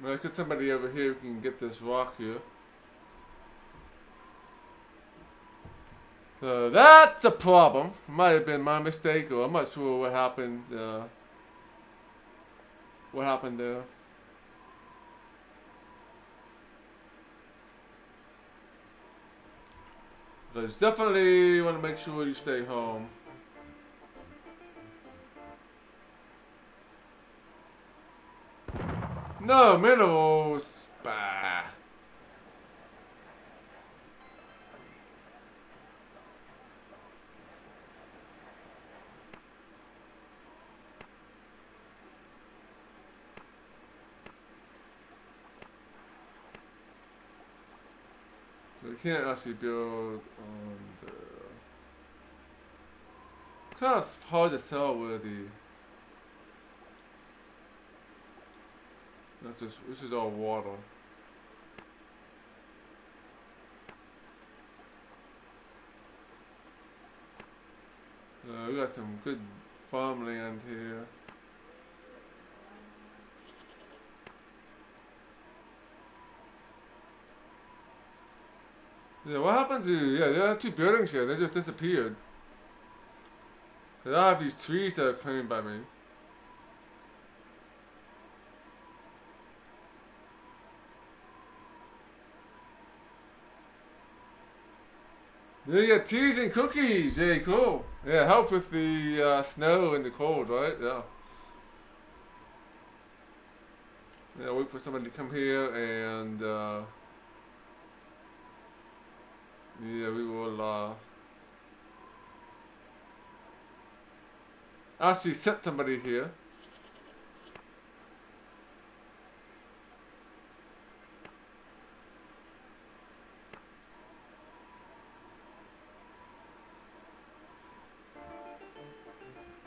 [SPEAKER 1] Well, I got somebody over here who can get this rock here. So that's a problem. Might have been my mistake, or I'm not sure what happened. What happened there? But it's definitely want to make sure you stay home. No, minerals. Bah. So we can't actually build on the... Kind of hard to tell where the... That's just, this is all water. We got some good farmland here. Yeah, what happened to... Yeah, there are two buildings here. They just disappeared. Cause I have these trees that are claimed by me. Yeah, you get teas and cookies. Yeah, cool. Yeah, helps with the snow and the cold, right? Yeah. Yeah, wait for somebody to come here and yeah, we will actually set somebody here.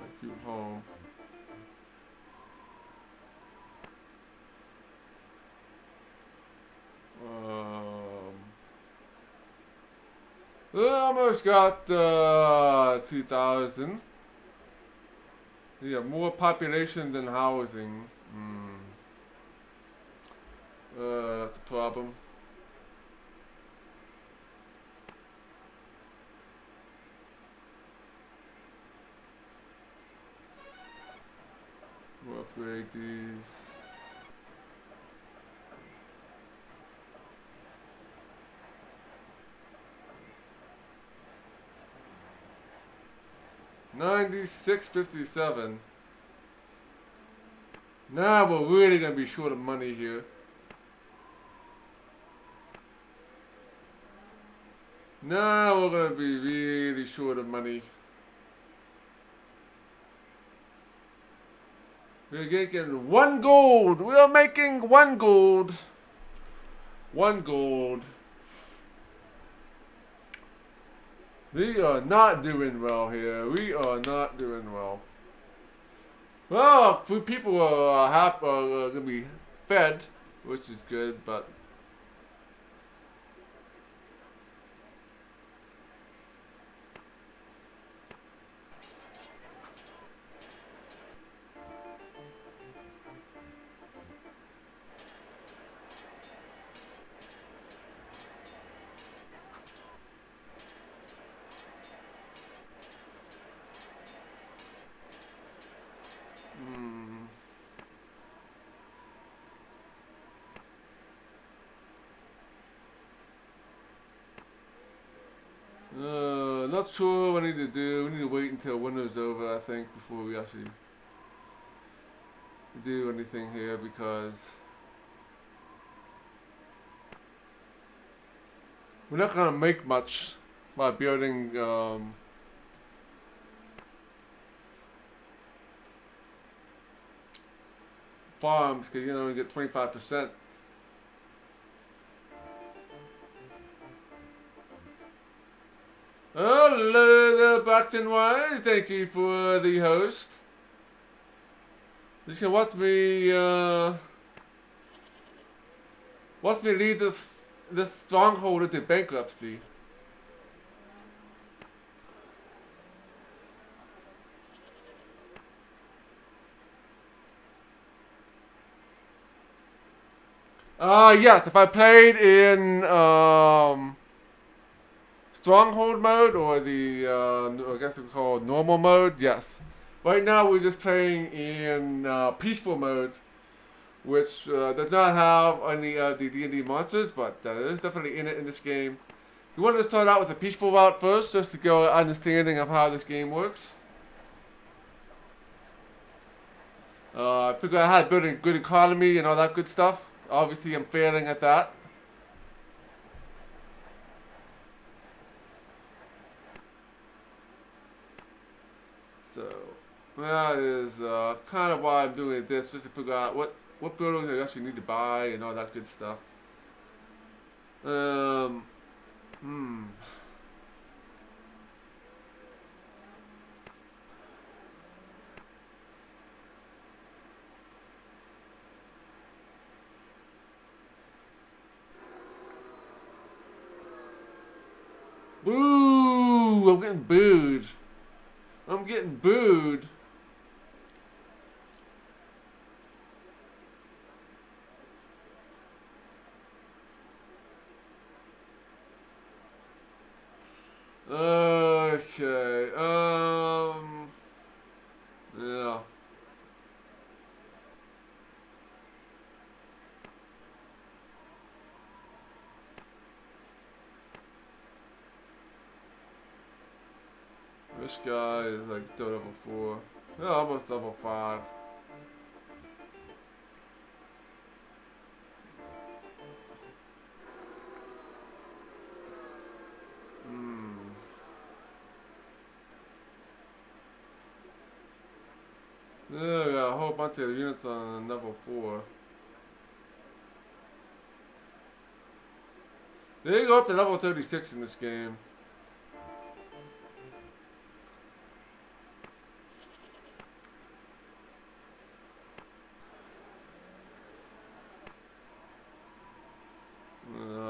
[SPEAKER 1] Like you home. Almost got 2,000. Yeah, more population than housing. That's a problem. We'll upgrade these. $96.57. Now we're really gonna be short of money here. Now we're gonna be really short of money. We're getting 1 gold. We are making 1 gold. 1 gold. We are not doing well here. We are not doing well. Well, people are gonna be fed, which is good, but not sure what I need to do. We need to wait until winter's over, I think, before we actually do anything here, because we're not gonna make much by building farms, because you know you get 25%. Hello there, Blackton Wise. Thank you for the host. You can watch me lead this stronghold into bankruptcy. Yes, if I played in Stronghold mode, or the I guess it's called normal mode, yes. Right now we're just playing in peaceful mode, which does not have any of the D&D monsters, but there's definitely in it in this game. We wanted to start out with a peaceful route first, just to get an understanding of how this game works. Figure out how to build a good economy and all that good stuff. Obviously, I'm failing at that. So that is kind of why I'm doing this, just to figure out what buildings I actually need to buy and all that good stuff. Hmm. Boo! I'm getting booed. I'm getting booed. Okay. Yeah. This guy is like still level 4. Yeah, almost level 5. Hmm. Yeah, we got a whole bunch of units on level 4. They go up to level 36 in this game.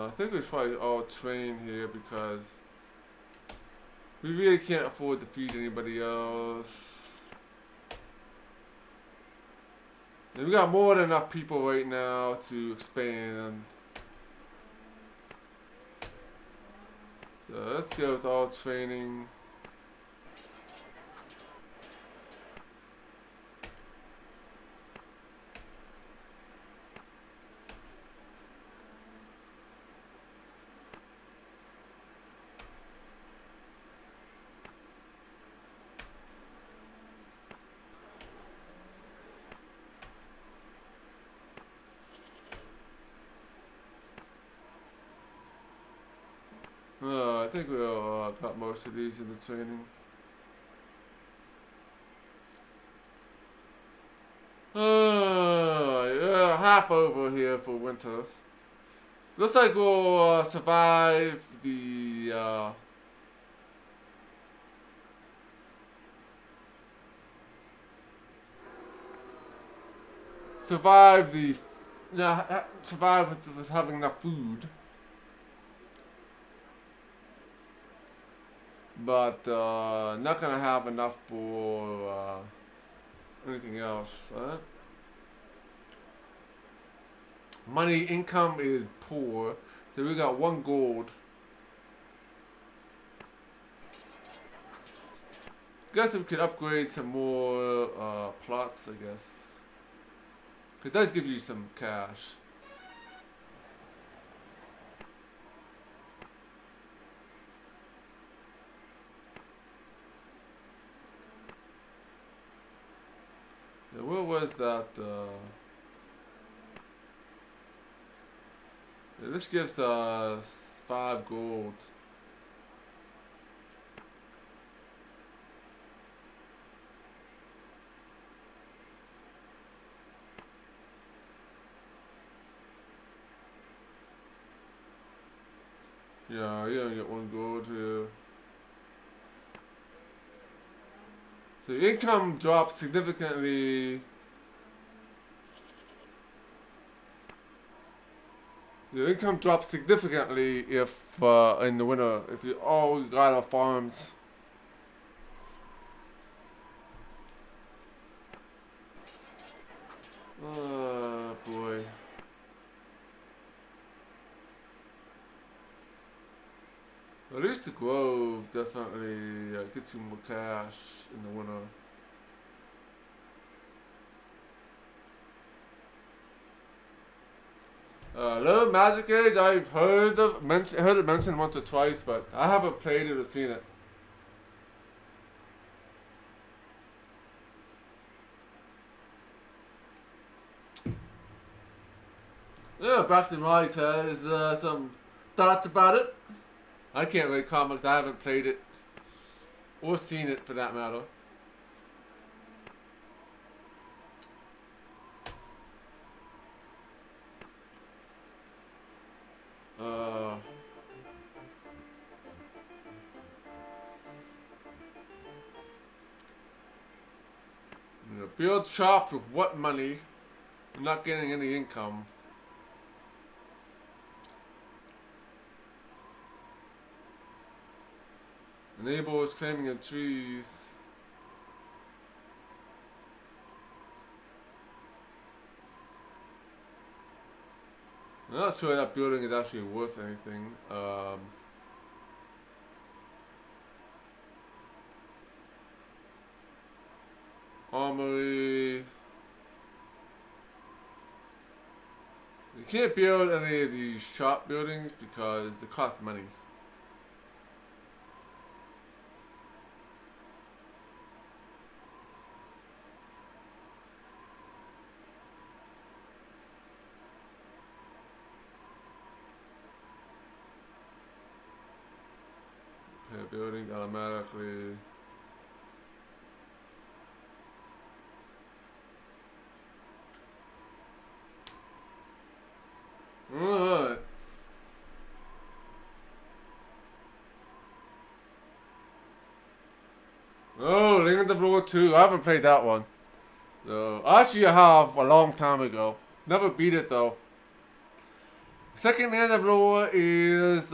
[SPEAKER 1] I think we should probably all train here because we really can't afford to feed anybody else. And we got more than enough people right now to expand. So let's go with all training. I think we'll cut most of these in the training. Yeah, half over here for winter. Looks like we'll survive the survive the survive with having enough food. But not gonna have enough for anything else. Money income is poor, so we got 1 gold. Guess we could upgrade some more plots, I guess. It does give you some cash. Yeah, where was that? Yeah, this gives us 5 gold. Yeah, you only get 1 gold here. So the income drops significantly. The income drops significantly if in the winter if you all got our farms. Oh boy. At least the Grove definitely gets you more cash in the winter. Little Magic Age, I've heard it mentioned once or twice, but I haven't played it or seen it. Yeah, Braxton Riley has some thoughts about it. I can't really comment. I haven't played it or seen it for that matter. Uh, build shops with what money? I'm not getting any income. Enable is claiming of trees. I'm not sure that building is actually worth anything. Armory. You can't build any of these shop buildings because they cost money. Pay a building automatically. Alright. Oh, Ring of the Blood 2. I haven't played that one. So, actually, I have a long time ago. Never beat it though. Second Ring of the Blood is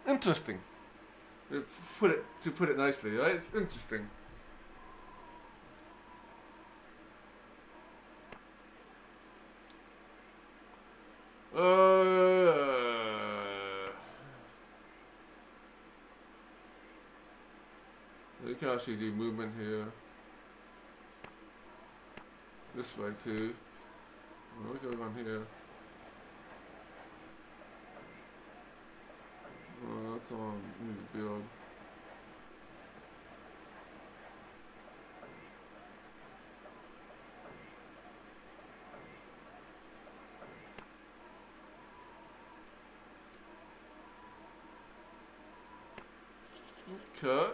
[SPEAKER 1] interesting. To put it nicely, right? It's interesting. You can actually do movement here. This way too. What's going on here? Oh, that's all I need to build. Okay.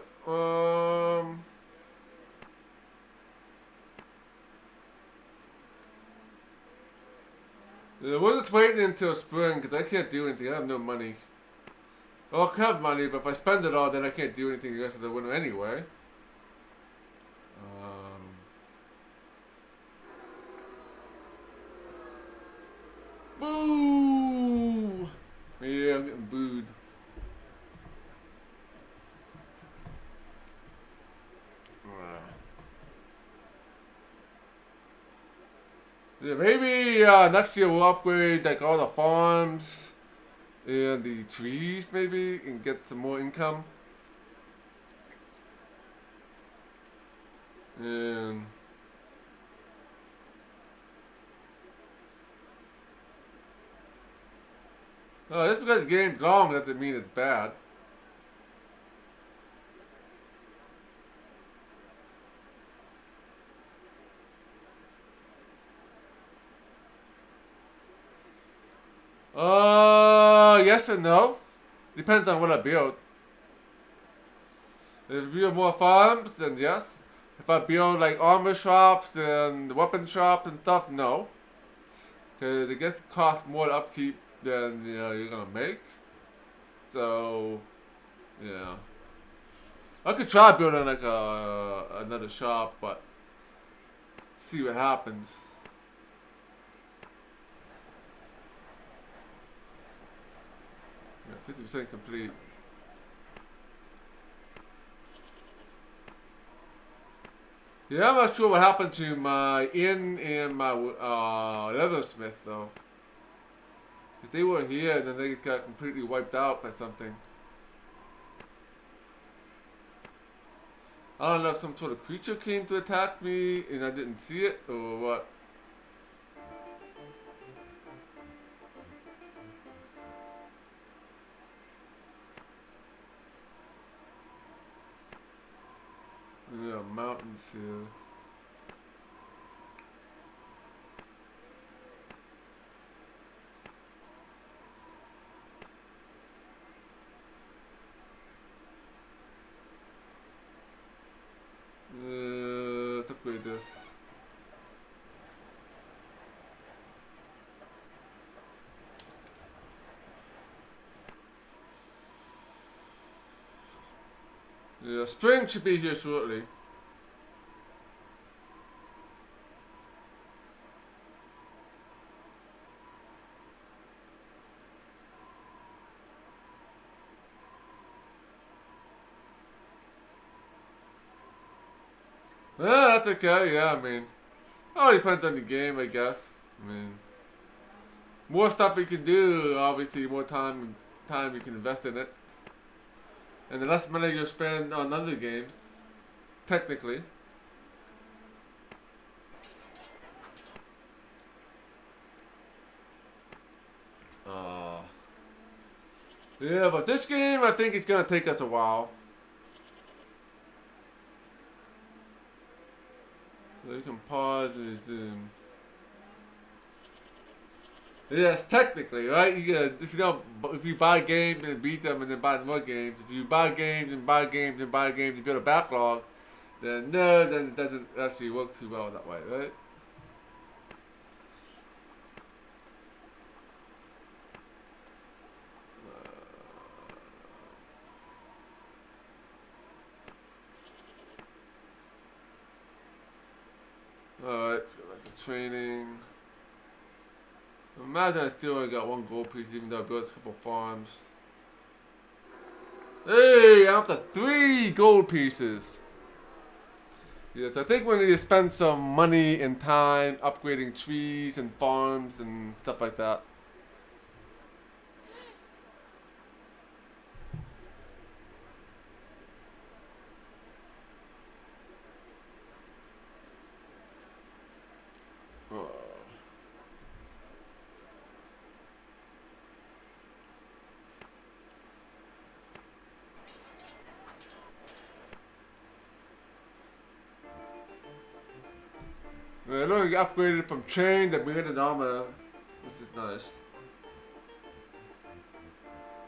[SPEAKER 1] Yeah, we're just waiting until spring because I can't do anything. I have no money. Well, I have money, but if I spend it all, then I can't do anything the rest of the winter anyway. Boo! Yeah, I'm getting booed. Yeah, maybe next year we'll upgrade like all the farms and the trees maybe and get some more income. And just because the game's long doesn't mean it's bad. Yes and no. Depends on what I build. If I build more farms, then yes. If I build like armor shops and weapon shops and stuff, no. Because it gets cost more to upkeep than you're gonna make. So, yeah. I could try building like another shop, but see what happens. Yeah, 50% complete. Yeah, I'm not sure what happened to my inn and my leathersmith though. If they were here, then they got completely wiped out by something. I don't know if some sort of creature came to attack me and I didn't see it or what. Yeah, mountains here. this. Yeah, spring should be here shortly. Yeah, that's okay. Yeah, I mean, all depends on the game, I guess. I mean, more stuff you can do, obviously, more time you can invest in it, and the less money you spend on other games, technically. Uh, yeah, but this game, I think it's gonna take us a while. So you can pause and resume. Yes, technically, right? You get, if you don't, if you buy games and beat them and then buy more games, if you buy games and buy games and buy games and build a backlog, then no, then it doesn't actually work too well that way, right? Alright, let's go back to training. Imagine I still only got one gold piece even though I built a couple farms. Hey, I'm up to 3 gold pieces. Yes, I think we need to spend some money and time upgrading trees and farms and stuff like that. Oh. I know you upgraded from chain to bearded armor. This is nice.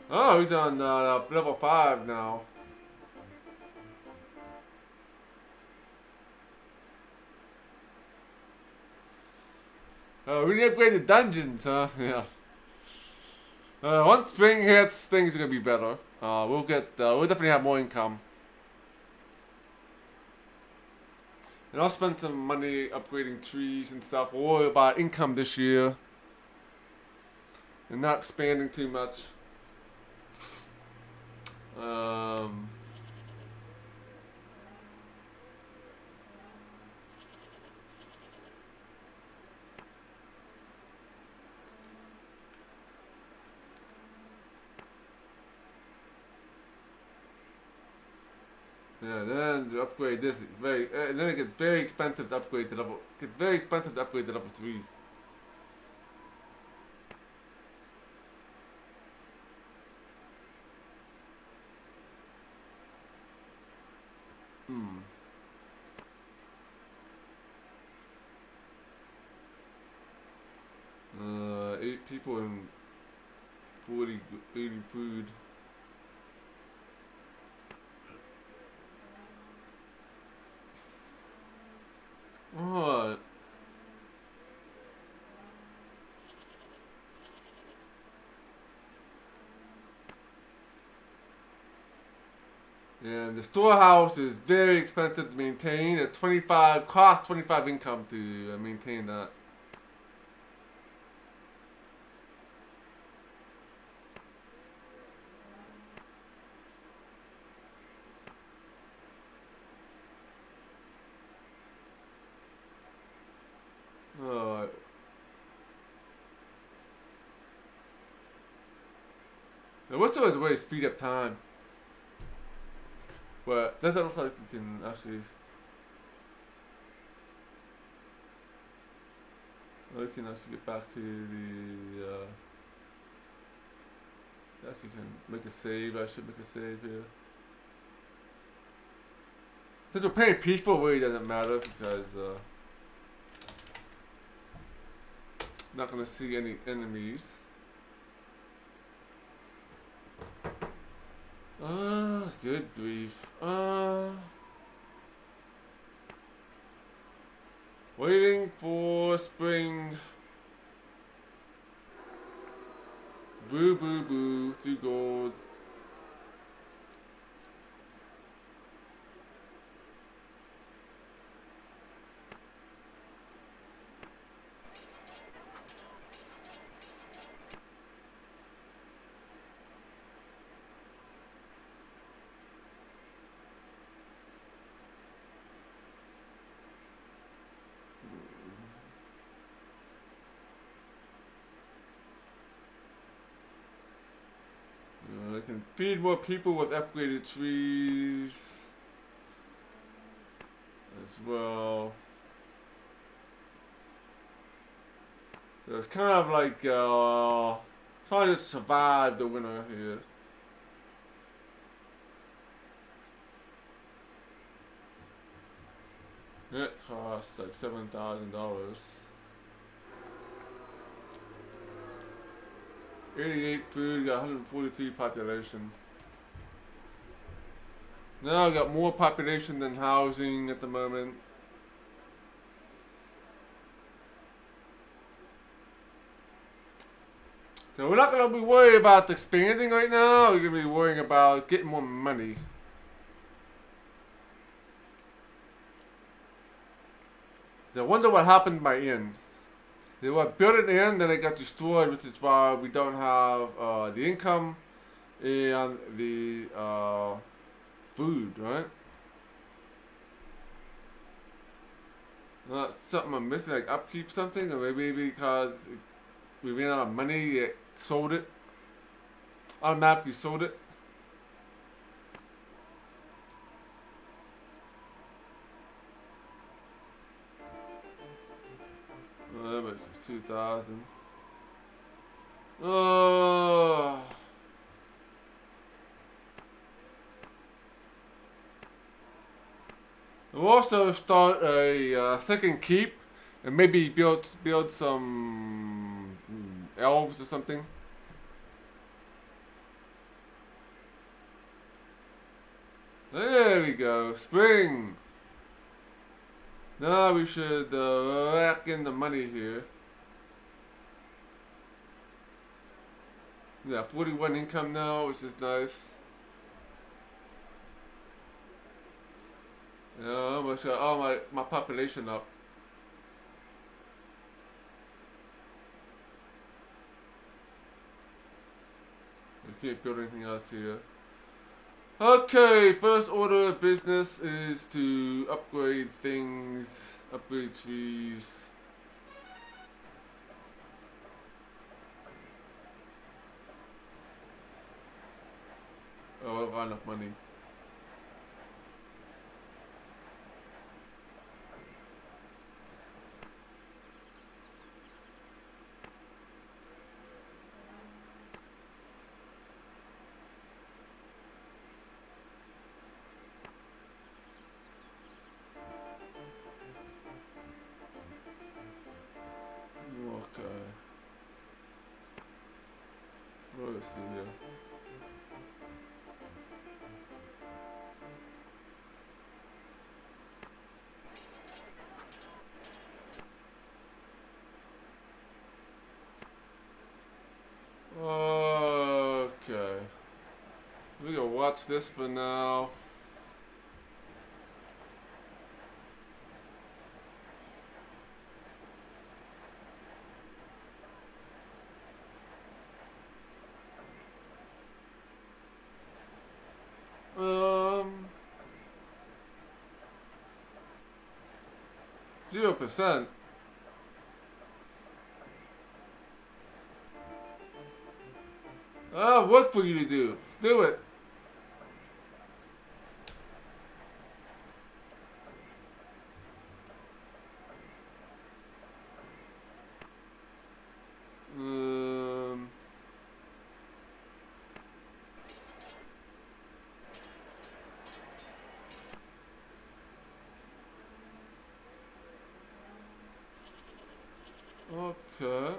[SPEAKER 1] Oh, he's on level 5 now. Oh, we need to upgrade the dungeons, huh? Yeah. Once spring hits, things are gonna be better. We'll definitely have more income. And I'll spend some money upgrading trees and stuff. We'll worry about income this year. And not expanding too much. Yeah, then to upgrade this and then it gets very expensive to upgrade to level. Gets very expensive to upgrade to level 3. Hmm. 8 people and 80 food. What? And the storehouse is very expensive to maintain. At 25 cost 25 income to maintain that. Alright. Now what's always a way to speed up time? But that looks like we can actually. We can actually get back to the. Actually, can make a save. I should make a save here. Since we're playing peaceful, it really doesn't matter because not gonna see any enemies. Good grief. Waiting for spring. Boo, boo, boo. 3 gold. I can feed more people with upgraded trees as well. So it's kind of like trying to survive the winter here. It costs like $7,000. 88 food, got 143 population. Now I got more population than housing at the moment. So we're not going to be worried about expanding right now. We're going to be worrying about getting more money. So I wonder what happened to my inn. They were built an inn, then it got destroyed, which is why we don't have the income and the food, right? Something I'm missing, like upkeep something, or maybe because we ran out of money, it sold it. Automatically sold it. That was 2,000. Oh. We'll also start a second keep and maybe build some elves or something. There we go, spring. Now we should rack in the money here. Yeah, 41 income now, which is nice. Yeah, I almost got all my population up. I can't build anything else here. Okay, first order of business is to upgrade things, upgrade trees. Oh, I don't have enough money. Okay. Let's see here. Okay. We're gonna watch this for now. Um, 0%. Work for you to do. Do it. Okay.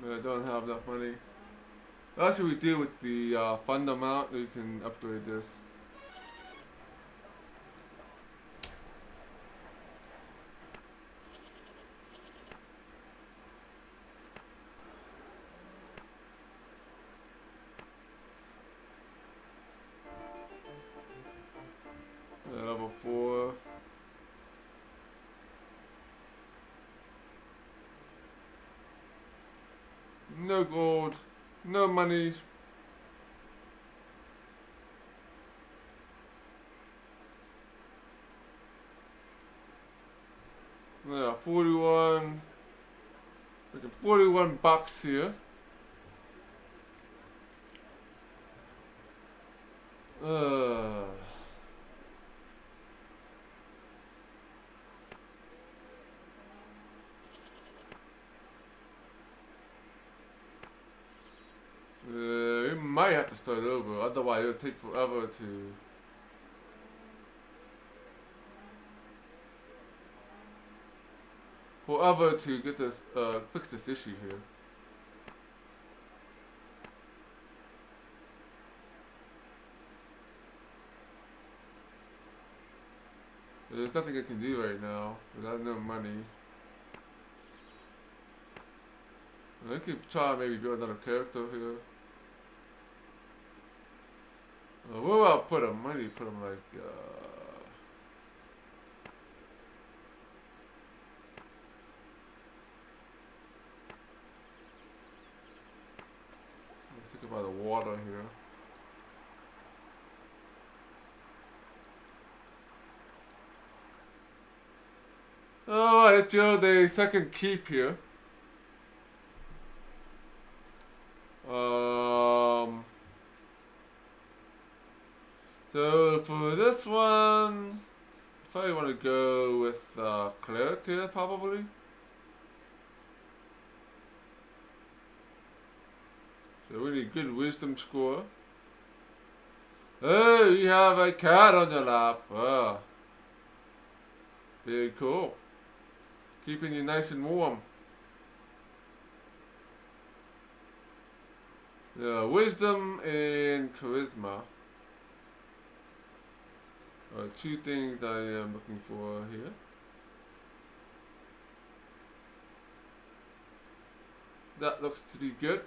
[SPEAKER 1] I don't have enough money. What should we do with the fund amount? We can upgrade this. Level 4. No gold. No money. Yeah, 41. Like 41 bucks here. Uh. We might have to start over, otherwise it'll take forever to get this fix this issue here. There's nothing I can do right now without no money. I could try maybe build another character here. Where will I put him? Maybe put him like let's think about the water here. Oh, let's build a second keep here. So for this one, I probably want to go with cleric here, probably. So really good wisdom score. Oh, you have a cat on your lap. Oh, very cool. Keeping you nice and warm. Yeah, wisdom and charisma are two things I am looking for here. That looks pretty good.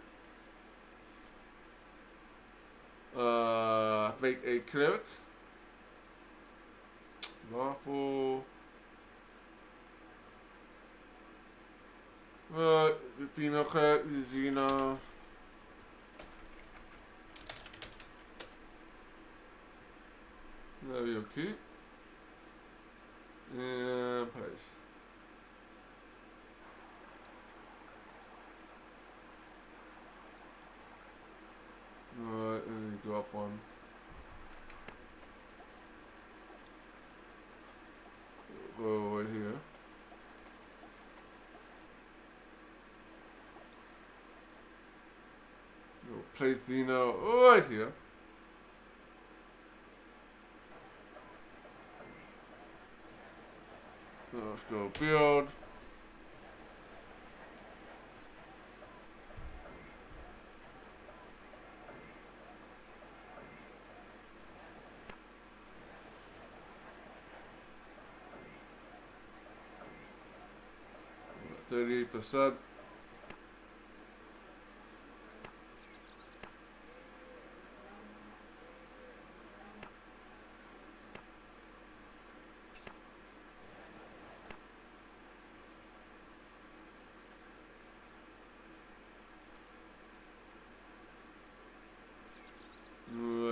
[SPEAKER 1] Make a cleric. Lawful. The female cleric is Xena. That'll be okay. And place. Alright, let me go up one. Go right here. We'll place Xena right here. Let's go build. %.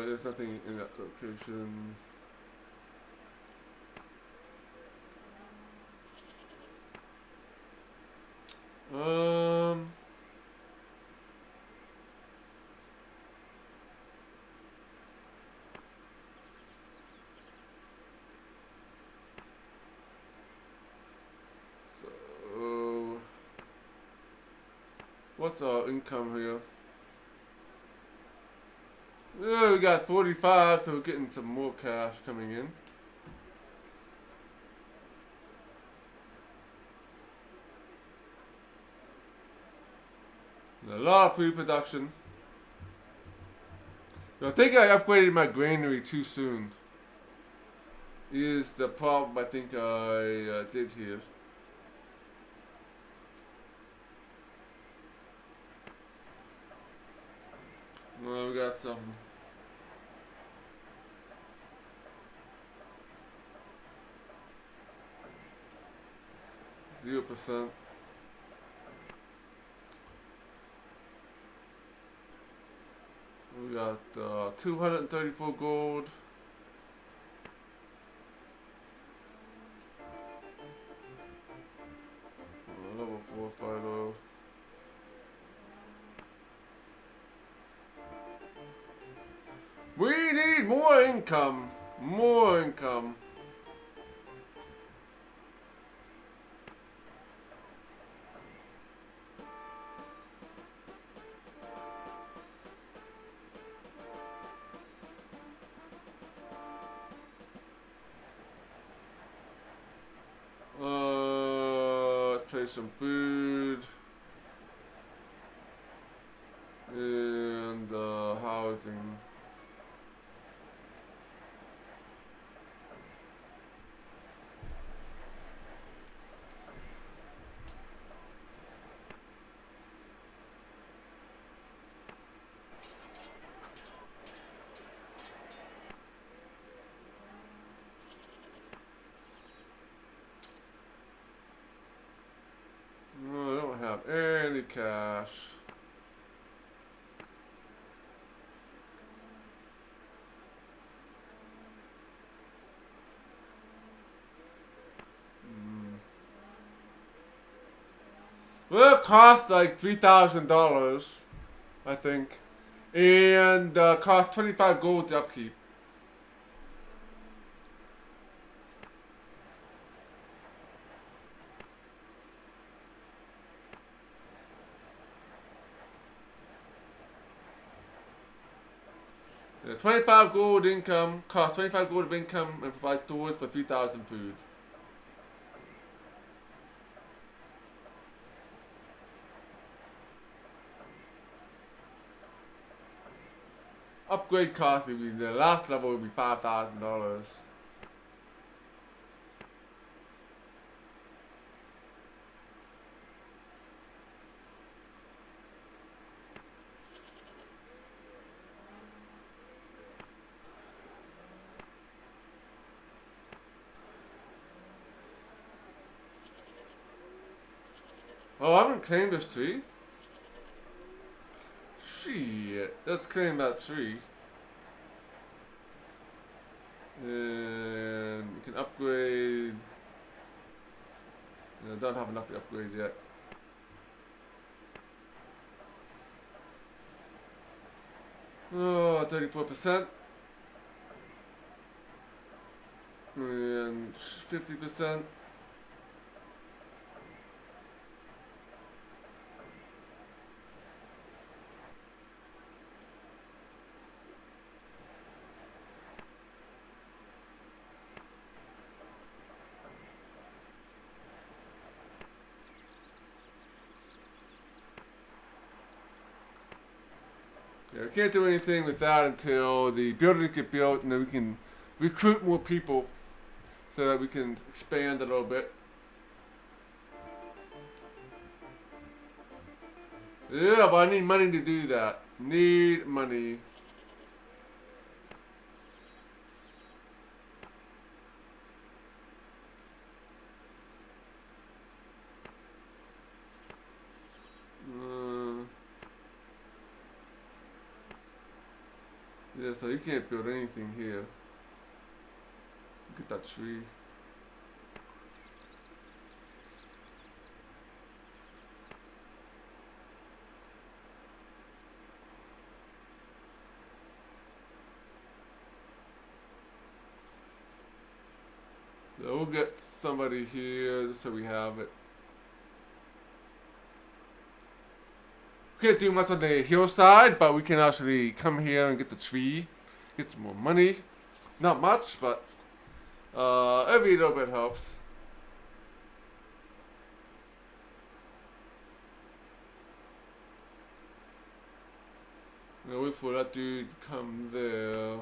[SPEAKER 1] There's nothing in that location. So what's our income here? Yeah, we got 45, so we're getting some more cash coming in. A lot of pre-production. I think I upgraded my granary too soon. Is the problem I think I did here. Well, we got some. 0%. We got 234 gold. Level 4 fighter. We need more income. More income. Let's play some food. And housing. No, I don't have any cash. Well, it costs like $3,000, I think, and cost 25 gold to upkeep. Yeah, 25 gold income, cost 25 gold of income, and provide stores for 3,000 food. Upgrade cost would be, the last level would be $5,000. Oh, I haven't claimed this tree. Shit, let's claim that tree. And we can upgrade. I don't have enough to upgrade yet. Oh, 34%. And 50%. Yeah, we can't do anything with that until the buildings get built, and then we can recruit more people so that we can expand a little bit. Yeah, but I need money to do that. Need money. Yeah, so you can't build anything here. Look at that tree. So we'll get somebody here just so we have it. We can't do much on the hillside, but we can actually come here and get the tree, get some more money. Not much, but every little bit helps. I'll wait for that dude to come there.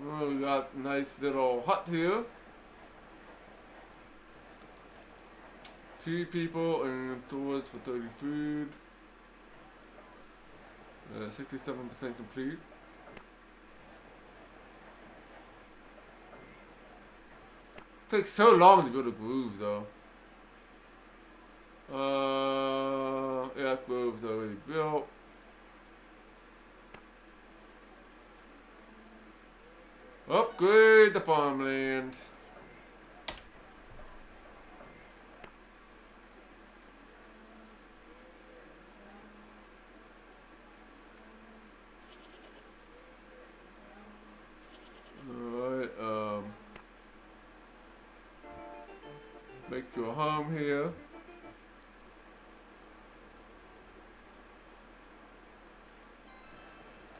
[SPEAKER 1] Well, we got a nice little hut here. 2 people and towards for 30 food. 67% complete. Takes so long to build a groove though. Yeah, grove's already built. Upgrade the farmland. Alright, make your home here.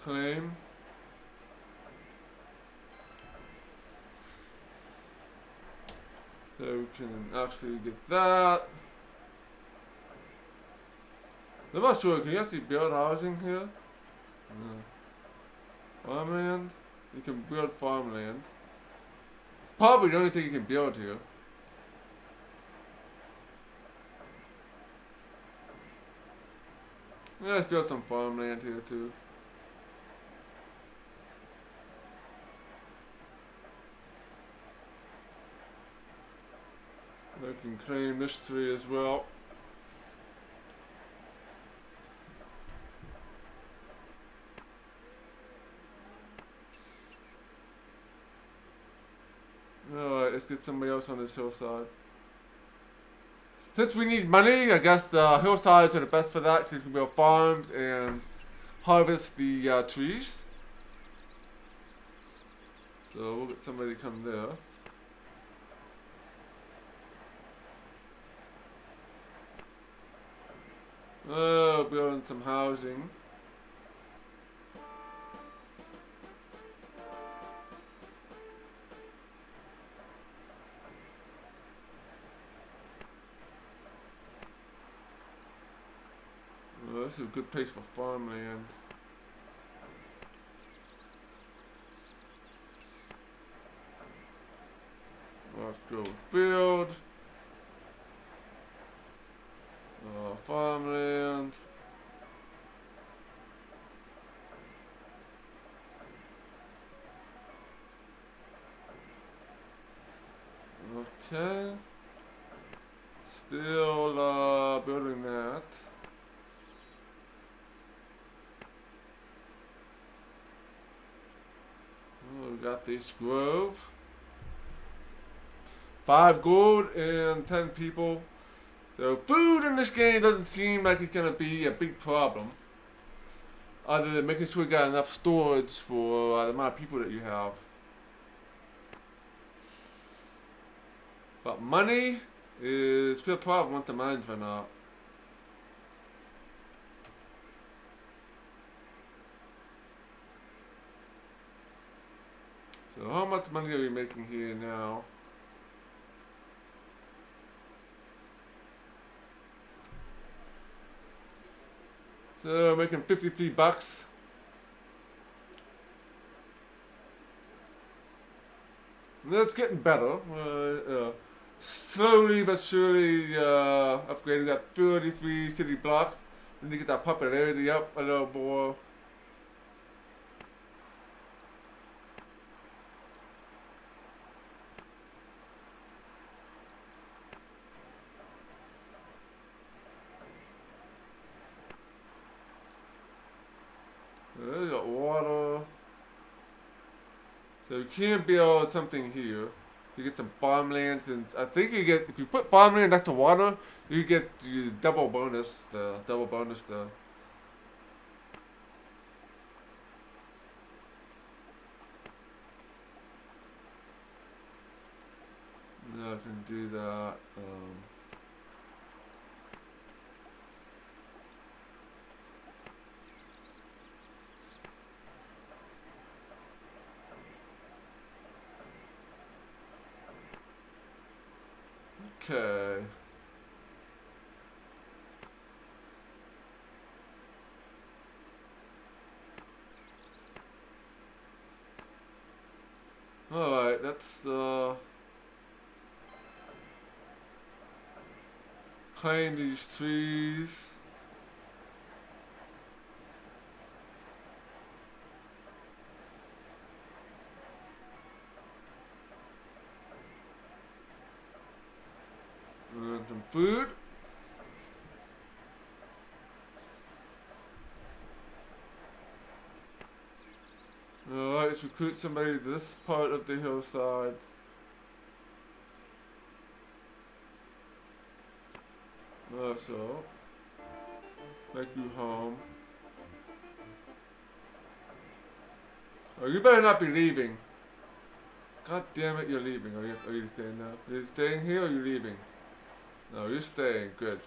[SPEAKER 1] Claim. So we can actually get that. I'm not sure, can you actually build housing here? No. Farmland? You can build farmland. Probably the only thing you can build here. Yeah, let's build some farmland here too. I can claim this tree as well. Alright, let's get somebody else on this hillside. Since we need money, I guess hillsides are the best for that, so you can build farms and harvest the trees. So we'll get somebody to come there. Oh, building some housing. Oh, this is a good place for farmland. Let's go build. Farmland. Okay. Still building that. Oh, we got this grove. 5 gold and 10 people. So food in this game doesn't seem like it's gonna be a big problem. Other than making sure you got enough storage for the amount of people that you have. But money is still a problem once the mines run out. So how much money are we making here now? So making 53 bucks. That's getting better. Slowly but surely upgrading. We got 33 city blocks. We need to get that popularity up a little more. There's got water. So you can build something here. You get some farmlands, and I think you get, if you put farmland next to water, you get the double bonus. Yeah, I can do that. Okay. Alright, that's Claim these trees. And some food. Alright, let's recruit somebody to this part of the hillside. So, take you home. Oh, you better not be leaving. God damn it, you're leaving. Are you staying now? Are you staying here or are you leaving? No, you're staying. Good.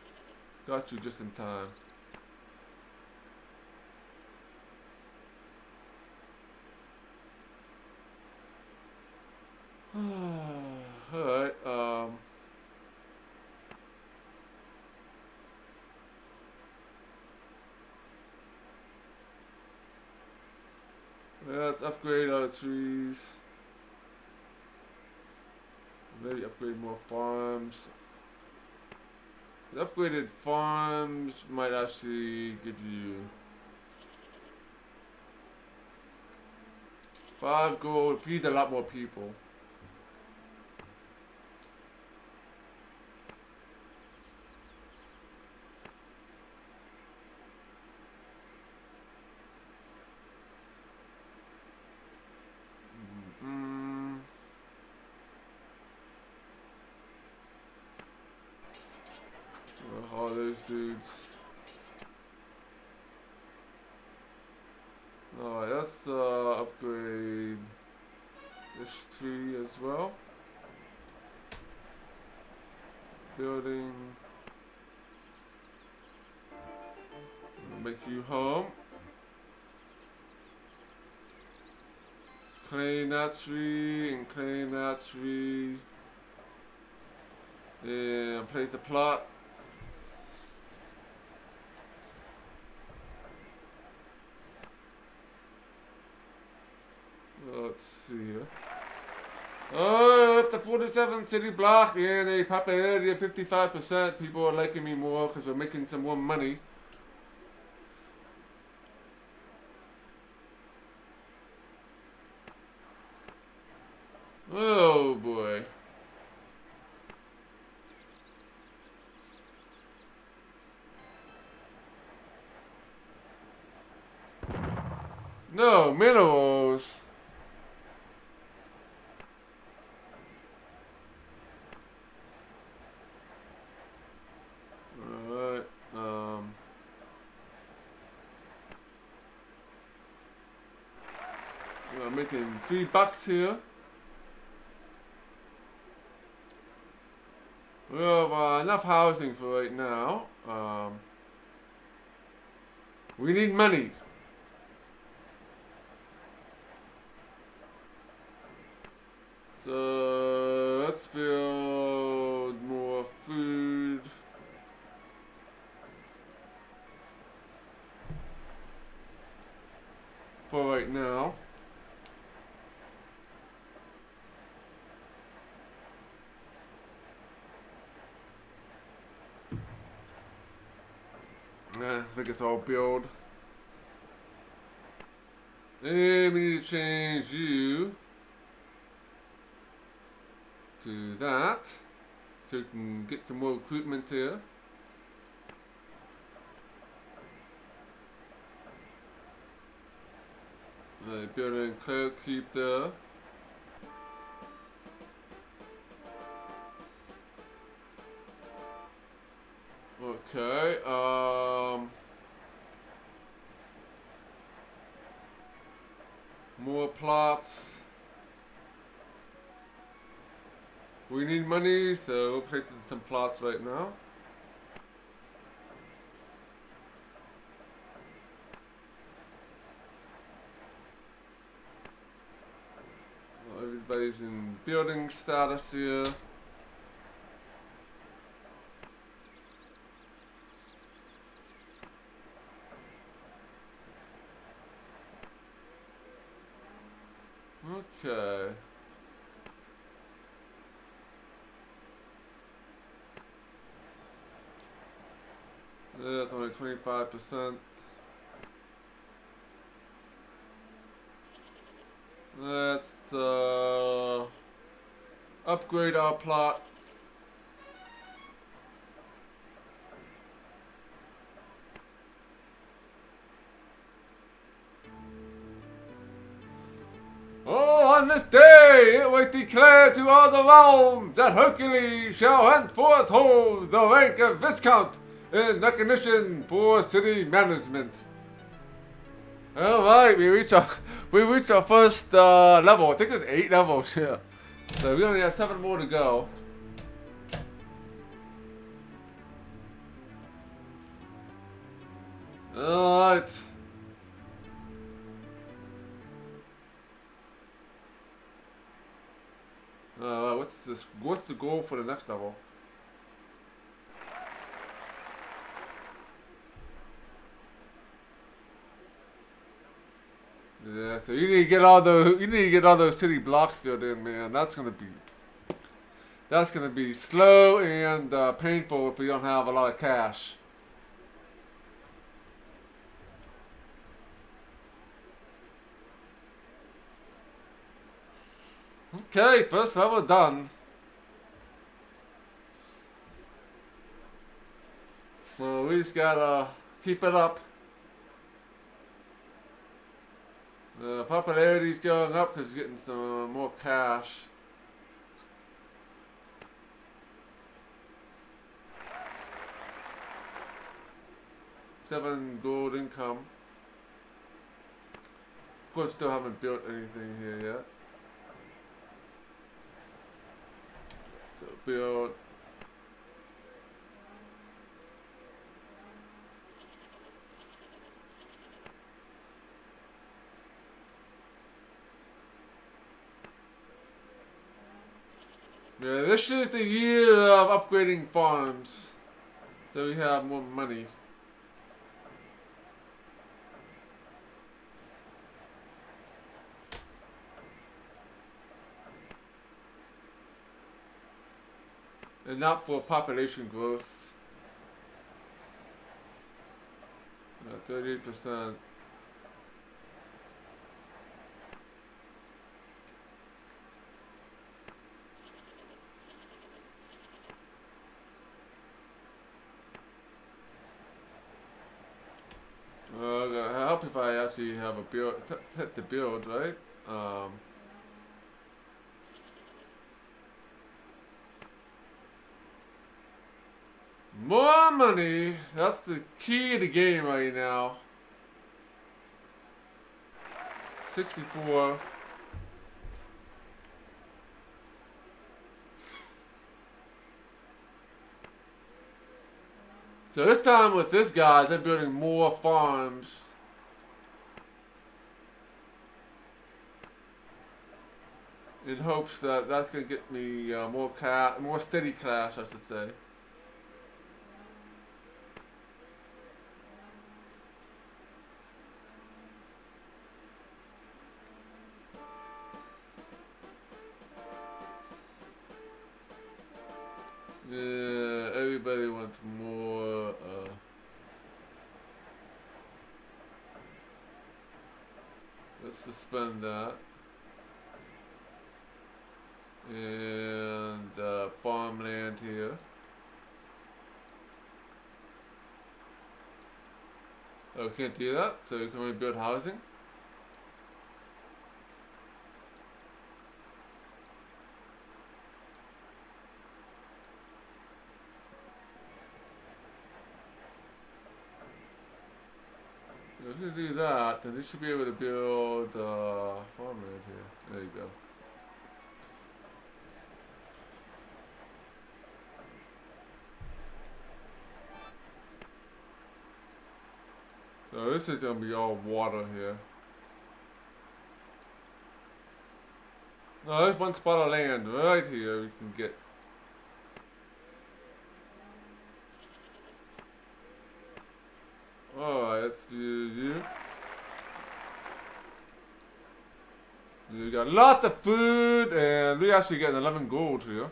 [SPEAKER 1] Got you just in time. Alright, let's upgrade our trees. Maybe upgrade more farms. The upgraded farms might actually give you 5 gold, feed a lot more people. All those dudes. Alright, let's upgrade this tree as well. Building. Make you home. Let's claim that tree and claim that tree. And place a plot. Let's see here. Oh, up to 47 city block and a popularity of 55%. People are liking me more because we're making some more money. Oh boy. No, minerals. Alright, we're making $3 here. We have enough housing for right now. We need money. So let's build more food. For right now. I think it's all build. And we need to change you to that. So we can get some more recruitment here. Building clerk keep there. Okay, more plots. We need money, so we'll place some plots right now. Well, everybody's in building status here. Okay. That's only 25%. Let's upgrade our plot. Oh, on this day it was declared to all the realms that Hercules shall henceforth hold the rank of Viscount in recognition for city management. Alright, we reach our first level. I think there's 8 levels here. So we only have 7 more to go. Alright. What's the goal for the next level? Yeah, so you need to get all those city blocks filled in, man. That's gonna be slow and painful if we don't have a lot of cash. Okay, first level done. So we just gotta keep it up. The popularity's going up because we're getting some more cash. $7 gold income. Of course, still haven't built anything here yet. Still build. Yeah, this is the year of upgrading farms, so we have more money. And not for population growth. 38%. It'll help if I actually have a build, hit the build, right? More money! That's the key of the game right now. 64. So this time with this guy, they're building more farms. In hopes that that's gonna get me more steady cash, I should say. Yeah, everybody wants more. Let's suspend that. And farmland here. Oh, can't do that, so we can only build housing. If we do that, then we should be able to build farmland here. There you go. So this is gonna be all water here. No, there's one spot of land right here we can get. Alright, let's do you. We got lots of food, and we actually getting 11 gold here.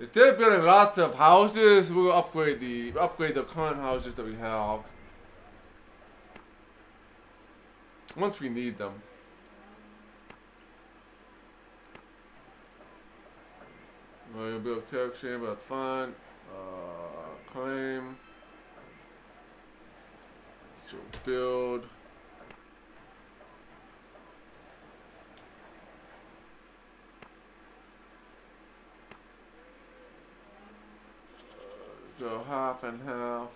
[SPEAKER 1] Instead of building lots of houses, we'll upgrade the current houses that we have. Once we need them. Well, you'll build a hercxena, but that's fine. Claim. So build. Go half and half.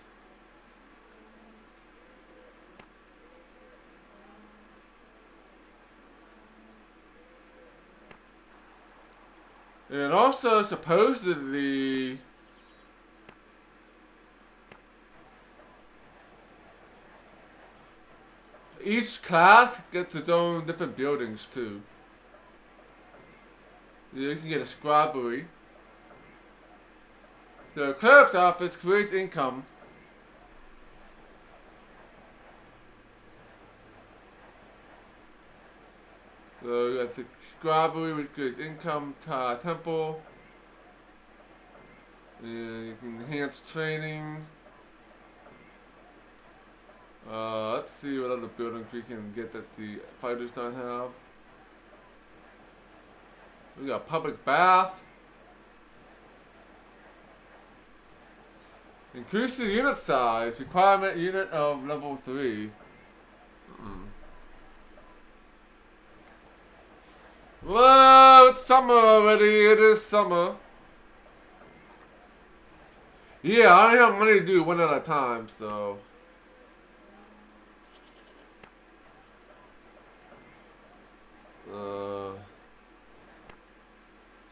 [SPEAKER 1] And also, supposedly, each class gets its own different buildings too. You can get a scribery. The clerk's office creates income. So you got the scribery, which creates income, temple. And you can enhance training. Let's see what other buildings we can get that the fighters don't have. We got public bath. Increase the unit size. Requirement unit of level 3. Whoa, it's summer already. It is summer. Yeah, I don't have money to do one at a time, so.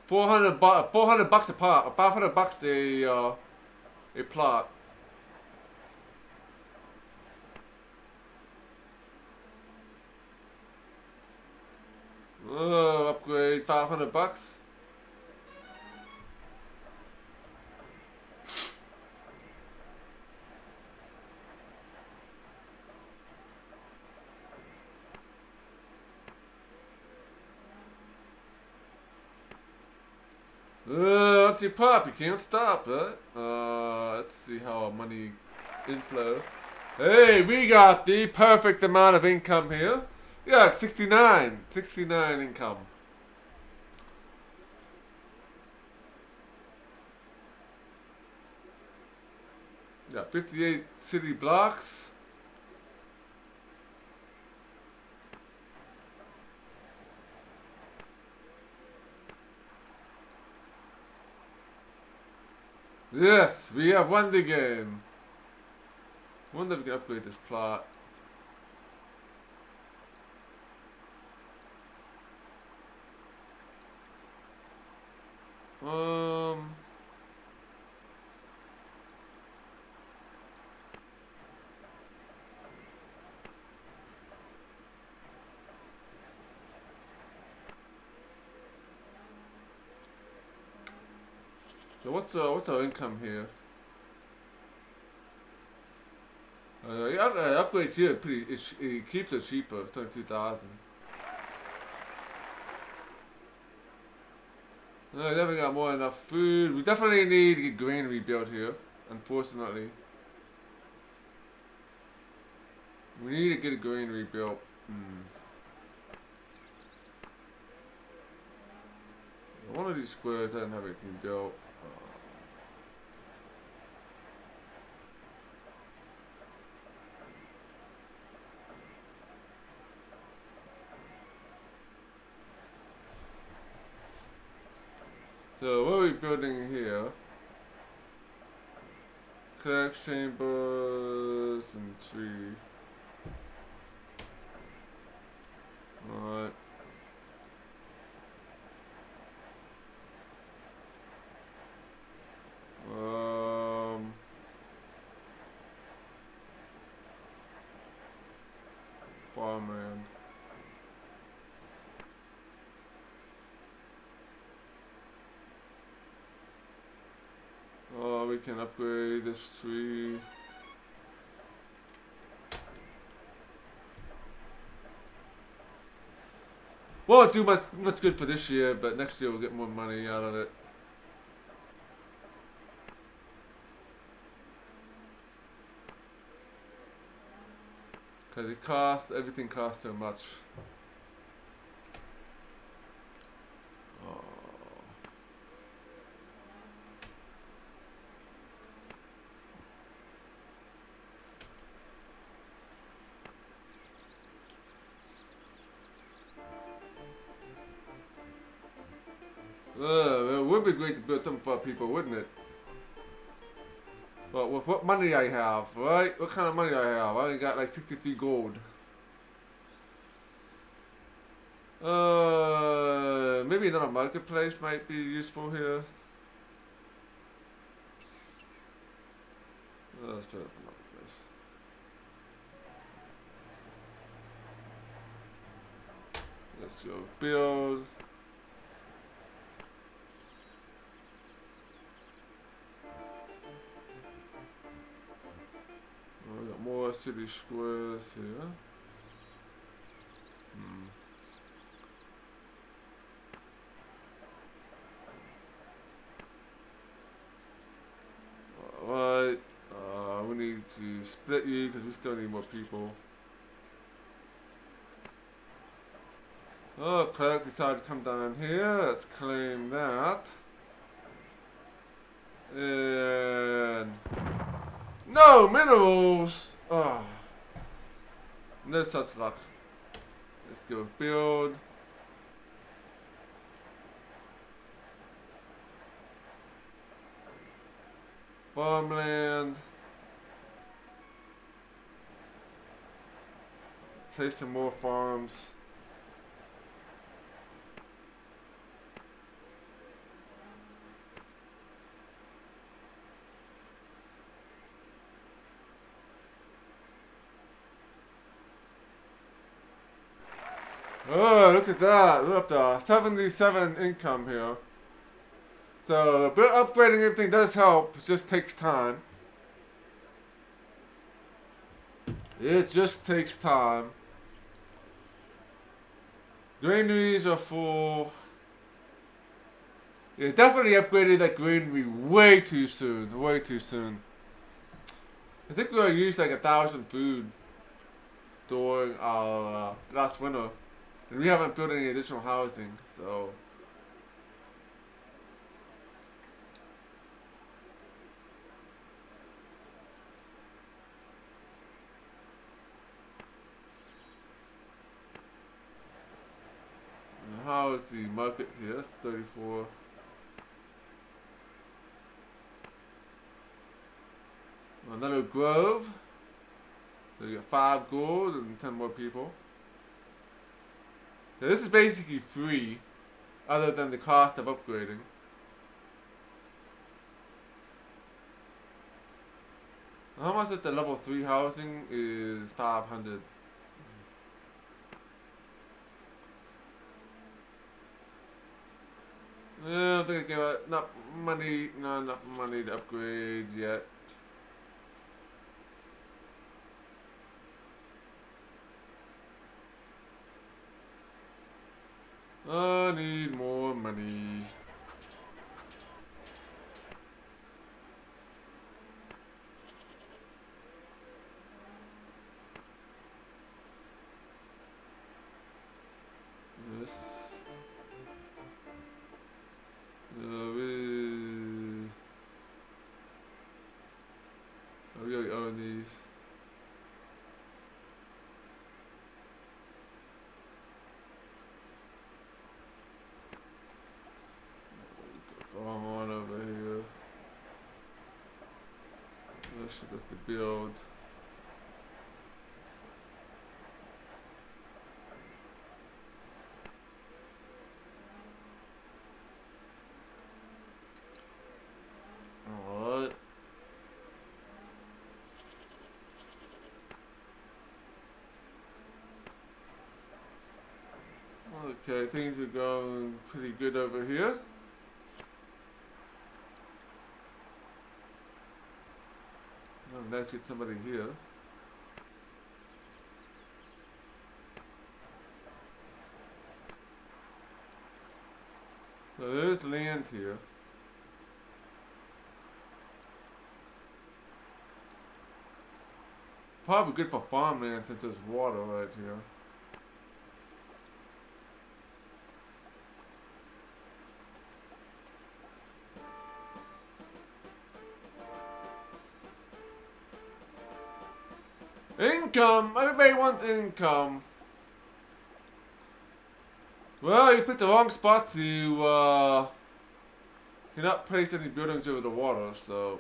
[SPEAKER 1] $400 bucks a plot. $500 a plot. Upgrade $500. Once you pop, you can't stop, right? Let's see how our money inflow. Hey, we got the perfect amount of income here. Yeah, 69 income. Yeah, 58 city blocks. Yes, we have won the game. I wonder if we can upgrade this plot. So what's our income here? Yeah, upgrades here it keeps it cheaper. It's only 2,000. I definitely got more than enough food. We definitely need to get granary built here. Unfortunately, we need to get a granary built. One of these squares doesn't have anything built. So what are we building here? Clerk chambers and tree. Alright. Farmland. We can upgrade this tree. Won't do much good for this year, but next year we'll get more money out of it. Because everything costs so much. Oh. It would be great to build something for people, wouldn't it? But with what money I have, right? What kind of money I have? I only got like 63 gold. Maybe another marketplace might be useful here. Let's put up a marketplace. Let's go build. We got more city squares here. Alright, we need to split you because we still need more people. Oh, clerk decided to come down here. Let's claim that. And no minerals. Oh, no such luck. Let's go build. Farmland. Place some more farms. Oh, look at that. Look up to 77 income here. So, upgrading everything does help. It just takes time. It just takes time. Granaries are full. Yeah, definitely upgraded that granary way too soon. Way too soon. I think we already used like 1,000 food during our last winter. And we haven't built any additional housing, so. How is the market here? That's 34. Another grove. So you got 5 gold and 10 more people. So this is basically free, other than the cost of upgrading. How much is the level 3 housing? Is 500. I don't think I gave it enough money, not enough money to upgrade yet. I need more money. This. We already own these. Go on over here. Let's just have to build. Alright. Okay, things are going pretty good over here. Oh, let's get somebody here. So there's land here. Probably good for farmland since there's water right here. Income! Everybody wants income. Well, you picked the wrong spot to, you're not place any buildings over the water, so.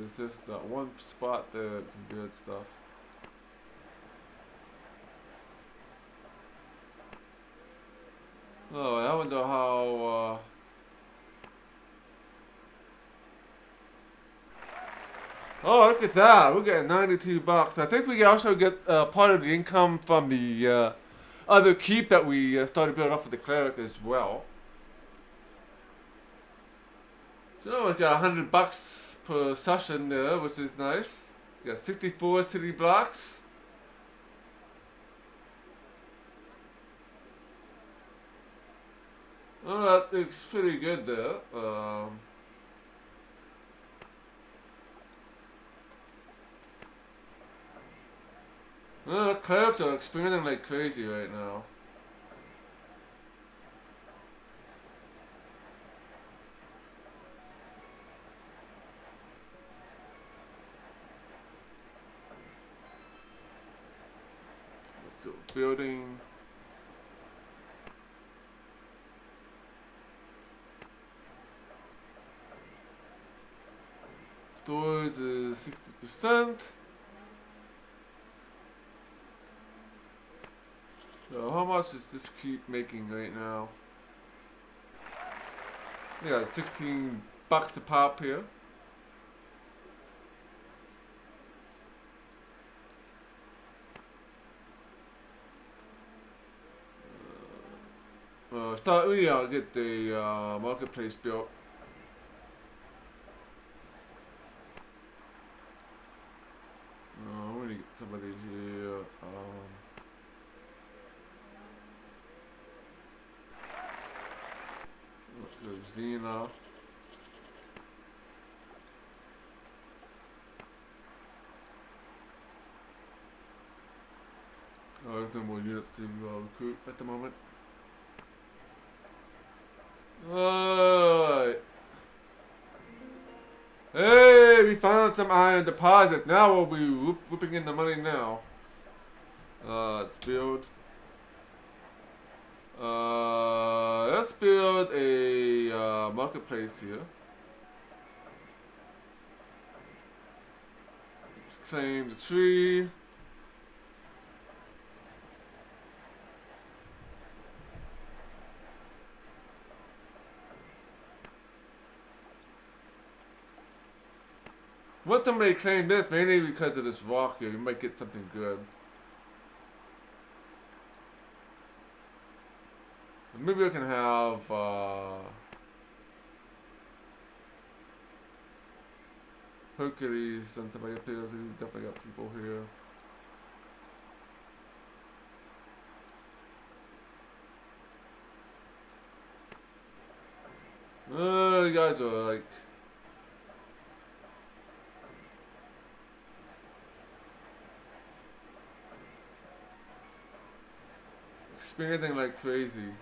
[SPEAKER 1] It's just that one spot there that can build stuff. Oh, I wonder how, Oh, look at that. We're getting 92 bucks. I think we can also get part of the income from the other keep that we started building up for the cleric as well. So we got 100 bucks per session there, which is nice. We got 64 city blocks. Oh, that looks pretty good there. The clerics are expanding like crazy right now. Let's go building. Stores is 60%. So how much does this keep making right now? We got 16 bucks a pop here. We get the marketplace built. I'm gonna get somebody here. Let's go Xena. I have no more units to recruit at the moment. Alright. Hey, we found some iron deposits. Now we'll be whooping in the money now. Let's build. Let's build a marketplace here. Let's claim the tree. Want somebody to claim this mainly because of this rock here. You might get something good. Maybe we can have Hercules and somebody up here. We definitely got people here. You guys are like expanding like crazy.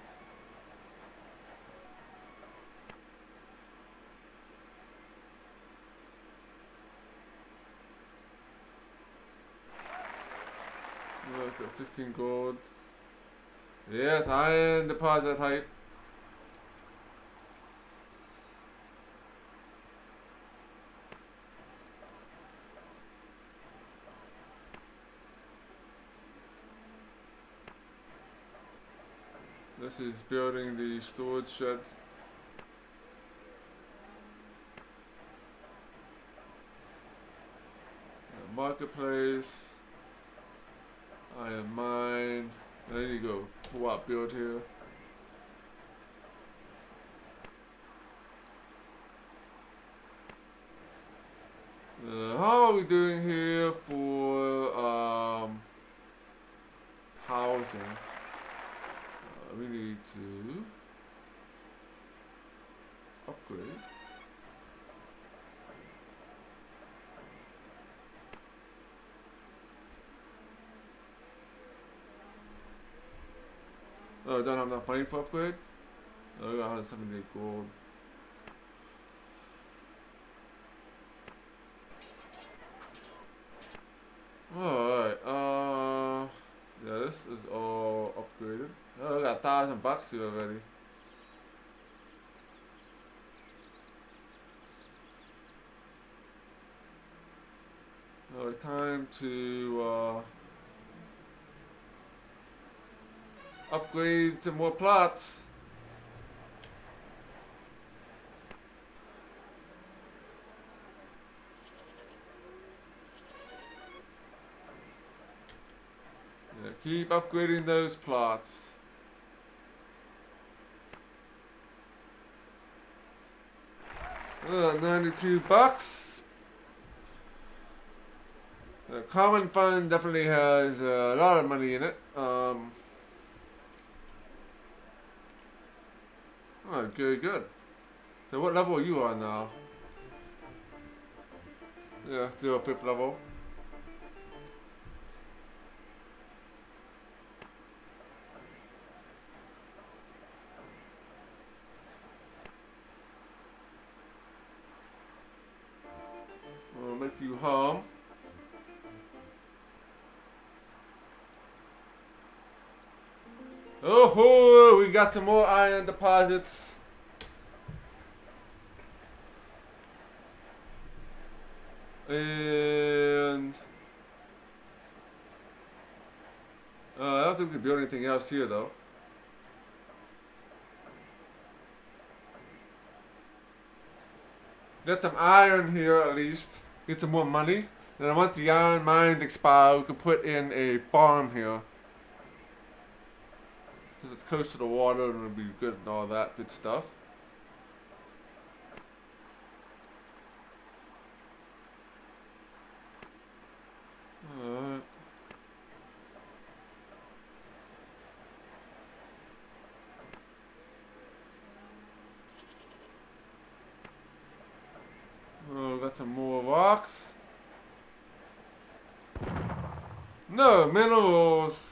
[SPEAKER 1] What's that? 16 gold. Yes, iron deposit type. This is building the storage shed. Marketplace. Iron mine. There you go. Co-op build here. How are we doing here for housing? We need to upgrade. Oh, I don't have enough money for upgrade? Oh, I got 178 gold. Alright, yeah, this is all upgraded. Oh, I got $1,000 here already. Oh, it's time to upgrade some more plots. Yeah, keep upgrading those plots. 92 bucks. The common fund definitely has a lot of money in it. Oh, good, good. So what level are you on now? Yeah, still 5th level. I'll make you hum. Oh, we got some more iron deposits. And I don't think we can build anything else here though. Get some iron here at least. Get some more money. And then once the iron mines expire, we can put in a farm here. Since it's close to the water and it'll be good and all that good stuff. Alright. Oh, got some more rocks. No, minerals.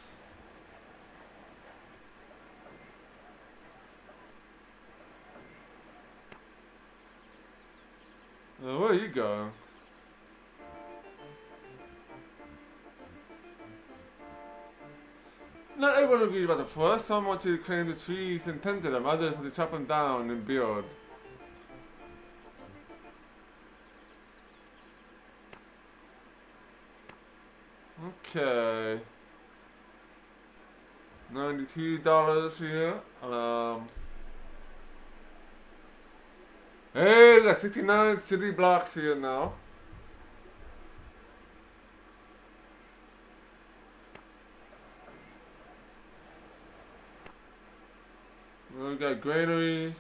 [SPEAKER 1] Where you going? Not everyone agrees about the forest. Some want to claim the trees and tend to them. Others want to chop them down and build. Okay. $92 here. Hey, we got 69 city blocks here now. We got granary.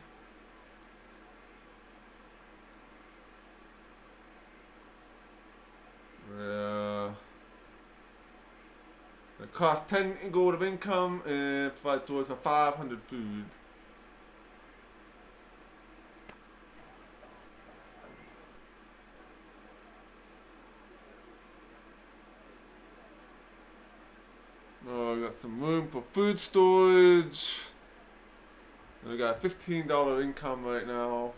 [SPEAKER 1] It costs 10 gold of income and provides towards a 500 food. Oh, we got some room for food storage. We got $15 income right now.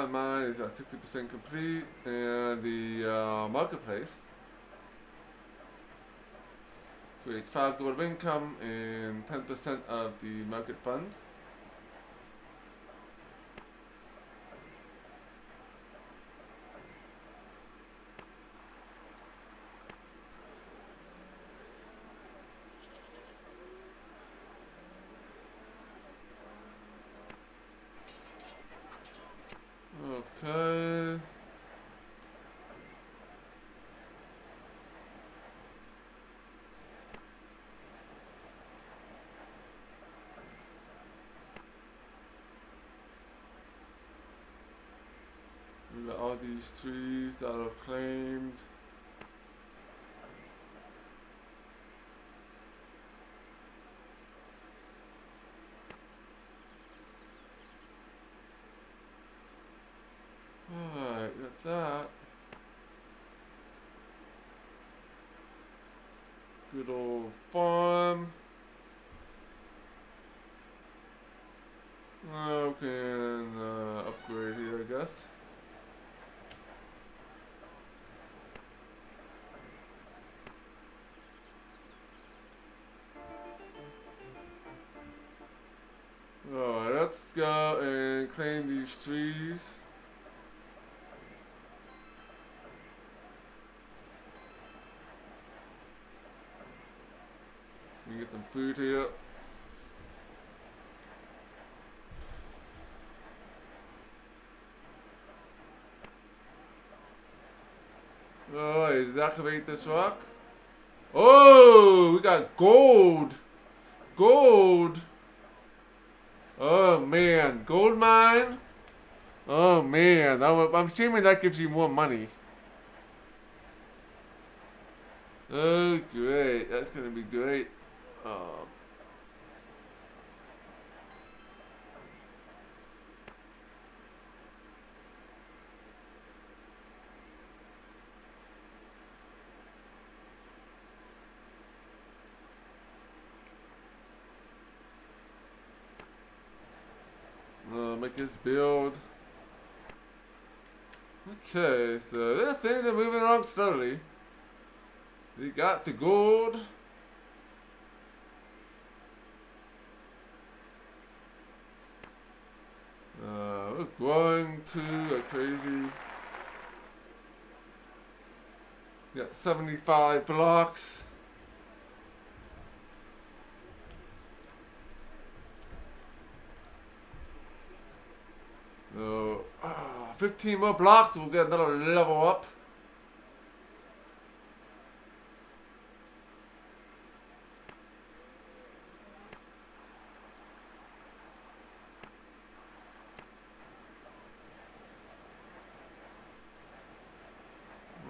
[SPEAKER 1] Mine is 60% complete, and the marketplace creates 5 gold of income and 10% of the market fund. Okay. We got all all these trees that are claimed. Alright, got that. Good old farm. Now we can upgrade here, I guess. Alright, let's go and claim these trees. We can get some food here. Alright, deactivate this rock. Oh, we got gold. Gold. Oh man, gold mine. Oh man, I'm assuming that gives you more money. Oh great, that's gonna be great. Make his build. Okay, so this things are moving along slowly. We got the gold. We're growing too like crazy. We got 75 blocks. So, 15 more blocks, we'll get another level up.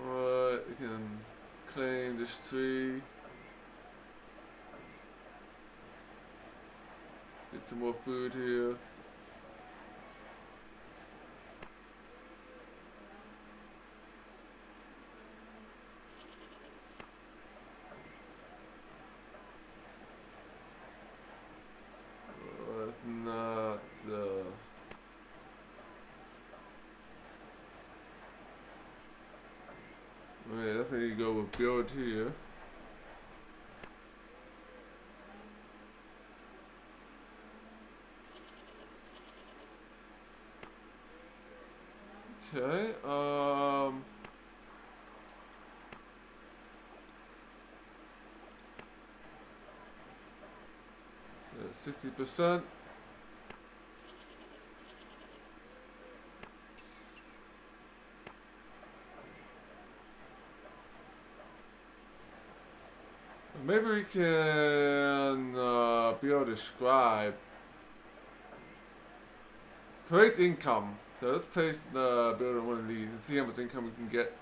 [SPEAKER 1] Right, we can claim this tree. Get some more food here. Not okay, definitely go with build here. Okay, 60%. Maybe we can build a scribe. Create income. So let's place the build on one of these and see how much income we can get.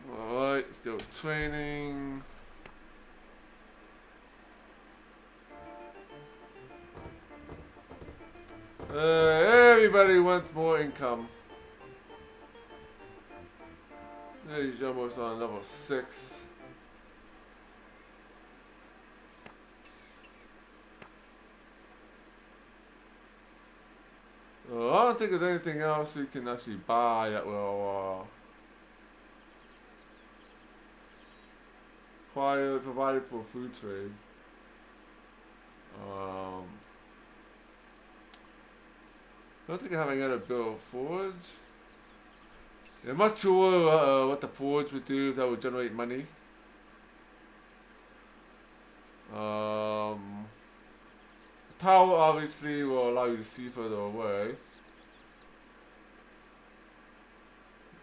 [SPEAKER 1] Alright, let's go with training. Everybody wants more income. He's almost on level 6. I don't think there's anything else we can actually buy that will provided for food trade. I don't think I have any other build forge. I'm not sure what the forge would do if that would generate money. The tower obviously will allow you to see further away.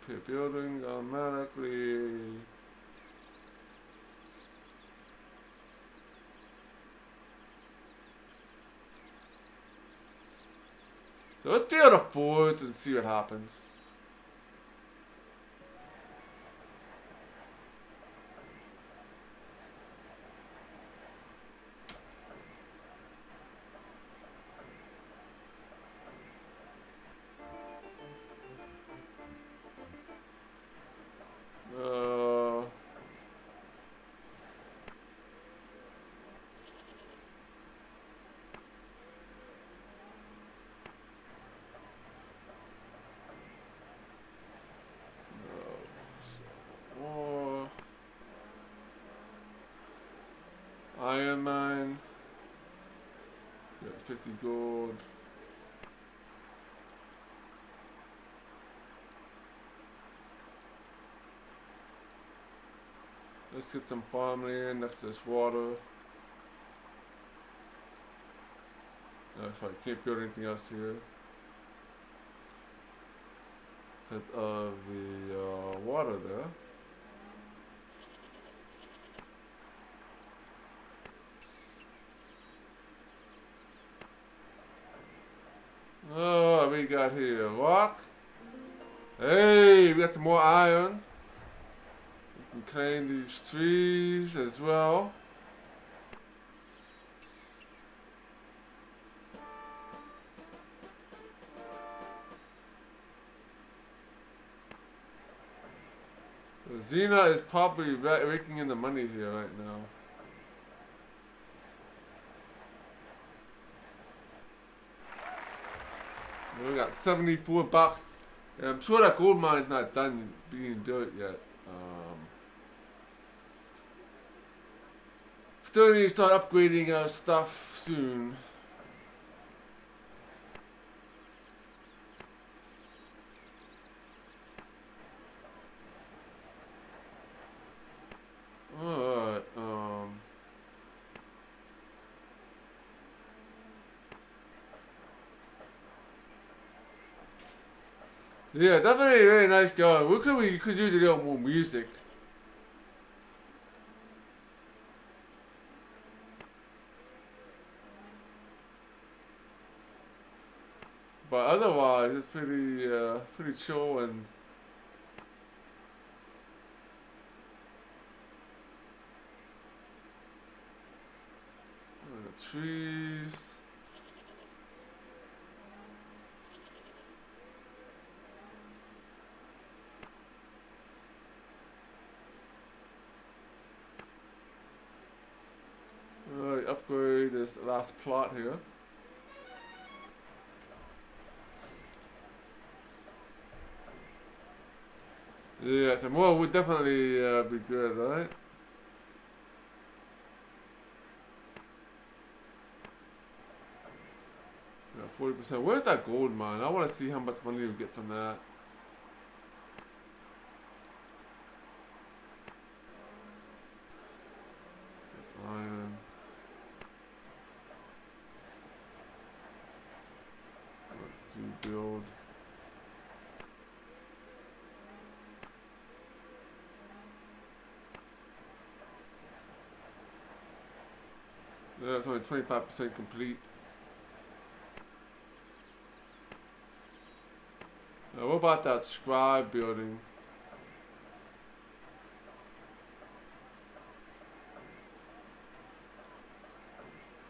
[SPEAKER 1] Repair building automatically. So let's build a fort and see what happens. Iron mine. Got 50 gold. Let's get some farmland next to this water. So I can't build anything else here because of the water there. Oh, what we got here? Rock. Hey, we got some more iron. We can claim these trees as well. Xena is probably raking in the money here right now. We got 74 bucks. And I'm sure that gold mine's not done being built yet. Still need to start upgrading our stuff soon. Alright, yeah, definitely a very nice going. We could use a little more music. But otherwise, it's pretty chill and the trees. Alright, upgrade this last plot here. Yeah, some more would definitely be good, right? Yeah, 40%. Where's that gold mine? I want to see how much money we get from that. Iron. Let's do build. Yeah, it's only 25% complete. What about that scribe building?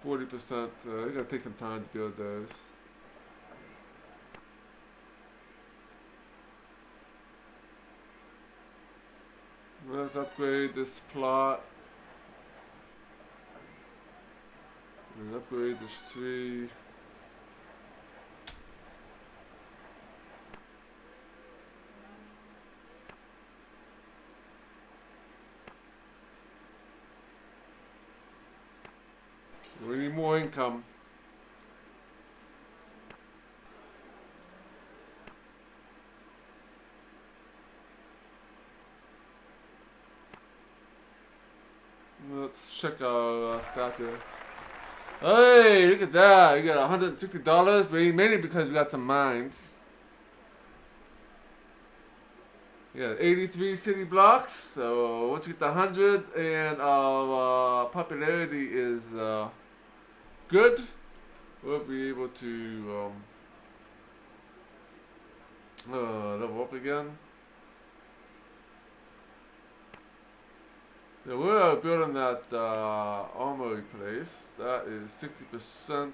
[SPEAKER 1] %. It's gonna take some time to build those. Let's upgrade this plot. And upgrade this tree. We need more income. Let's check our stats here. Hey, look at that. You got $160, mainly because we got some mines. Yeah, 83 city blocks. So once you get the 100 and our popularity is good, we'll be able to Level up again. Yeah, we're building that armory place. That is 60%.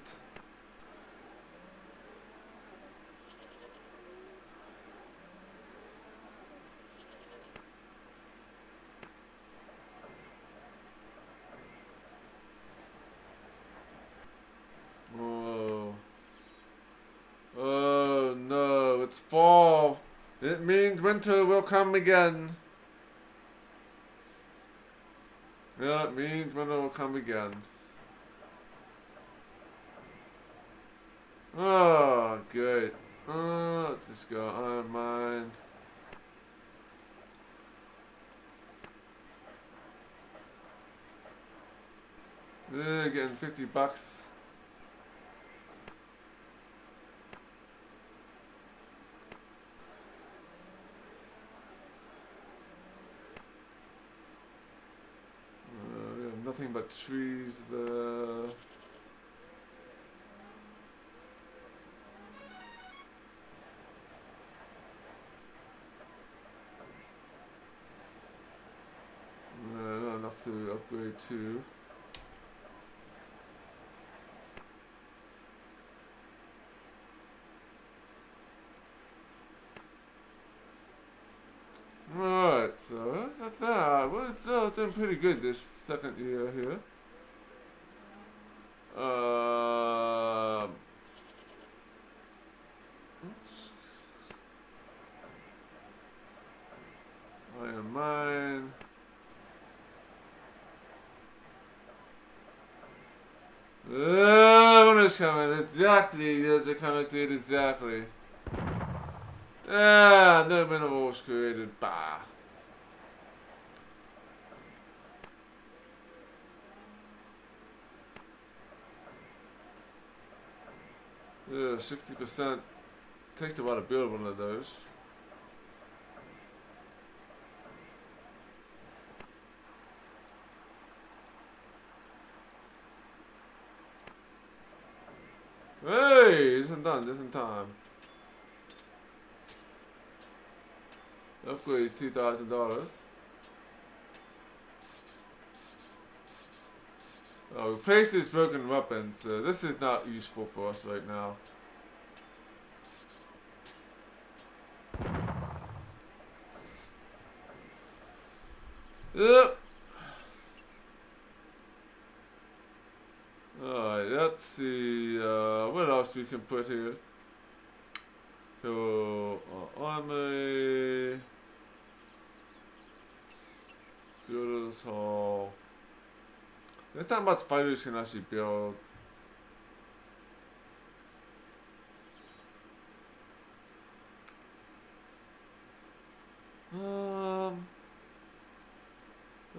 [SPEAKER 1] Oh no, it's fall. It means winter will come again. Yeah, it means winter will come again. Oh, good. Let's just go iron mine. Getting $50. We have nothing but trees there. Not enough to upgrade to. Alright, so at that, we're still doing pretty good this second year here. Iron mine. Winter's coming, exactly, they're coming to it exactly. No minerals created, bah. Yeah, 60%. Takes a while to build one of those. Hey, isn't done, isn't time. Upgrade $2,000. Oh, replace these broken weapons. This is not useful for us right now. Yep. Alright, let's see what else we can put here. So, armory, builder's hall. There's not much fighters can actually build.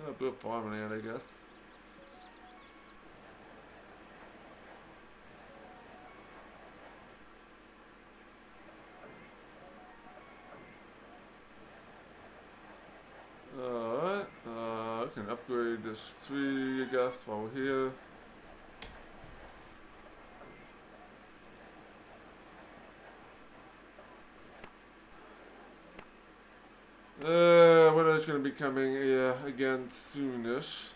[SPEAKER 1] I'll build Farmland, I guess. Alright, I can upgrade this tree, I guess, while we're here. Winter's gonna be coming again soonish.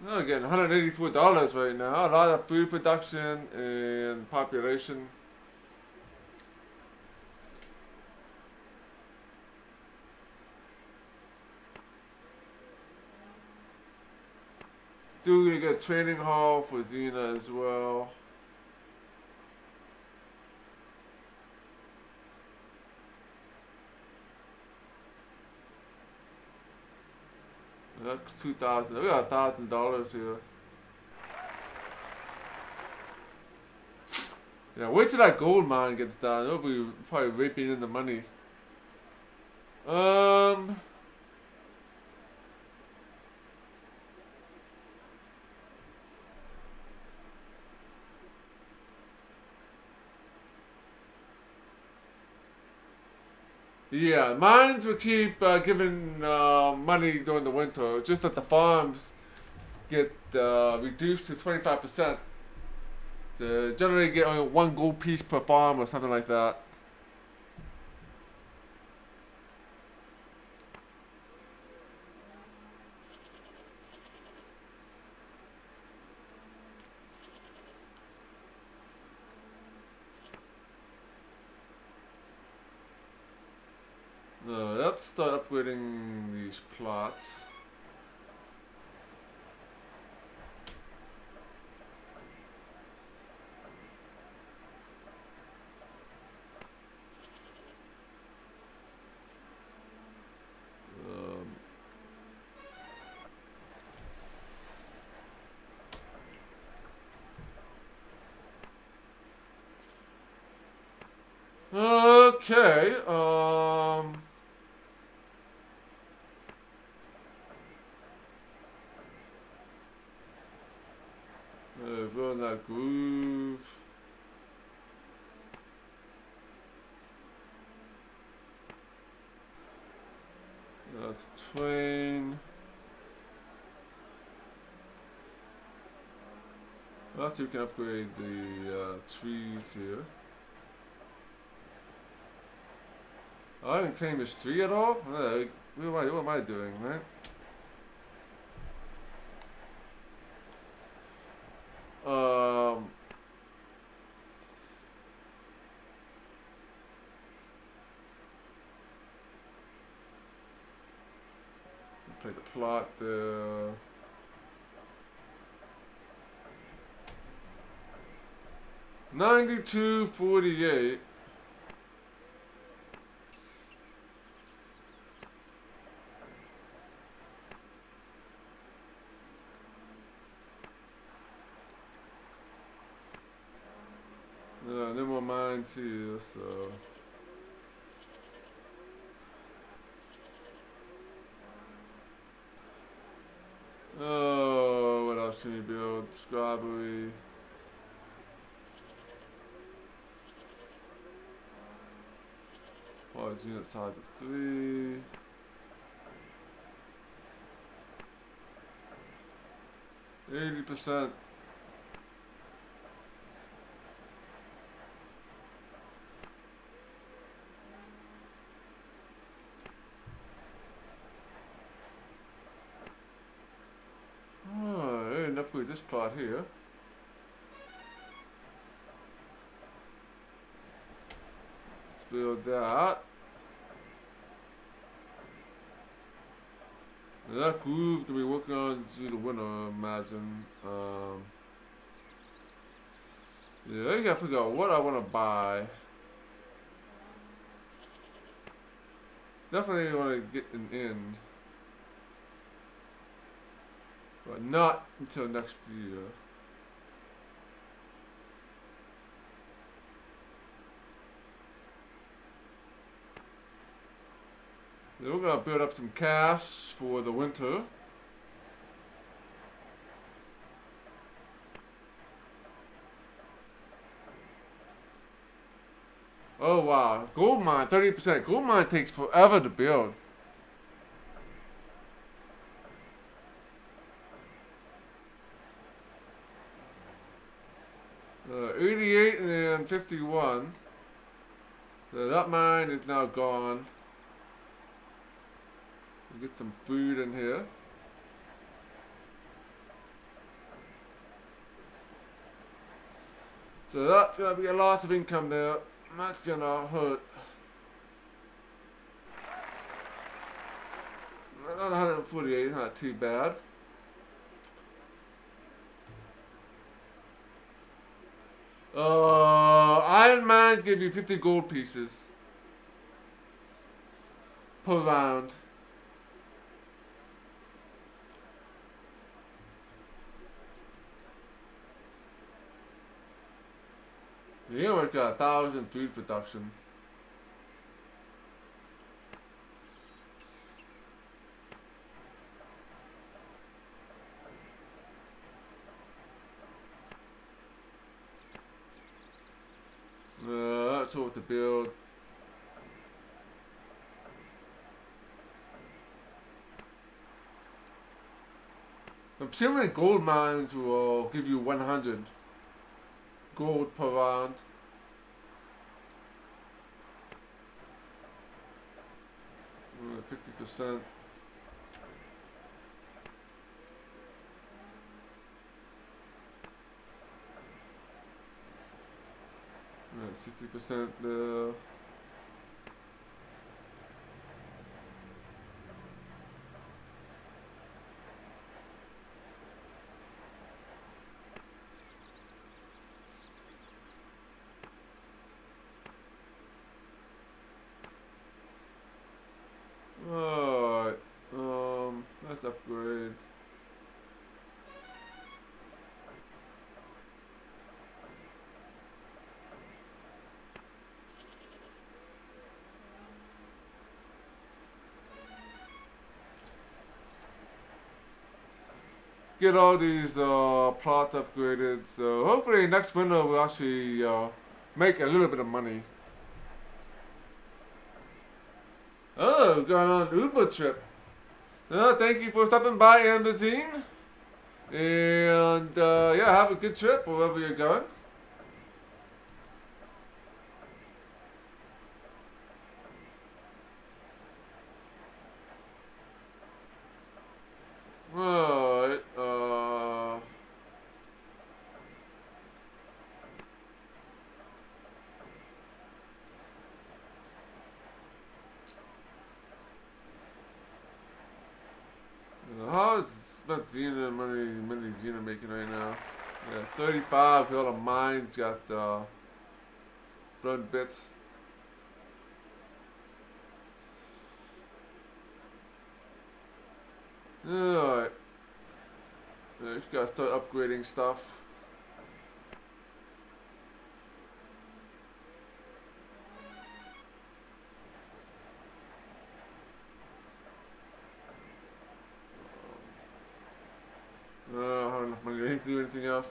[SPEAKER 1] Oh, getting $184 right now. A lot of food production and population. Do get a training hall for Xena as well. That's $2,000. We got $1,000 here. Yeah, wait till that gold mine gets done. It'll be probably raping in the money. Yeah, mines will keep giving money during the winter, just that the farms get reduced to 25%. So generally get only 1 gold piece per farm or something like that. Let's start upgrading these plots. Okay, build that groove. That's train. After you can upgrade the trees here. Oh, I didn't claim this tree at all? What am I doing, man? Play the plot there. $92.48. No more mines here, so. Oh, what else can you build? Strawberry. What is unit size of 3? %. Oh, I didn't upgrade this plot here. Let's build that. That groove can be working on through the winter, I imagine. Yeah, I gotta figure out what I want to buy. Definitely want to get an inn. But not until next year. Then we're gonna build up some cash for the winter. Oh wow, gold mine, 30%. Gold mine takes forever to build. 88 and 51. So that mine is now gone. We'll get some food in here. So that's gonna be a lot of income there. That's gonna hurt. Not 148, not too bad. Iron Man give you 50 gold pieces per round. You know, we've got 1,000 food production. That's all to build. Some similar gold mines will give you 100 gold per round. Uh, 50%. 60% there. Alright, let's upgrade. Get all these plots upgraded, so hopefully next winter we'll actually make a little bit of money. Oh, going on an Uber trip. Thank you for stopping by, Ambazine. And yeah, have a good trip wherever you're going. Alright, how's about Xena money Xena making right now? Yeah, 35 all the mines got blood bits. Alright. Yeah, just gotta start upgrading stuff. I don't have enough money to do anything else.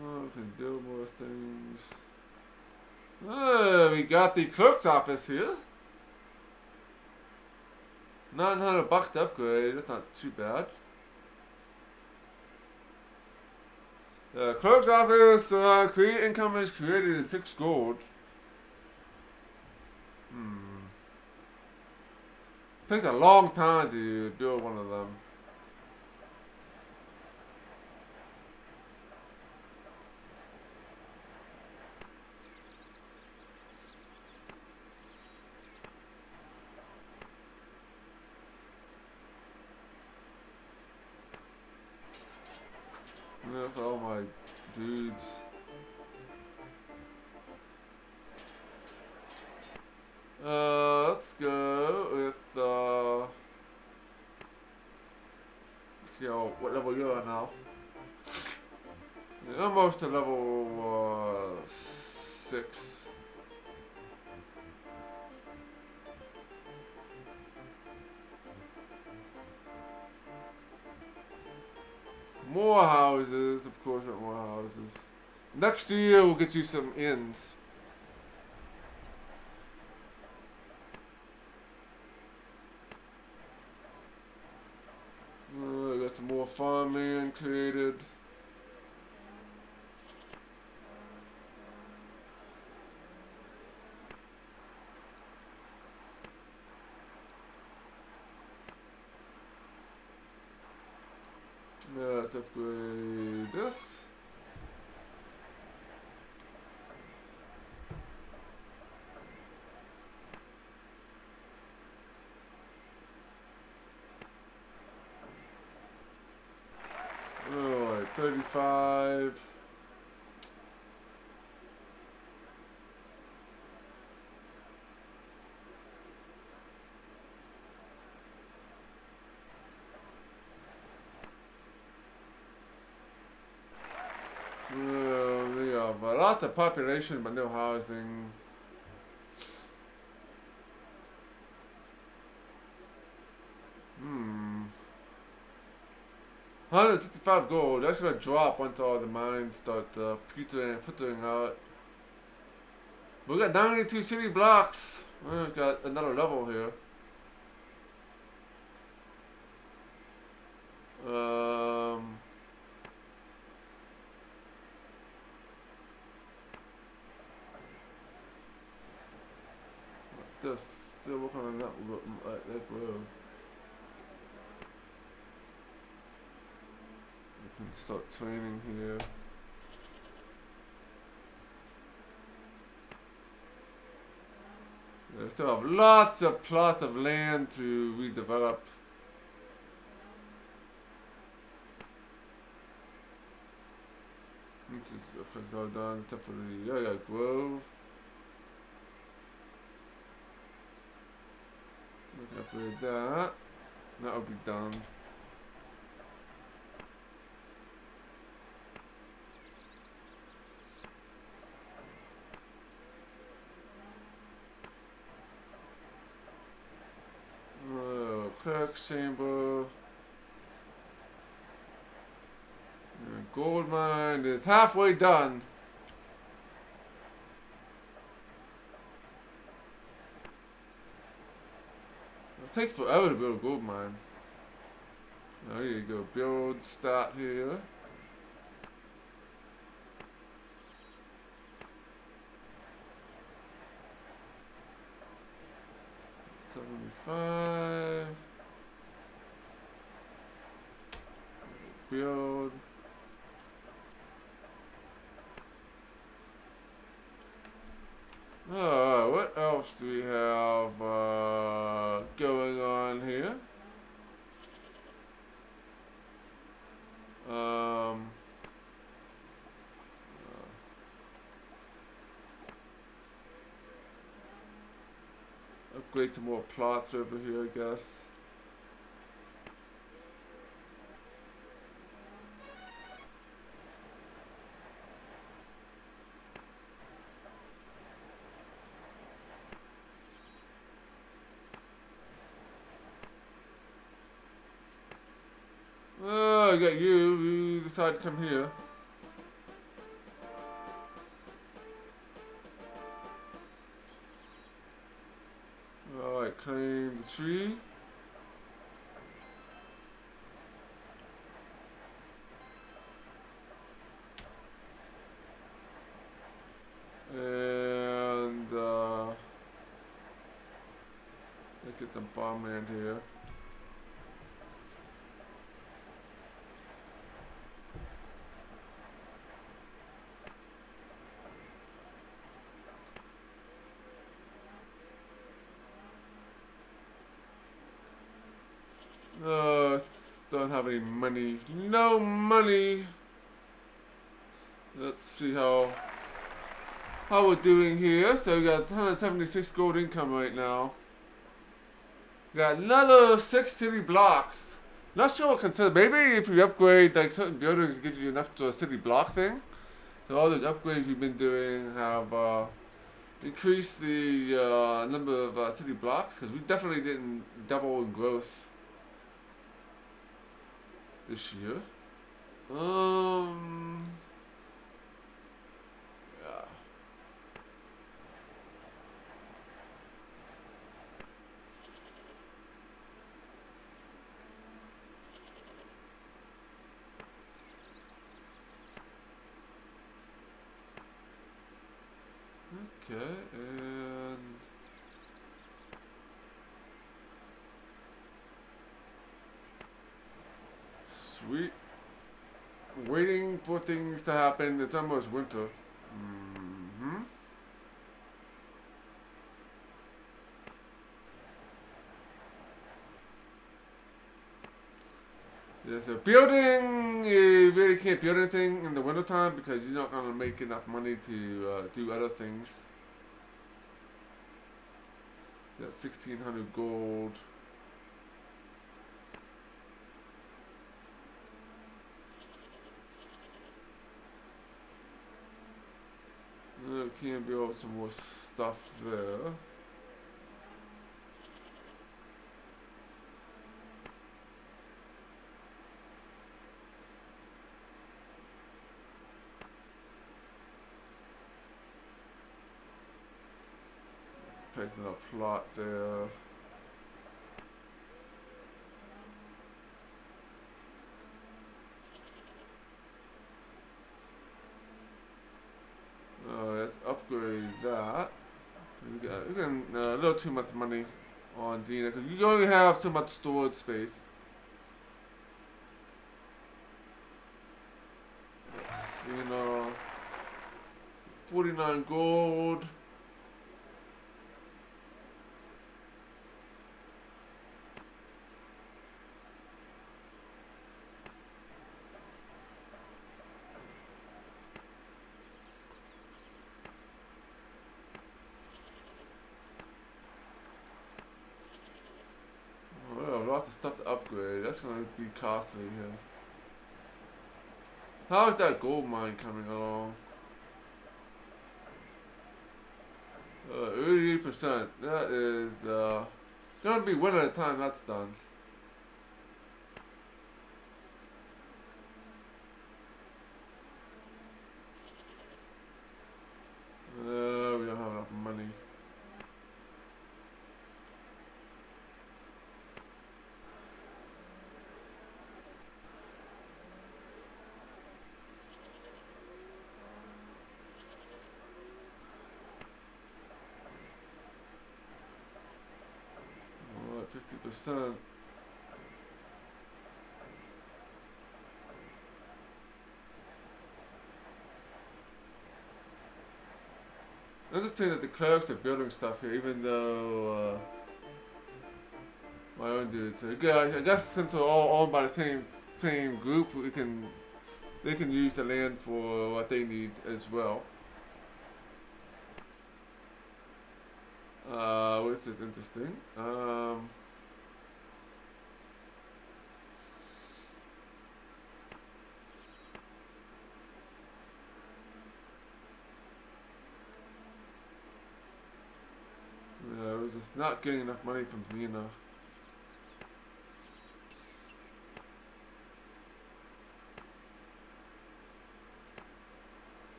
[SPEAKER 1] Oh, we can build more things. Oh, we got the clerk's office here. $900 to upgrade, that's not too bad. Clerk's office, create income is created in 6 gold. Takes a long time to build one of them. Look at all my dudes. Let's go with let's see what level you are now. You're almost to level 6. More houses, of course, not more houses. Next year we'll get you some inns. Got some more farmland created. Let's upgrade this. Alright, 35. We have a lot of population but no housing. $165 gold. That's gonna drop once all the mines start puttering out. We got 92 city blocks. We've got another level here. Still working on that grove. We can start training here. We still have lots of plots of land to redevelop. This is all done except for the grove. We can upgrade that. That'll be done. Clerk chamber. Gold mine is halfway done. It takes forever to build a gold mine. There you go. Build, start here. $75. Build. What else do we have going on here? Upgrade some more plots over here, I guess. Oh, I got you. You decided to come here. Alright, claim the tree. And let's get some farmland here. Don't have any money. No money. Let's see how we're doing here. So we got 176 gold income right now. We got another 6 city blocks. Not sure what consider. Maybe if you upgrade like certain buildings, it gives you an extra city block thing. So all those upgrades we've been doing have increased the number of city blocks, because we definitely didn't double in growth this year. Yeah. Okay, and sweet. Waiting for things to happen. It's almost winter. Yeah, so building, you really can't build anything in the wintertime because you're not going to make enough money to do other things. Got 1,600 gold. Can build some more stuff there. placing a plot there. Let's upgrade that. We got a little too much money on Dina because you only have so much storage space. Let's see, 49 gold. Well, lots of stuff to upgrade. That's gonna be costly here. How is that gold mine coming along? 88%. That is gonna be one at a time that's done. We don't have enough money. What, 50%? Interesting that the clerics are building stuff here, even though my own dudes. I guess since we're all owned by the same group, they can use the land for what they need as well. Which is interesting. We're just not getting enough money from Xena.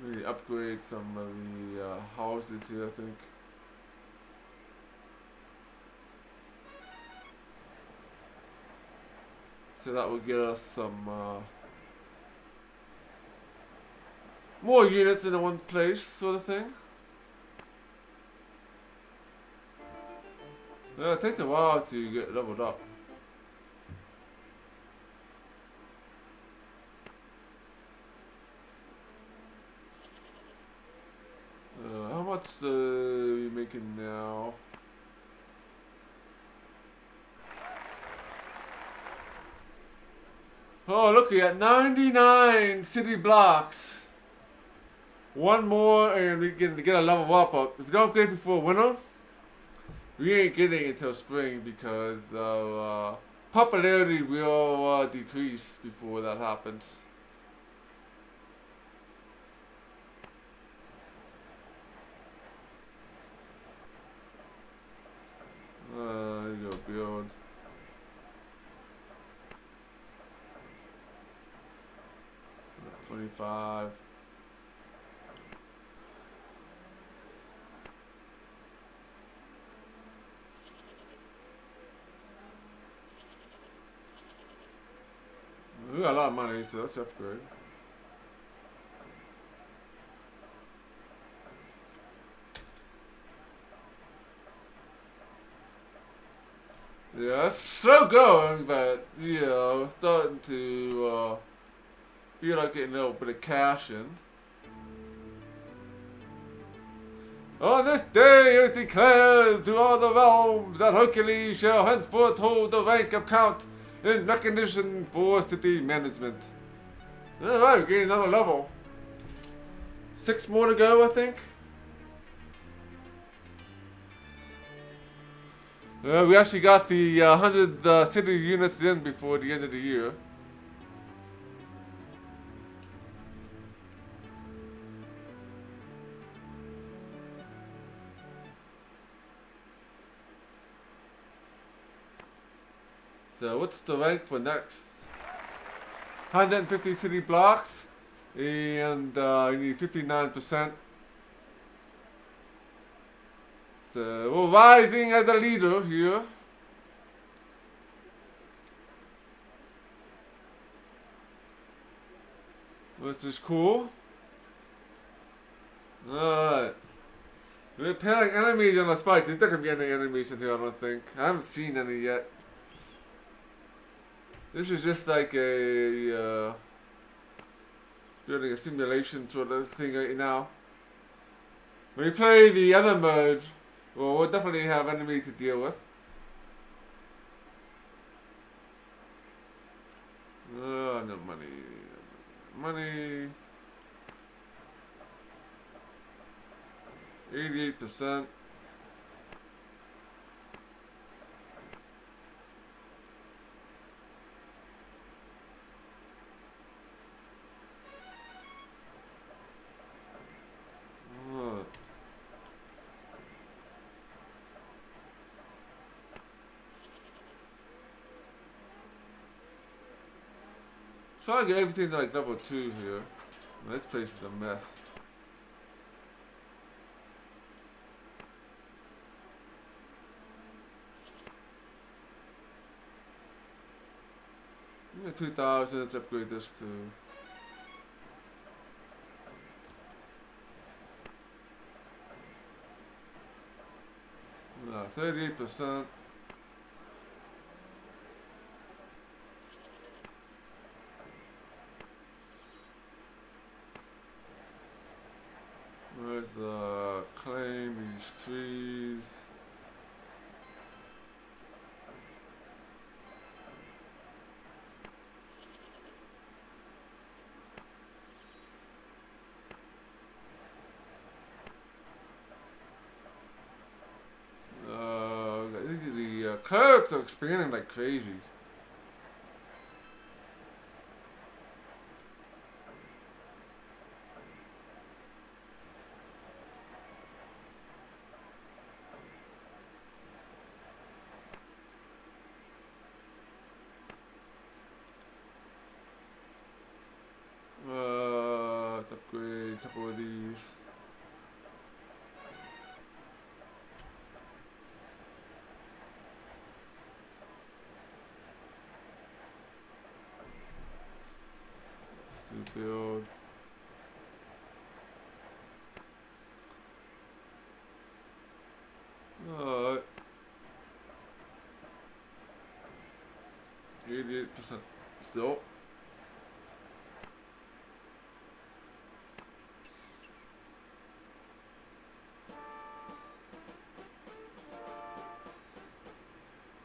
[SPEAKER 1] Maybe upgrade some of the houses here, I think. So that will get us some more units in one place, sort of thing. It takes a while to get leveled up. How much are we making now? Oh, look, we got 99 city blocks. One more and we can get a level up. But if we don't get it before winter, we ain't getting it until spring because popularity will decrease before that happens. There you go, build. $25. We got a lot of money, so let's upgrade. Yeah, it's slow going, but starting to feel like getting a little bit of cash in. On this day it declares to all the realms that Hercules shall henceforth hold the rank of Count in recognition for city management. Alright, we're getting another level. 6 more to go, I think. We actually got the 100 city units in before the end of the year. So what's the rank for next? 150 city blocks. And you need 59%. So we're rising as a leader here. Which is cool. Alright. We're repairing enemies on the spike. There's not gonna be any enemies in here, I don't think. I haven't seen any yet. This is just like a building a simulation sort of thing right now. When you play the other mode, well, we'll definitely have enemies to deal with. No money. Money. 88%. Trying to get everything to like level 2 here. This place is a mess. Yeah, 2,000, let's upgrade this to... No, 38%. Where's the claim these trees? The clerics are expanding like crazy. Let's upgrade a couple of these. Let's do build. Alright. 88% still.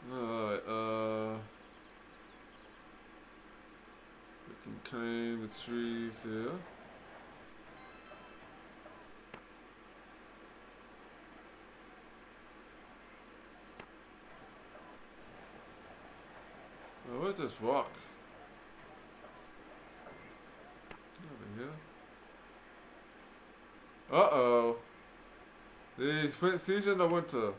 [SPEAKER 1] Alright, we can claim the trees here. Oh, where's this rock? Over here. Uh-oh. The spring season or winter?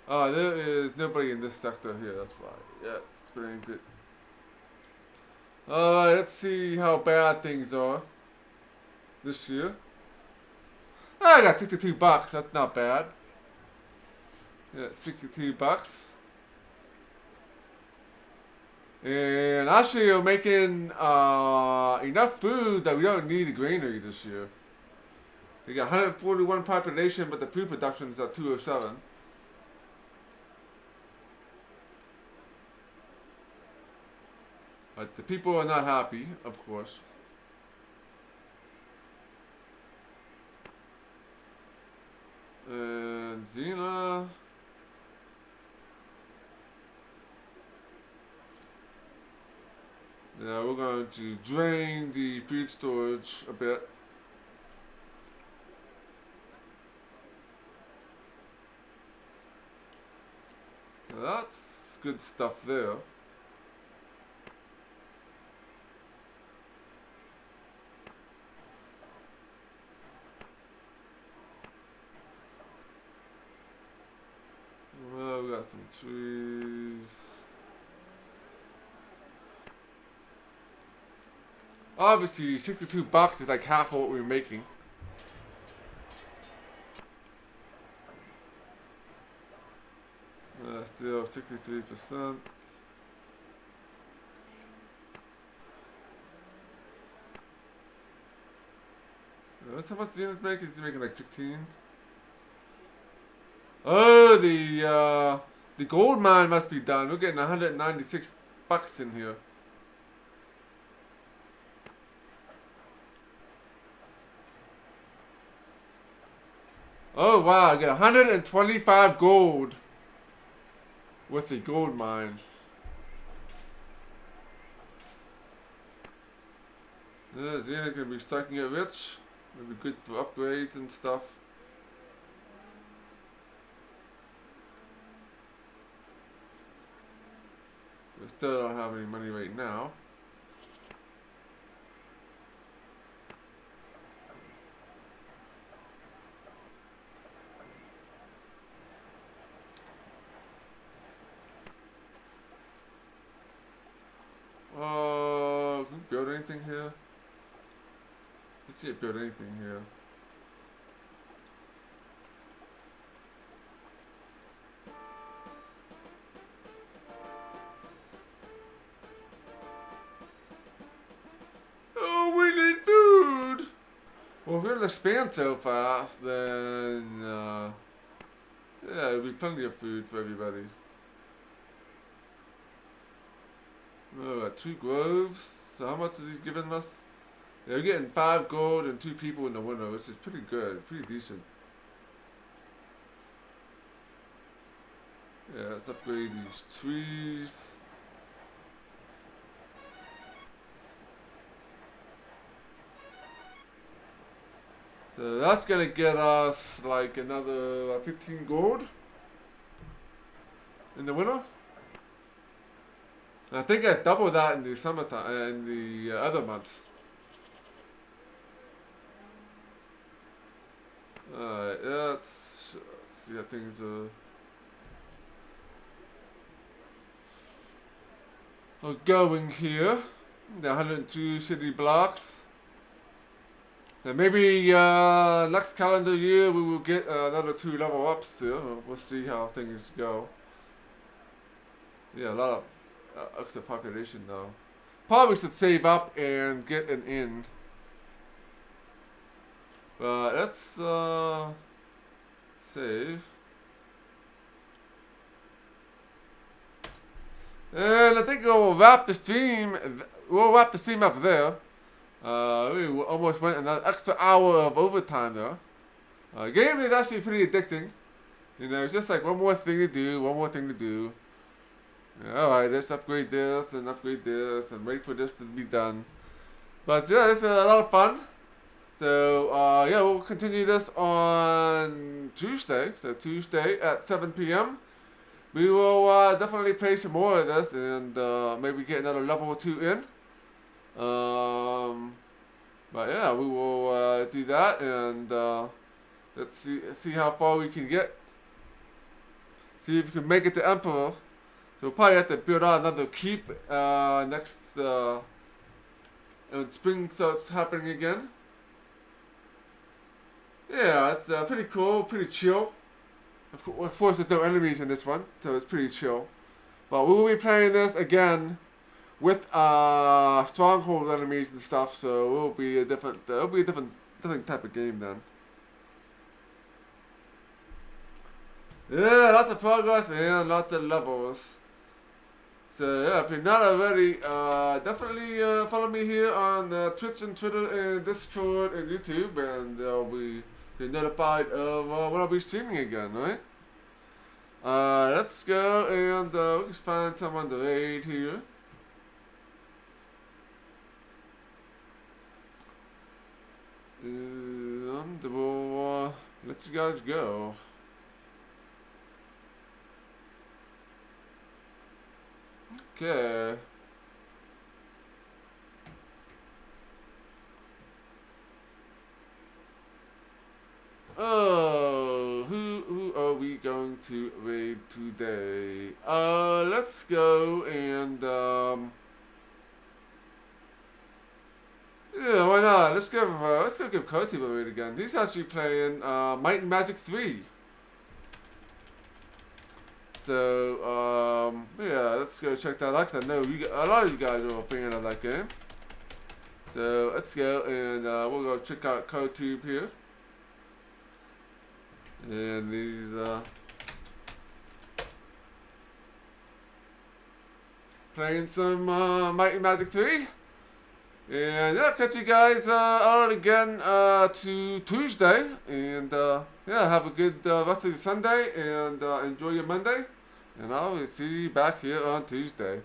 [SPEAKER 1] Ah, there is nobody in this sector here, that's why. Yeah, explains it. Alright, let's see how bad things are this year. I got 62 bucks, that's not bad. Yeah, 62 bucks. And actually, we're making enough food that we don't need a granary this year. We got 141 population, but the food production is at 207. But the people are not happy, of course. And Xena. Yeah, we're going to drain the food storage a bit. Now that's good stuff there. Well, we got some trees. Obviously, $62 is like half of what we're making. Still 63%. What's how much the units making? It's making like 16. Oh, the gold mine must be done. We're getting $196 in here. Oh wow, I get 125 gold with the gold mine. Xena's gonna be starting to get rich. It'll be good for upgrades and stuff. We still don't have any money right now. Can we build anything here? We can't build anything here. Oh, we need food! Well, if we're gonna expand so fast, then yeah, there'll be plenty of food for everybody. Oh, got 2 groves. So how much is he giving us? Yeah, we're getting 5 gold and 2 people in the window, which is pretty good, pretty decent. Yeah, let's upgrade these trees. So that's gonna get us like another 15 gold in the winter. And I think I double that in the summertime, in the other months. Alright, let's see how things are going here. The 102 city blocks. So maybe next calendar year we will get another 2 level ups here. We'll see how things go. Yeah, a lot of extra population though. Probably should save up and get an inn. But let's save. And I think we'll wrap the stream. We'll wrap the stream up there. We almost went another extra hour of overtime there. Game is actually pretty addicting. You know, it's just like one more thing to do, one more thing to do. Yeah, alright, let's upgrade this and wait for this to be done. But yeah, it's a lot of fun. So yeah, we'll continue this on Tuesday. So Tuesday at 7 p.m. We will definitely play some more of this and maybe get another level or 2 in. But yeah, we will do that and let's see how far we can get. See if we can make it to Emperor. So we'll probably have to build out another keep next when spring starts happening again. Yeah, it's pretty cool, pretty chill. Of course, there's no enemies in this one, so it's pretty chill. But we will be playing this again with Stronghold enemies and stuff, so it'll be a different type of game then. Yeah, lots of progress and lots of levels. So yeah, if you're not already, definitely follow me here on Twitch and Twitter and Discord and YouTube, and you're notified of when I'll be streaming again, right? Let's go and we can find someone to raid here. We'll let you guys go. Okay. Oh, who are we going to raid today? Let's go and let's go give Cody a read again. He's actually playing Might and Magic 3. So yeah, let's go check that out. 'Cause I know a lot of you guys are a fan of that game. So let's go and we'll go check out CodeTube here. And these playing some Might and Magic 3. And yeah, catch you guys on again to Tuesday. And yeah, have a good rest of your Sunday and enjoy your Monday. And I will see you back here on Tuesday.